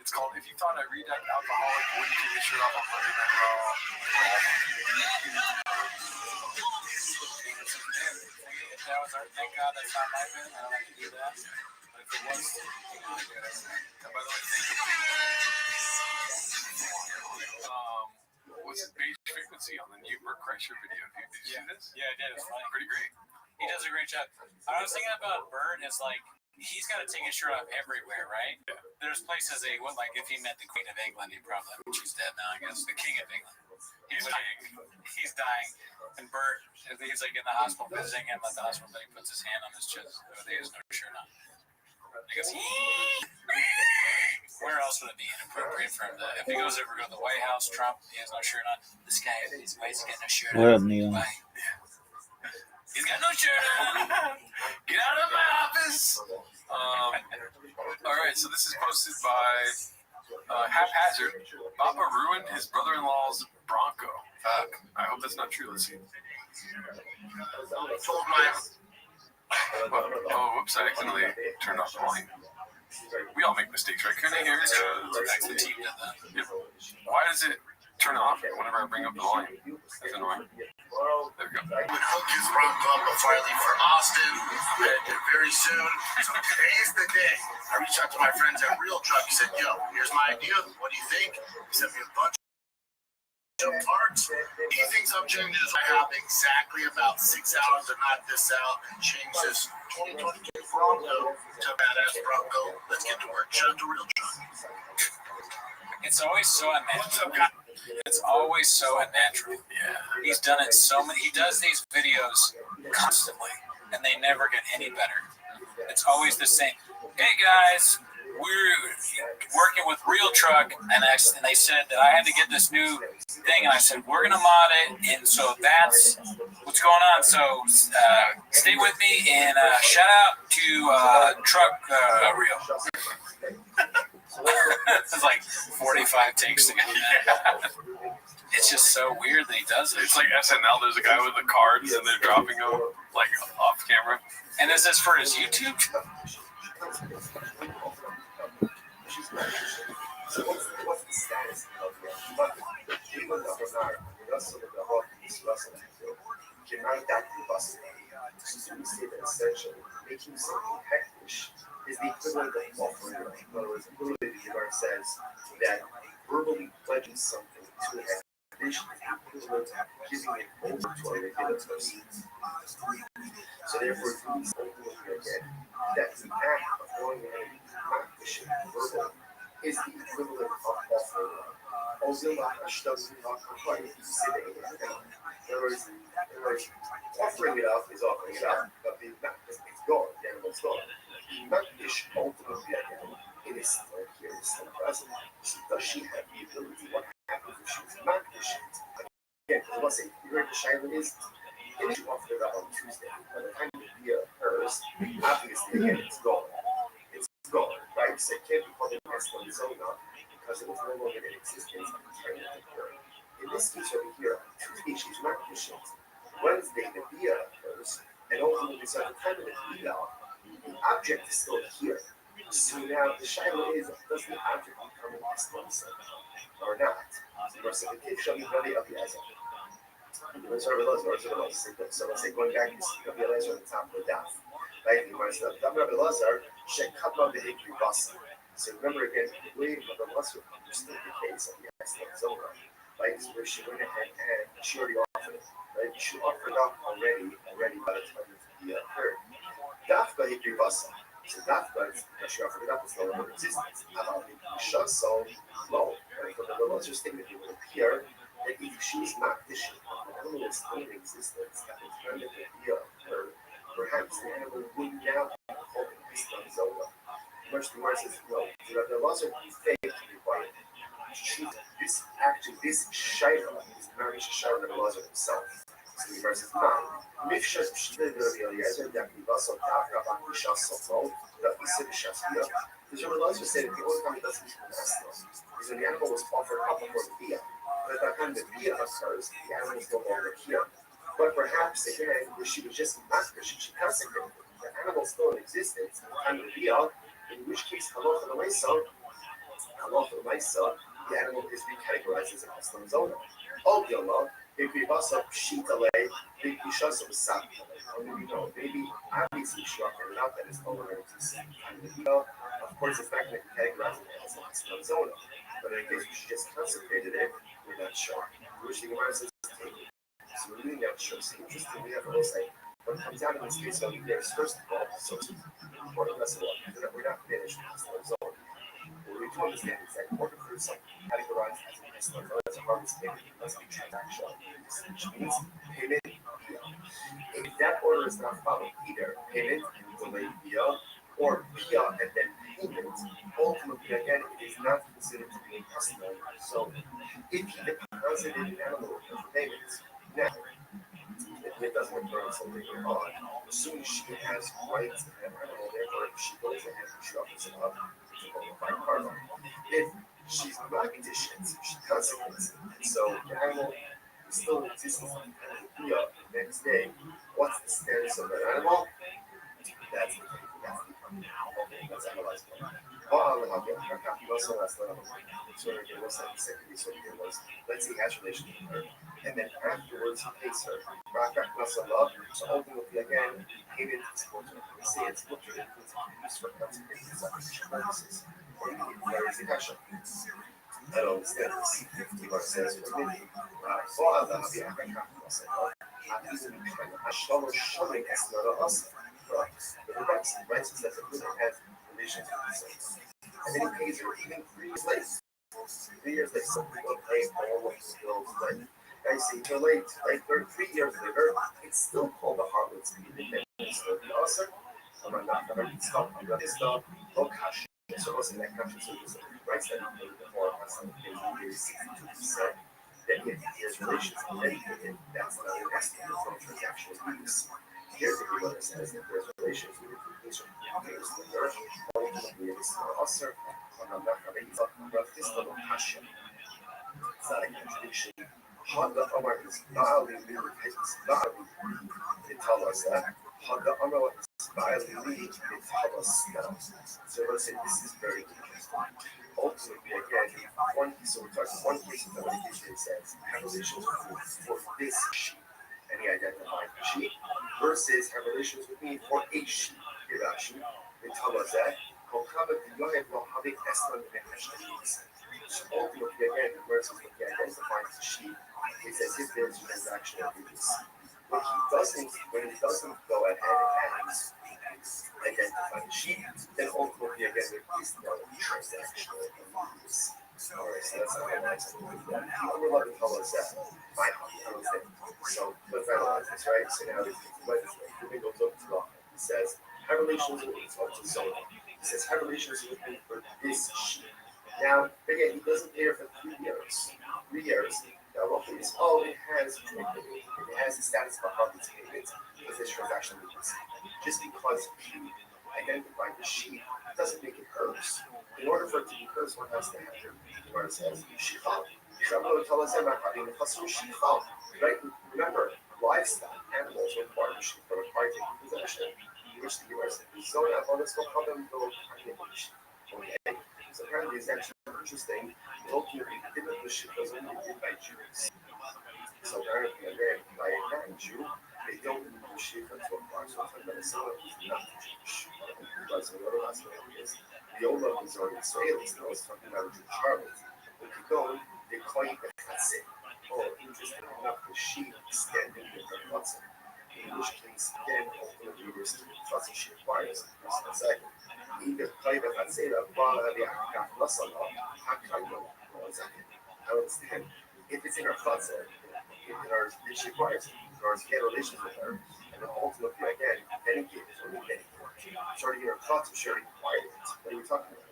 It's called "If You Thought I Read That Alcoholic Wouldn't Take His Shirt Off on Monday Night Raw." Thank God that's not my bed. I don't have to do that. But if it was, you know, by the way, thank you. What's the page frequency on the new Bert Kreischer video? Did you see this? Yeah, I did. It's funny. Pretty great. He does a great job. I was thinking about Bert is like, he's got to take his shirt off everywhere, right? Yeah. There's places that he would, like, if he met the Queen of England, he probably, she's dead now, I guess, the King of England. He's dying. And Bert, he's like in the hospital visiting him at the hospital, but he puts his hand on his chest. He has no shirt on. He goes, where else would it be inappropriate for him to, if he goes over to the White House, Trump, he has no shirt on. This guy, why is he getting no shirt on? What up, Neil? Why? He's got no shirt on. Get out of my office. All right, so this is posted by Haphazard. Papa ruined his brother-in-law's Bronco. Fuck. I hope that's not true. Let's see. Oh, whoops, I accidentally turned off the volume. We all make mistakes, right? Couldn't I hear it? The team did that. Yep. Why does it turn off whenever I bring up the volume? That's annoying. There we go. I would hook his Bronco up before I leave for Austin. I'm headed very soon. So today is the day. I reached out to my friends at Real Truck. He said, yo, here's my idea. What do you think? He sent me a bunch of parts. He thinks I'm changing this. I have exactly about 6 hours to knock this out and change this 2022 Bronco to a badass Bronco. Let's get to work. Shout out to Real Truck. It's always so unnatural. It's always so unnatural. Yeah. He's done it so many. He does these videos constantly, and they never get any better. It's always the same. Hey guys, we're working with Real Truck, and they said that I had to get this new thing, and I said we're gonna mod it, and so that's what's going on. So stay with me, and shout out to Truck Real. It's like 45 takes to get that. It's just so weird that he does it. It's like SNL. There's a guy with the cards, and they're dropping them like off camera. And is this for his YouTube? Making something hectish is the equivalent of offering. In other words, literally the Gemara says that verbally pledging something to a hectish is the equivalent of giving it over to a regular person. So therefore, if we say again, that the act of going ahead and hectish verbal is the equivalent of offering. Also, in other words, offering it up is offering it up, but the it's gone, the animal's gone. Not ish ultimately again. It is here, doesn't. Does she have the ability? What happens if she was not efficient? Again, I must say, you heard the Shiloh is. Then she offered it up on Tuesday. By the time the beer occurs, obviously, again, it's gone. It's gone, right? So it can't be called an excellent zona because it was no longer in existence at the time it occurred. In this case over here, on Tuesday, she's not efficient. Wednesday, the beer occurs, and ultimately, so at the time of the beer, the object is still here. So now the Shiloh is, does the object become an excellent zona or not? So the case shall be very of the Ezra. So let's say going back, you see Rabbi Elazar on the top of the daf. Right? You want to say, Rabbi Elazar, Shekatma Behikri Basa. So remember again, the way Rabbi Elazar understood the case of the excellent zona, right? Is where she went ahead and she already offered it. Right? She offered up already by the time the occurred. Daf Behikri Basa. So Dafka, she offered it up, it's no longer in existence. Shut so low. Right? But Rabbi Elazar's statement would appear that if she's not efficient, the animal is still in existence at the time that the beer occurred, perhaps the animal would now be called an excellent zona. Much the worse is, no, the laws are fake required. This Shaira is married to Shaira the laws himself. So the verse is mine. Mifshas Pshita Rabbi Eliezer, Daki Vaso, Daka, Bakisha, Sofo, Daki Sibishaskia. The Rabbi Eliezer said that the only time it doesn't become excellent is when the animal was offered up before the beer. But at the time the beer occurs, the animal is no longer here. But perhaps again, if she was just not efficient, she consecrated it. The animal is still in existence at the time of the beer, in which case, halacha l'maisa, the animal is recategorized as an excellent zona. Obviously, if we bust up pshitale, big bishas of sakta, or maybe no, maybe obviously she offered it out that is no longer existing. Of course, it's not going to be categorized as an excellent zona. But in case she just consecrated it, we're not sure. Which the Gemara says is taken. So we're really not sure. So interesting, we have to say, what comes out in this case over here is first of all, so for the rest of all, we're not finished with this zone. What we do understand is that in order for something categorized as an excellent zone, as a harvest payment, it must be transactional, which means payment via. If that order is not followed, either payment and delayed via, or via and then payment, ultimately again it is not considered to be a customary zone. If he deposited an animal for payment, now if it doesn't occur until later on, as soon as she has rights to that animal, therefore if she goes ahead and she offers it up, it's a bona fide cargo. If she's not efficient, she consecrates it. And so the animal is still in existence at the time of the beer the next day. What's the status of that animal? That's the thing. That's analyzed. Let's say he has relations with her, and then afterwards he pays her. So ultimately, again, payment is important. We say it's important for consecrating purposes, or there is a question. I don't understand this. Gemara says for me, right? So that's a good has relations with these. And then he pays her even 3 years later. 3 years later, some people pay all what he bills, right? I see too late, right? 3 years later, it's still called a harlot's payment. So the author, I'm not going to stop. I'm going to stop. No cash. So what's in that country? So there's a rights that he paid before, some pays 62%. Then he has relations with anything, that's not an estimate from transactional use. Here the Gemara says that there's relations with the completion of the nurse, ultimately it is also on the Rabbi Rothschild Hashem. It's not a contradiction. Haga Amar is Baali They tell us that Haga Amar is Baali They tell us that. So let's say this is very interesting. Ultimately, again, so we're talking one case of the case says have relations for this sheep. And he identified the sheep versus have relations with me for a sheep. Irashi, they tell us that. So ultimately, again, versus what he identifies the sheep is as if there's transactional use. When he doesn't go ahead and identify the sheep, then ultimately, again, there is no transactional use. Alright, so that's how I like to do that. I'm going to tell us that. My understanding. So let's analyze this, right? So now the thing goes over to law. It says, have relations with me. It's also zona. It says, have relations with me for this sheep. Now, again, he doesn't pay her for 3 years. 3 years. Now, what is all it has the status of a harvest payment because this transaction was just because he identified the sheep doesn't make it hers. In order for it to be hers, one has to have her. The Gemara says, Shichal. Right? Remember, livestock, animals require taking possession. Which the Gemara said, so now let's go call them okay. So apparently it's actually interesting. Ultimately, the ship was only made by Jews. So apparently, again, by a non-Jew, they don't need the ship until approximately Minnesota is not Jewish. Because the other last one is the old love is already Israelis. Now it's talking about Jew Charlotte. If you go, they claim that that's it. Oh, interesting enough, the sheep standing in the Hudson. In which case, again, ultimately, there's the Hudson she acquires. Just a second. Either claim that that's it, while the I understand. If it's in her Hudson, if she acquires it, or get relations with her, and then ultimately, again, any kid is only getting starting in her Hudson, she already acquired it. What are we talking about?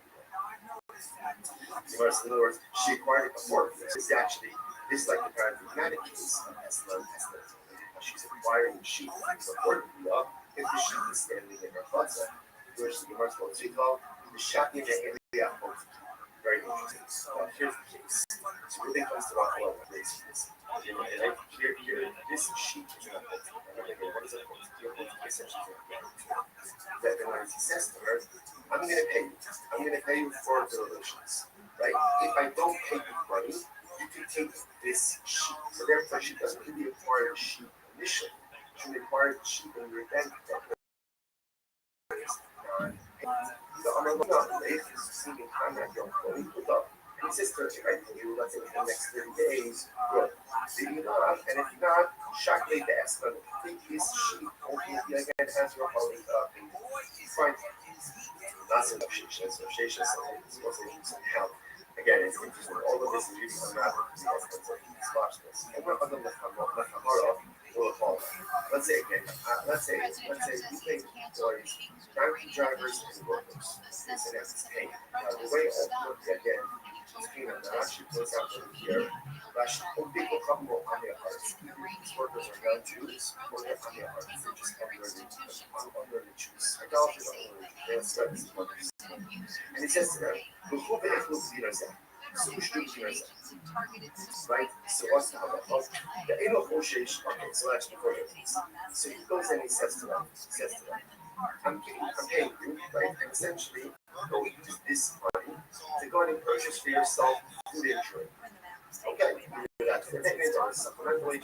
In other words, she acquired it before. This is actually, this is like the paradigmatic case of Eslam. She's acquiring sheep before the law. If the sheep is standing in her Hudson, which the Gemara will take off, the Shaki and the Elia. Very interesting. Here's the case. So really comes to our whole place. Here, this sheep is in a Hudson. What is a Hudson? That when he says to her, I'm going to pay you for the relations, right? If I don't pay you money, you can take this sheep. So therefore, she doesn't really acquire the sheep initially. She acquired the sheep in your bank. He says to her, I pay you, let's say, for the next 30 days, good. Did you not? And if not, shock late the ask on take this sheep, only again has your holy fine. That's an obsession, so it's supposed to be help. Again, it's interesting. All of this is really unraveled because watch this. And we're on the Lechamara will fall. Let's say again, let's say we think employees, donkey drivers and workers. This is paying. The way ultimately again, speaking of that, she puts out over here. People come on their hearts. These workers are not Jews, or they're on their hearts. They're just under the Jews. Idolaters are under the Jews. And it says to them, right? So what's the other? The Eno Hoshesh, okay, so that's before you. So he goes and he says to them, I'm paying you, right? And essentially, go use this money to go and purchase for yourself food and drink. Okay, that's the thing is supplementally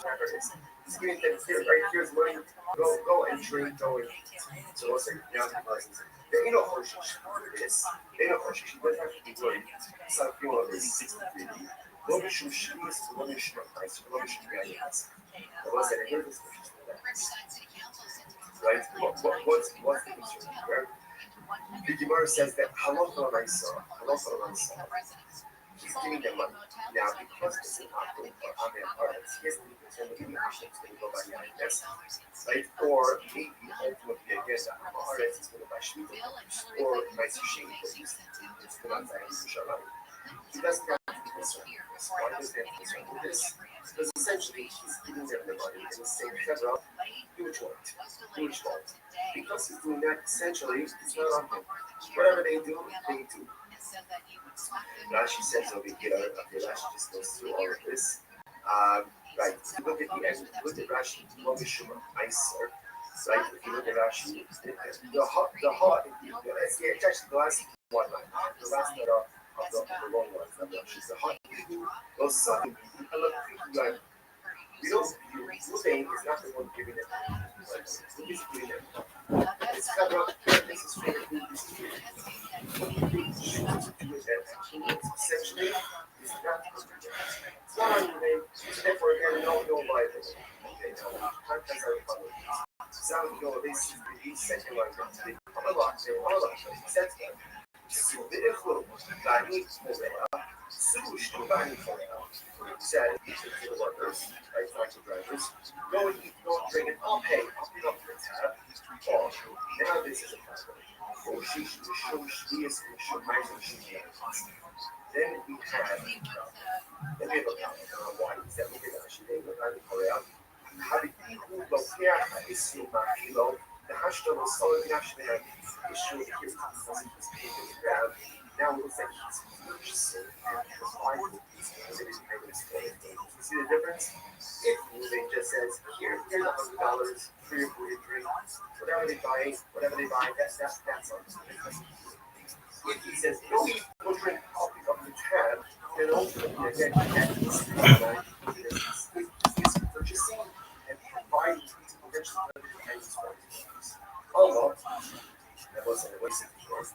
here's money, go and drink, go and eat. So let's say now the person says, they know Hoshesh is, they know Hoshesh, but have to be good. Some people are 63. What should she use? What should price? What should be ideas? What's that? Here is right? What's the concern here? The Gemara says that halacha l'maisa. He's giving them money. Now, because it's an option for Amen Haaretz, he hasn't been concerned with any options to go by Yanis, right? Or maybe ultimately again, Amen Haaretz is going to buy Shmita, or Maisi Shing, it's going to buy Yerushalayim. He doesn't have to be concerned with this. Why does he have to be concerned with this? Because essentially, he's giving them the money and he's saying, Federal, do what you want. Because he's doing that, essentially, it's not on him. Whatever they do, they do. Rashi says over here, okay, Rashi just goes through all of this. Right, if you look at the end, look at Rashi, Lomishuma, Iser. Right, if you look at Rashi, the heart, it's actually the last one, the last that are of the long ones, the heart, those sudden, like, you don't, Ruvain is not the one giving it, who is giving it? It's kind of, this is for essentially, it's not on your name, therefore, again, no Bible. Okay, now, contents are public. Some go, they second one, they come along, that's them. So, the Echlo, Bani, Movea, Sush, Bani, said, to the workers, right, taxi drivers, go and eat, go and drink, and I'll pay up for the tab. Oh, now this is a problem. Then we have why is that הביטוי לוקח ה-20 מהקילו, והשתו לסול ישנה issue of his grab. Now it looks like he's purchasing and providing these things that he's making his claim. You see the difference? If they just says, here's $100 for your food and drink, whatever they buy, that's on. If he says, no, go drink coffee from the tab, then ultimately, again, he's purchasing and providing these potential although that wasn't a wasted choice.